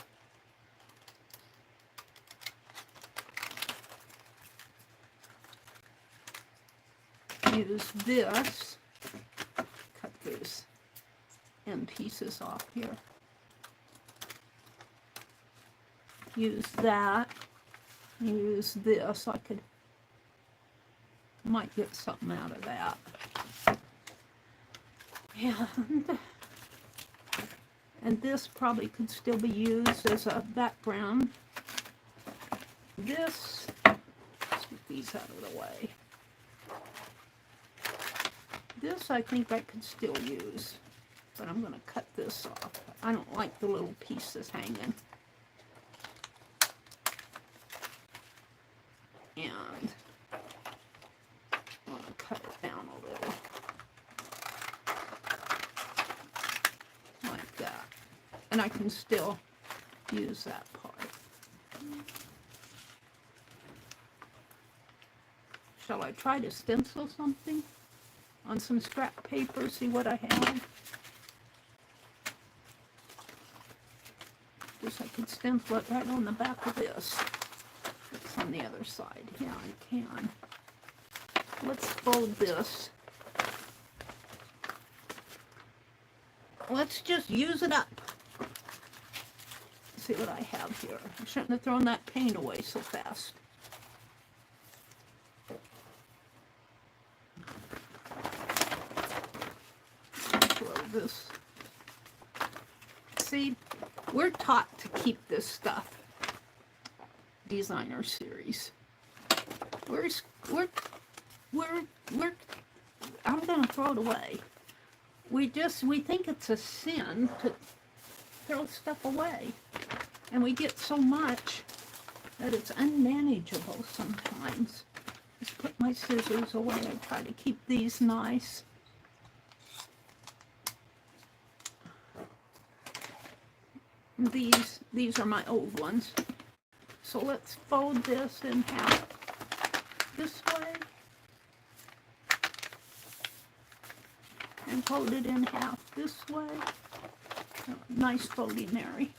Use this, cut these end pieces off here. Use that, use this. I might get something out of that. And this probably could still be used as a background. This, let's get these out of the way. This I think I could still use, but I'm going to cut this off. I don't like the little pieces hanging. And I'm going to cut it down a little. Like that. And I can still use that part. Shall I try to stencil something on some scrap paper, see what I have? Guess I could stencil it right on the back of this. It's on the other side. Yeah, I can. Let's fold this. Let's just use it up. See what I have here. I shouldn't have thrown that paint away so fast. Throw this. See, we're taught to keep this stuff. Designer series. I'm gonna throw it away. We think it's a sin to throw stuff away. And we get so much that it's unmanageable sometimes. Just put my scissors away. I try to keep these nice. These are my old ones. So let's fold this in half this way. And fold it in half this way. Oh, nice folding, Mary.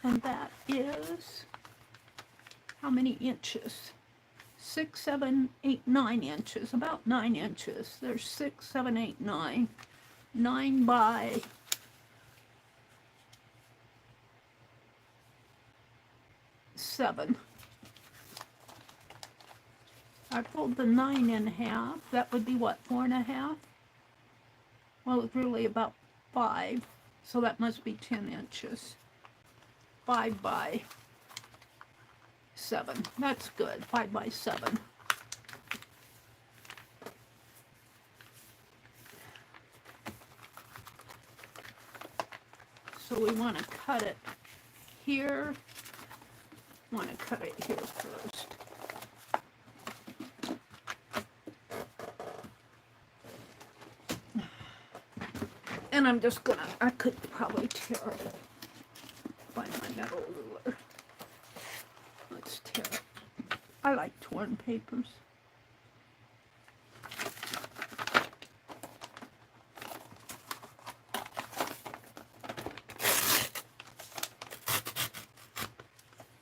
And that is, how many inches? 6, 7, 8, 9 inches, about 9 inches. There's 6, 7, 8, 9. 9 by 7. I fold the 9 in half. That would be what, 4.5? Well, it's really about 5, so that must be 10 inches. 5 by 7. That's good. 5 by 7. So we want to cut it here. Want to cut it here first. And I'm just gonna, I could probably tear it. Find my metal ruler. Let's tear it. I like torn papers.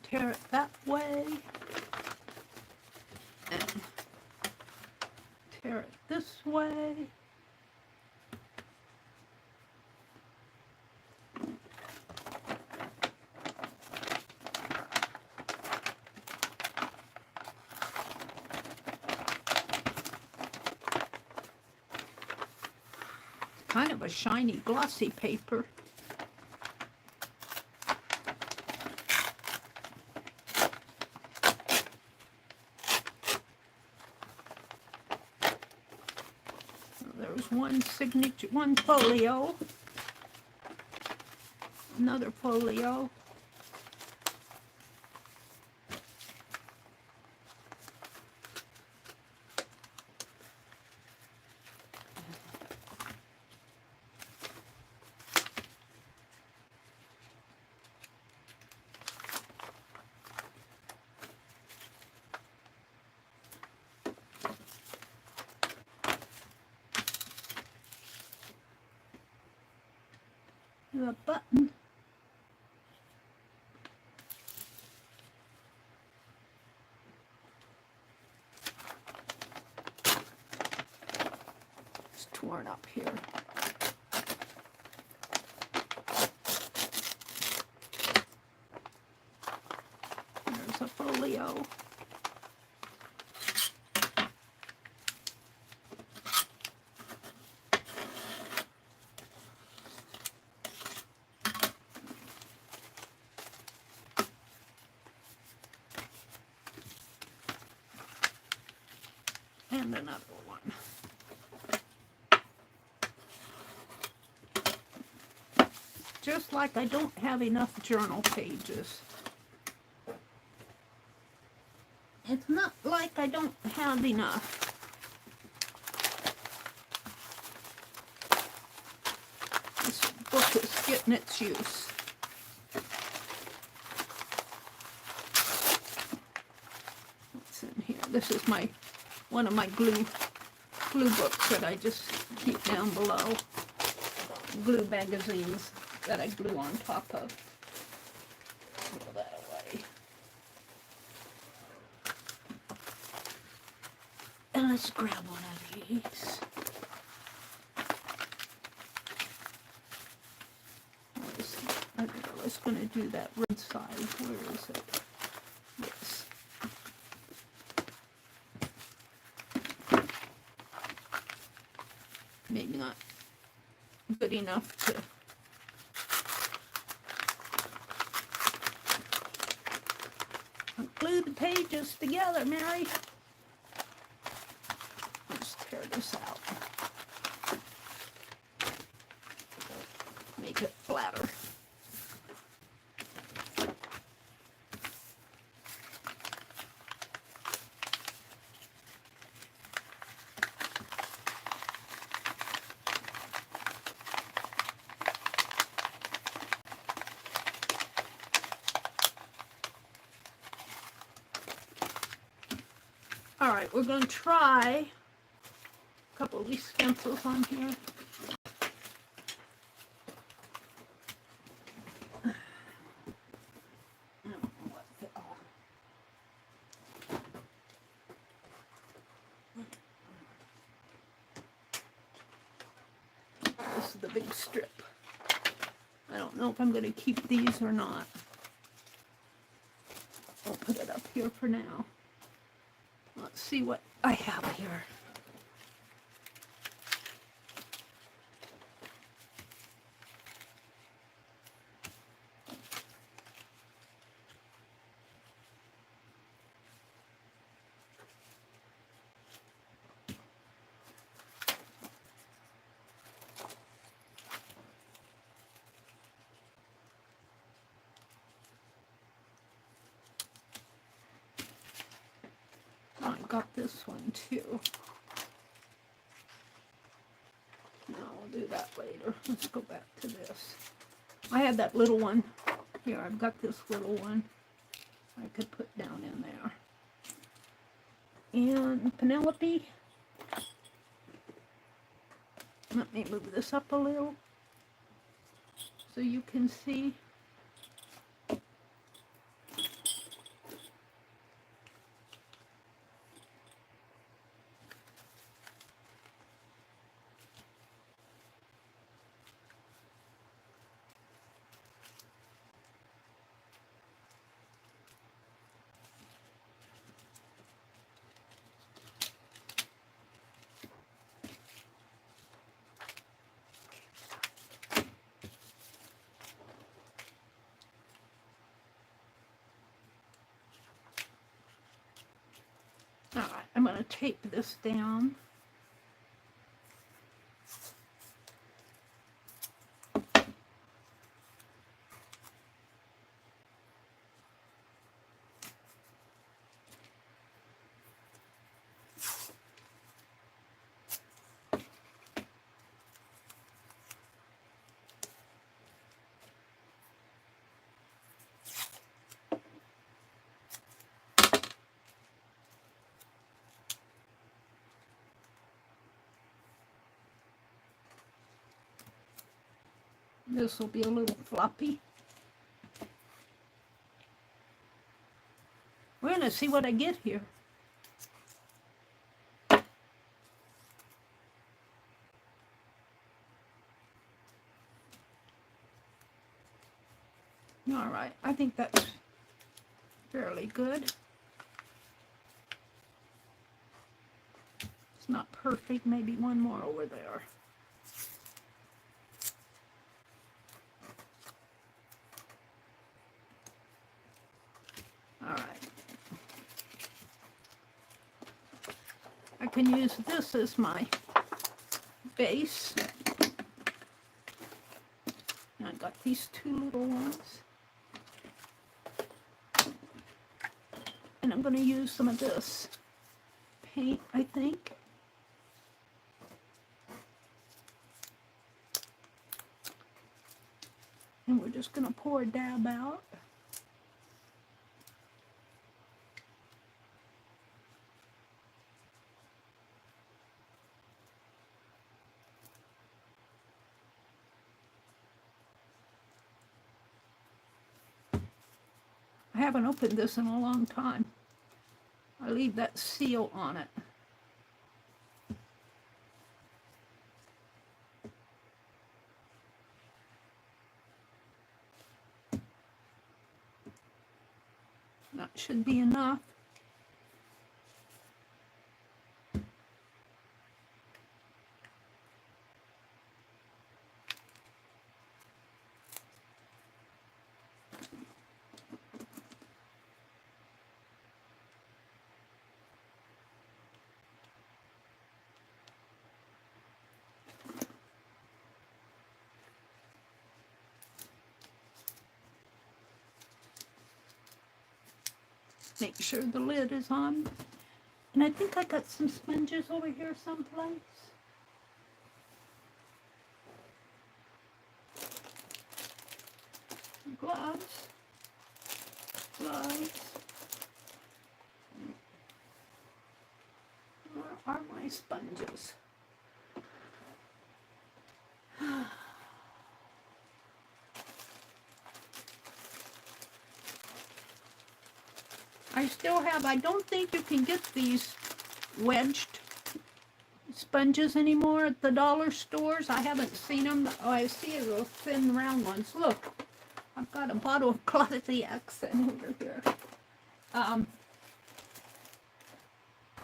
Tear it that way. And tear it this way. Kind of a shiny, glossy paper. There's one signature, one folio, another folio. The button. It's torn up here. There's a folio. And another one. Just like I don't have enough journal pages. It's not like I don't have enough. This book is getting its use. What's in here? This is one of my glue books that I just keep down below. Glue magazines that I glue on top of. Throw that away. And let's grab one of these. I was going to do that red side. Where is it? Yes. Maybe not good enough to glue the pages together, Mary. Let's tear this out. Make it flatter. All right, we're going to try a couple of these stencils on here. This is the big strip. I don't know if I'm going to keep these or not. I'll put it up here for now. Let's see what I have here. I got this one too. No, I'll do that later. Let's go back to this. I had that little one. Here, I've got this little one I could put down in there. And Penelope. Let me move this up a little so you can see. going to tape this down. This will be a little floppy. We're going to see what I get here. All right, I think that's fairly good. It's not perfect, maybe one more over there. All right. I can use this as my base. And I got these two little ones. And I'm going to use some of this paint, I think. And we're just going to pour a dab out. I haven't opened this in a long time. I leave that seal on it. That should be enough. Make sure the lid is on. And I think I got some sponges over here someplace. Gloves. Gloves. Where are my sponges? I still have, I don't think you can get these wedged sponges anymore at the dollar stores. I haven't seen them. Oh, I see those thin round ones. Look, I've got a bottle of Closet Accent over here.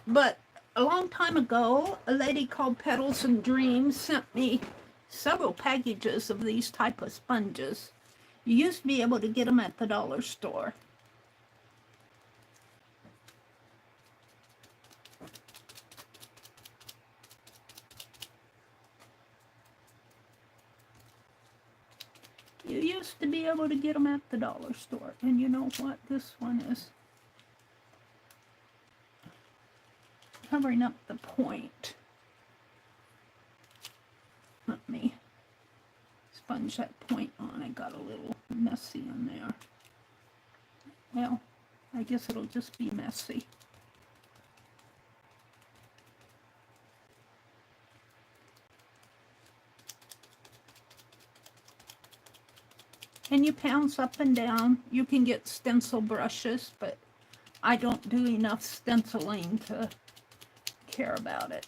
But a long time ago, a lady called Petals and Dreams sent me several packages of these type of sponges. You used to be able to get them at the dollar store. You used to be able to get them at the dollar store. And you know what? This one is covering up the point. Let me sponge that point on. I got a little messy in there. Well, I guess it'll just be messy. And you pounce up and down. You can get stencil brushes, but I don't do enough stenciling to care about it.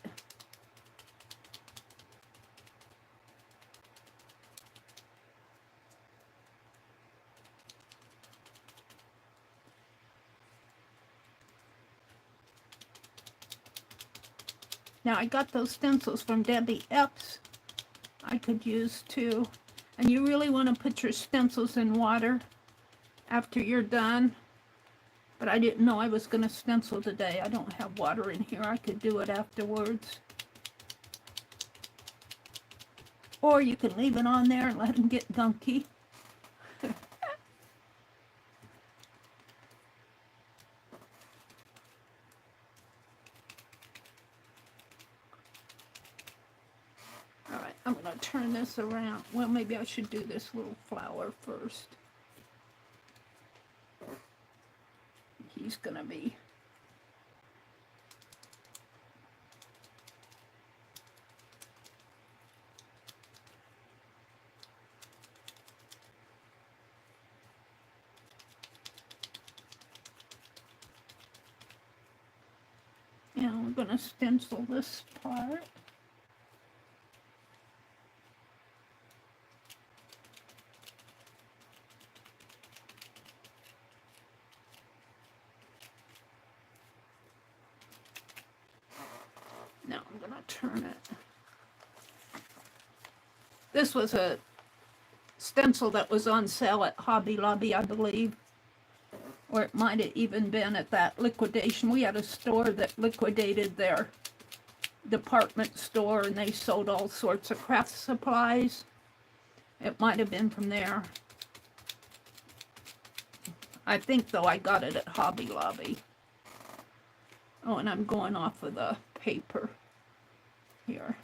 Now I got those stencils from Debbie Epps. I could use too. And you really want to put your stencils in water after you're done. But I didn't know I was going to stencil today. I don't have water in here. I could do it afterwards. Or you can leave it on there and let them get gunky. Alright, I'm going to turn this around. Well, maybe I should do this little flower first. He's going to be... Now we're going to stencil this part. Now I'm going to turn it. This was a stencil that was on sale at Hobby Lobby, I believe. Or it might have even been at that liquidation. We had a store that liquidated their department store and they sold all sorts of craft supplies. It might have been from there. I think, though, I got it at Hobby Lobby. Oh, and I'm going off of the paper here.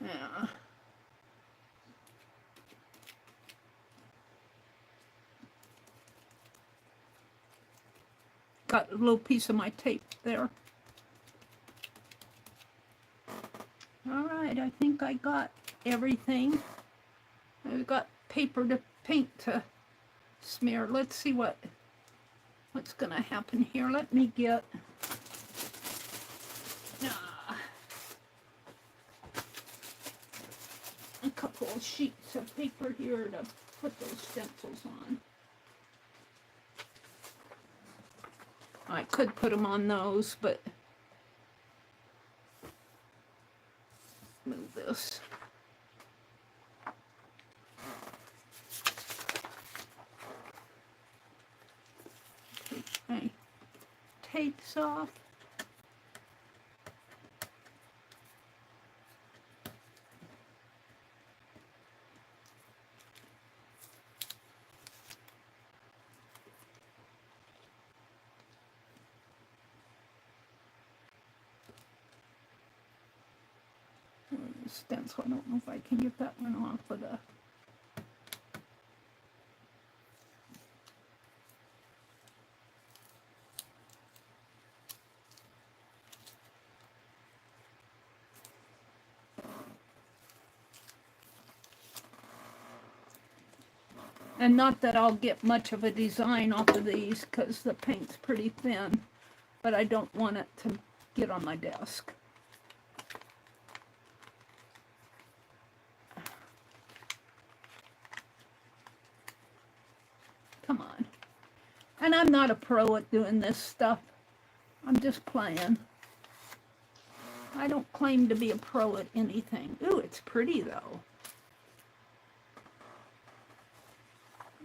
Yeah. Got a little piece of my tape there. Alright, I think I got everything. I've got paper to paint to smear. Let's see what's gonna happen here. Let me get a couple of sheets of paper here to put those stencils on. I could put them on those, but move this. Take my tapes off. Stencil. I don't know if I can get that one off of the... And not that I'll get much of a design off of these because the paint's pretty thin, but I don't want it to get on my desk. Come on. And I'm not a pro at doing this stuff. I'm just playing. I don't claim to be a pro at anything. Ooh, it's pretty though.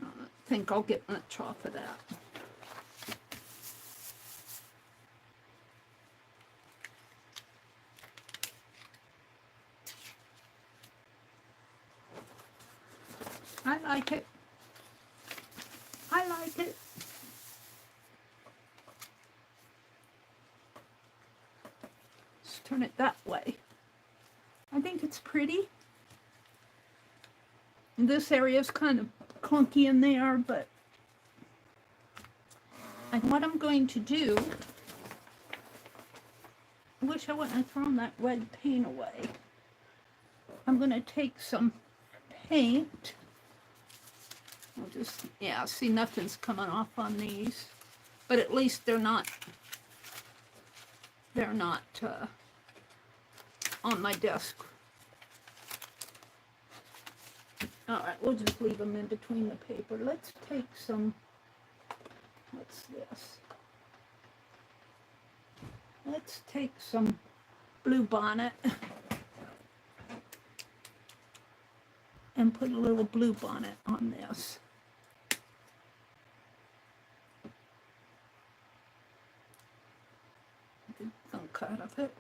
I think I'll get much off of that. I like it. I like it. Let's turn it that way. I think it's pretty. And this area is kind of clunky in there, but and what I'm going to do, I wish I wouldn't have thrown that red paint away. I'm going to take some paint. I'll just, yeah, see, nothing's coming off on these. But at least they're not on my desk. All right, we'll just leave them in between the paper. Let's take some, what's this? Let's take some blue bonnet and put a little blue bonnet on this. Good gunk out of it.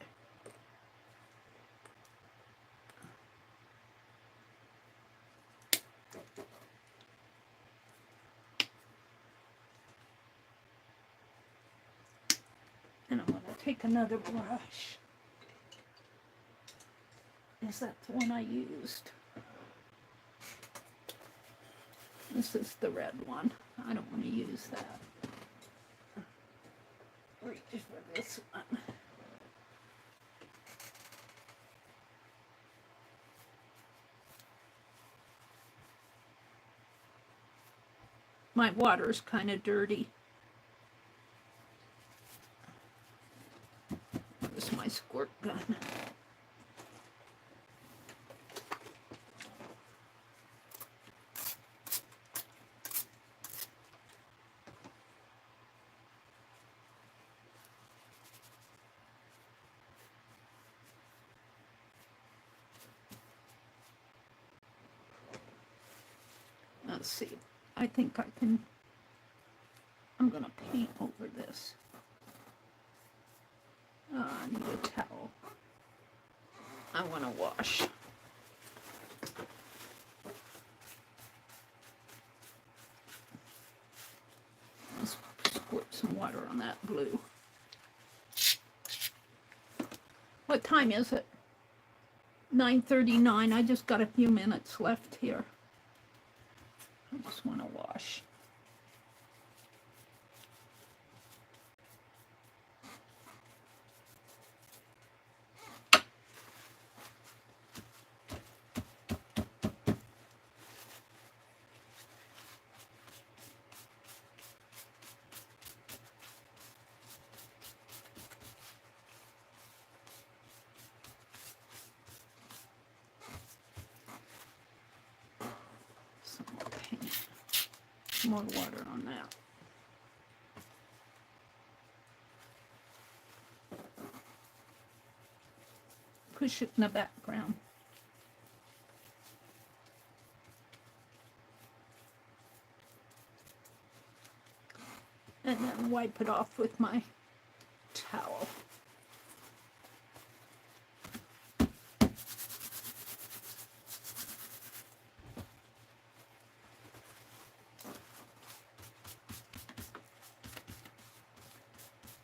And I'm going to take another brush. Is that the one I used? This is the red one. I don't want to use that. Reach for this one. My water's kind of dirty. This is my squirt gun. Let's see. I think I can. I'm going to paint over this. I need a towel. I want to wash. Let's squirt some water on that blue. What time is it? 9:39. I just got a few minutes left here. I just want to wash. More water on that. Push it in the background. And then wipe it off with my towel.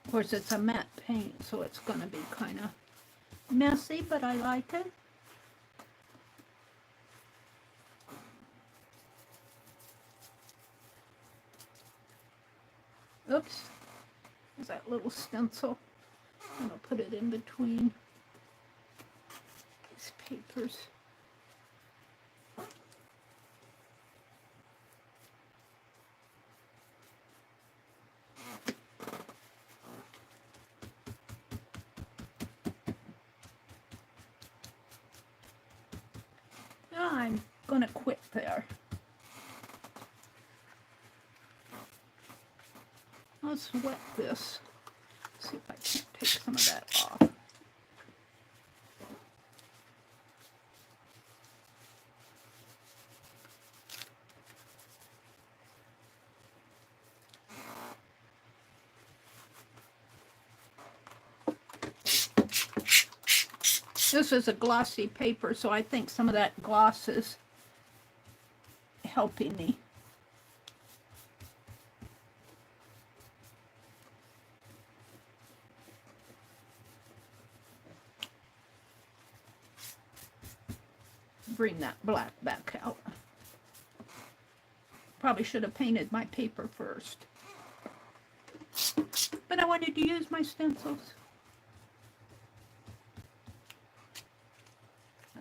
Of course, it's a matte paint, so it's going to be kind of messy, but I like it. Oops, there's that little stencil. I'm going to put it in between these papers. I'm going to quit there. Let's wet this. See if I can't take some of that off. This is a glossy paper, so I think some of that gloss is helping me. Bring that black back out. Probably should have painted my paper first. But I wanted to use my stencils.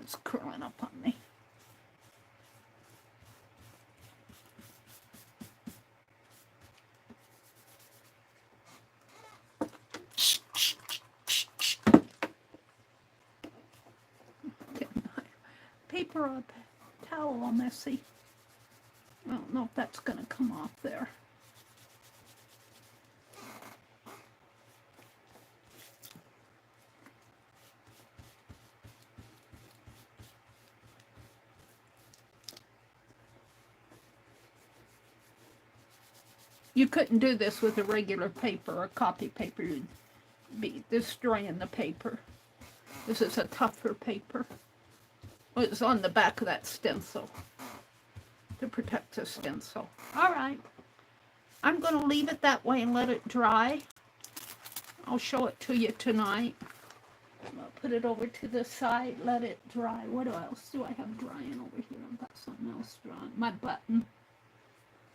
It's curling up up on me. Getting my paper or towel all messy. I don't know if that's going to come off there. You couldn't do this with a regular paper or copy paper. You'd be destroying the paper. This is a tougher paper. It's on the back of that stencil to protect the stencil. All right. I'm going to leave it that way and let it dry. I'll show it to you tonight. I'll put it over to the side, let it dry. What else do I have drying over here? I've got something else drying. My button.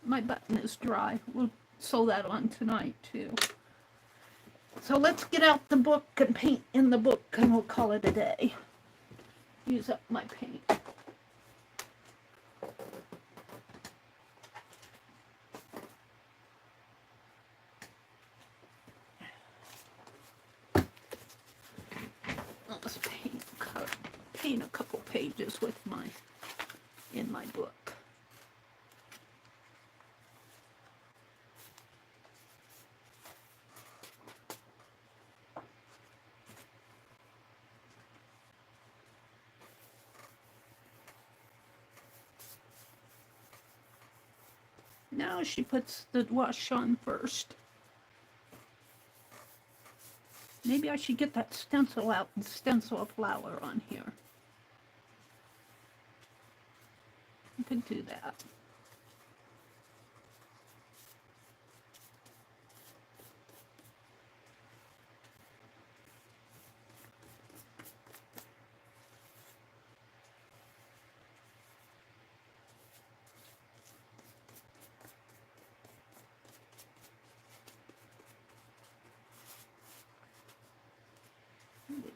My button is dry. We'll sew that on tonight too. So let's get out the book and paint in the book and we'll call it a day. Use up my paint. Let's paint a couple pages with in my book. Now she puts the wash on first. Maybe I should get that stencil out and stencil a flower on here. I could do that.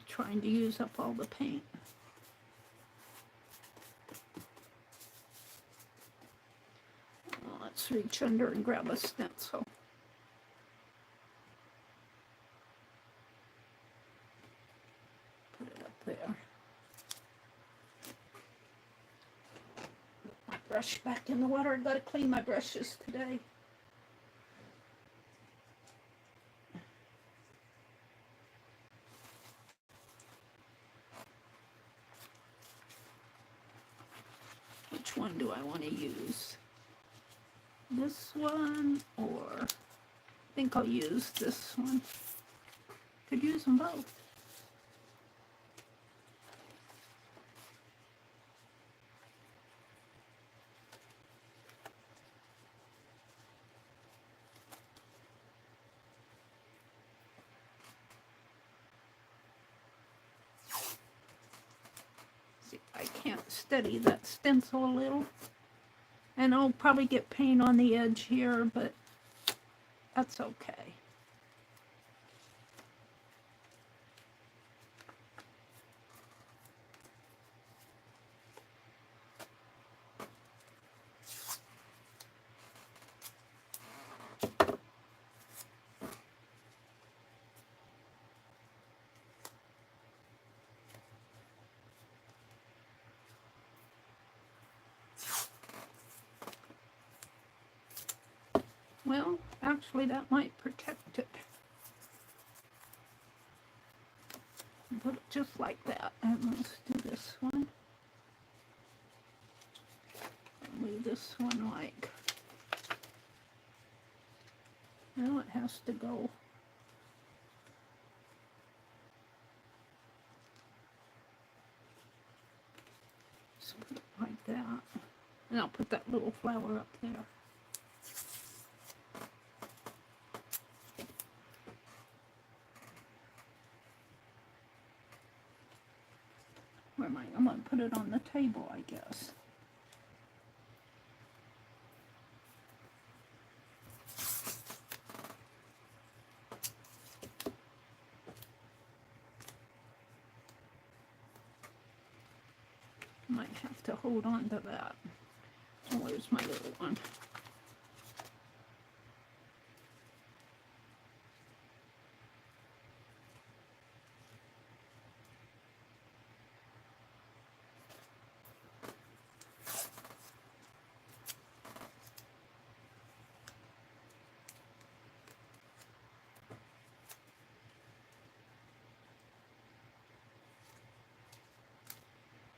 Trying to use up all the paint. Well, let's reach under and grab a stencil. Put it up there. Put my brush back in the water. I've got to clean my brushes today. Which one do I want to use? This one, or I think I'll use this one. Could use them both. I can't steady that stencil a little, and I'll probably get paint on the edge here, but that's okay. Well, actually that might protect it. Put it just like that. And let's do this one. And leave this one like... Well, it has to go. Just put it like that. And I'll put that little flower up there. Where am I? I'm going to put it on the table, I guess. have to hold on to that. Oh, where's my little one?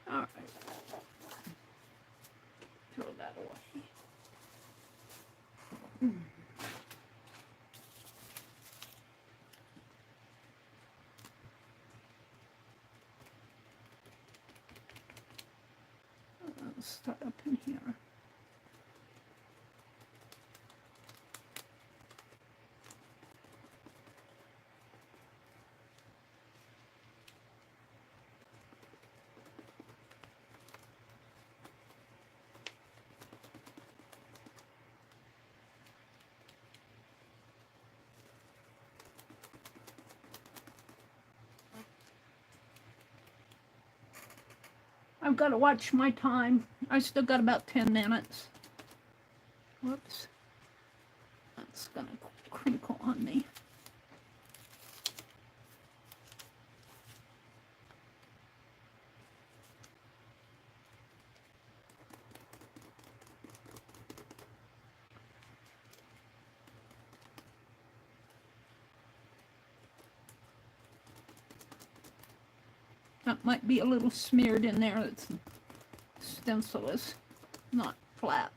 All right. Throw that away. Let's start up in here. I've got to watch my time. I still got about 10 minutes. Whoops. That's going to crinkle on me. That might be a little smeared in there. That stencil is not flat.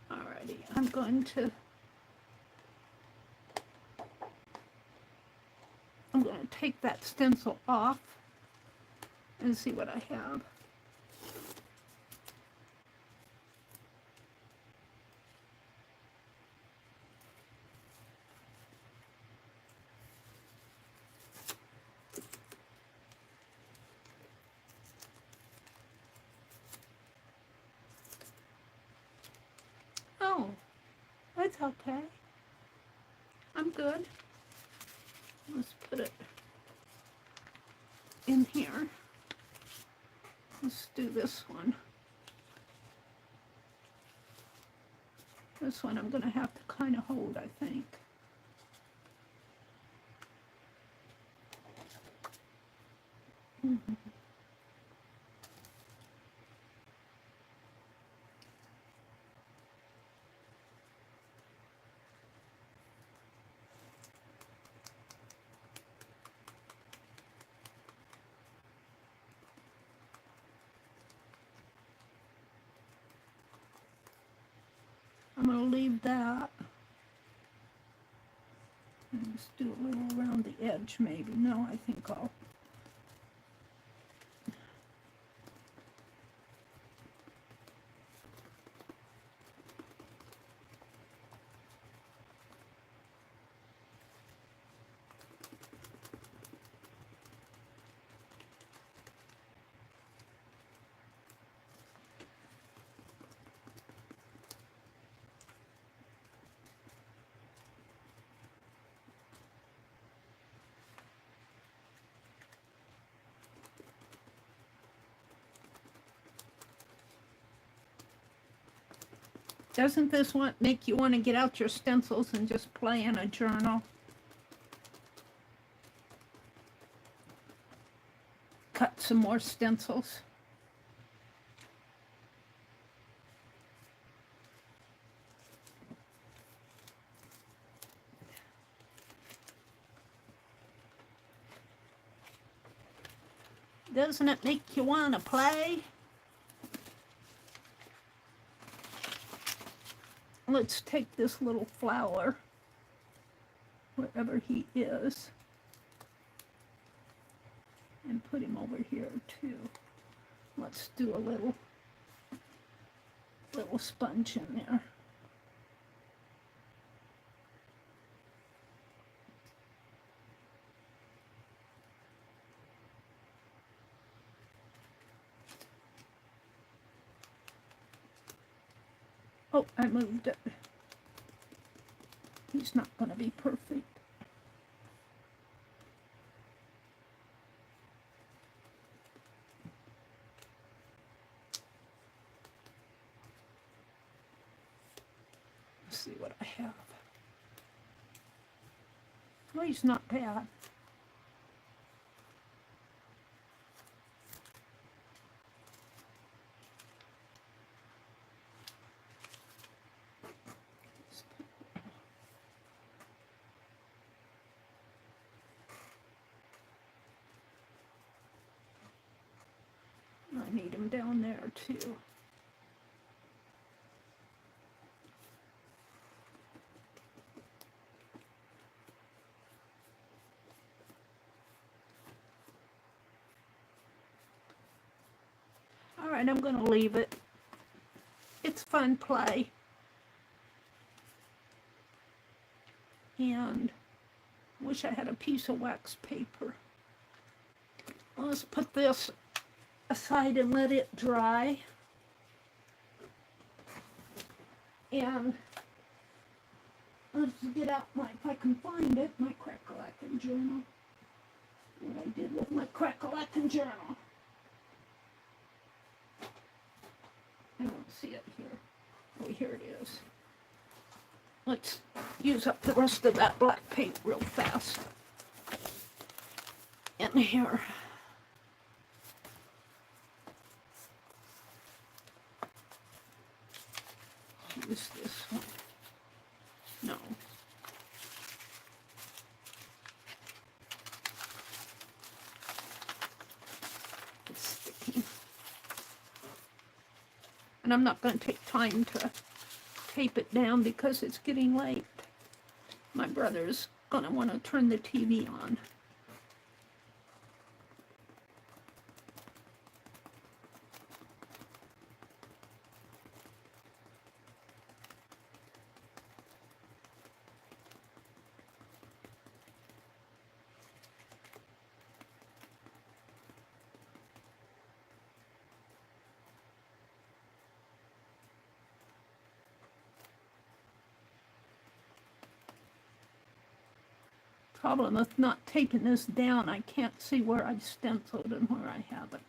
Alrighty, I'm going to take that stencil off and see what I have. Oh, that's okay. I'm good. Let's put it in here. Let's do this one. This one I'm going to have to kind of hold, I think. Mm-hmm. I'm going to leave that. And just do a little around the edge, maybe. No, I think I'll... Doesn't this make you want to get out your stencils and just play in a journal? Cut some more stencils. Doesn't it make you want to play? let's take this little flower, wherever he is, and put him over here too. Let's do a little sponge in there. Oh, I moved it. He's not going to be perfect. Let's see what I have. Well, he's not bad. I need him down there too. All right, I'm going to leave it. It's fun play. And wish I had a piece of wax paper. Let's put this aside and let it dry. And let's get out my, if I can find it, my crack-a-lackin' journal. What I did with my crack-a-lackin' journal. I don't see it here. Oh, here it is. Let's use up the rest of that black paint real fast. In here. Use this one. No. It's sticky. And I'm not going to take time to tape it down because it's getting late. My brother's going to want to turn the TV on. Problem with not taping this down, I can't see where I stenciled and where I have it.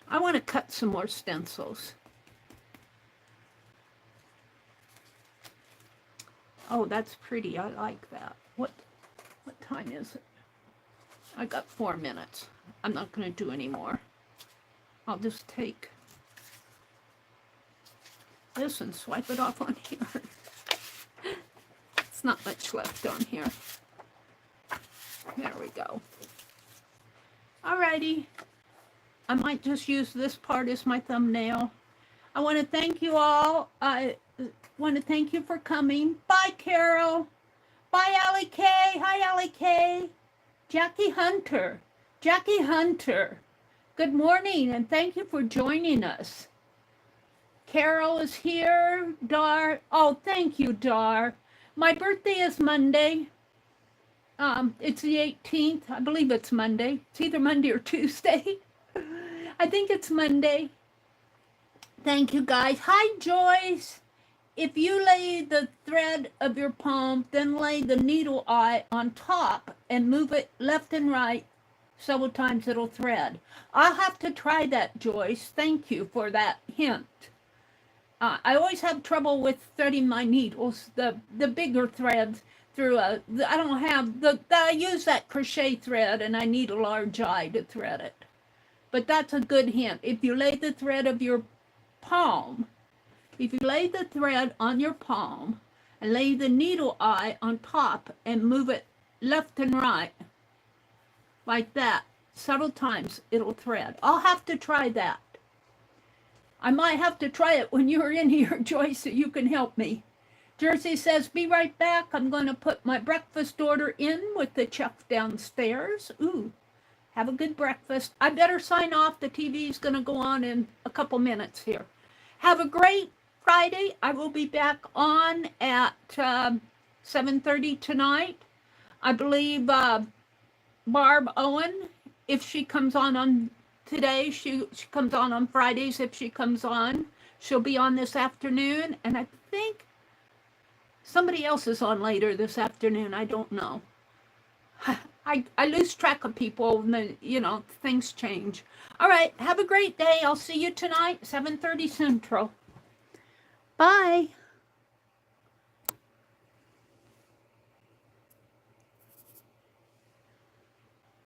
I want to cut some more stencils. Oh, that's pretty. I like that. What time is it? I got 4 minutes. I'm not going to do any more. I'll just take this and swipe it off on here. It's not much left on here. There we go. Alrighty. I might just use this part as my thumbnail. I want to thank you all. I want to thank you for coming. Bye, Carol. Bye, Allie K. Hi, Allie K. Jackie Hunter. Jackie Hunter. Good morning, and thank you for joining us. Carol is here. Dar. Oh, thank you, Dar. My birthday is Monday. It's the 18th. I believe it's Monday. It's either Monday or Tuesday. I think it's Monday. Thank you, guys. Hi, Joyce. If you lay the thread of your palm, then lay the needle eye on top and move it left and right several times, it'll thread. I'll have to try that, Joyce. Thank you for that hint. I always have trouble with threading my needles, the bigger threads through I don't have, I use that crochet thread and I need a large eye to thread it. But that's a good hint. If you lay the thread of your palm, if you lay the thread on your palm and lay the needle eye on top and move it left and right like that several times. It'll thread. I'll have to try that. I might have to try it when you're in here, Joyce, so you can help me. Jersey says, be right back. I'm going to put my breakfast order in with the chef downstairs. Ooh, have a good breakfast. I better sign off. The TV's going to go on in a couple minutes here. Have a great Friday. I will be back on at 7:30 tonight. I believe Barb Owen, if she comes on today, she comes on Fridays. If she comes on, she'll be on this afternoon. And I think somebody else is on later this afternoon. I don't know. I lose track of people, and things change. All right, have a great day. I'll see you tonight, 7:30 Central. Bye.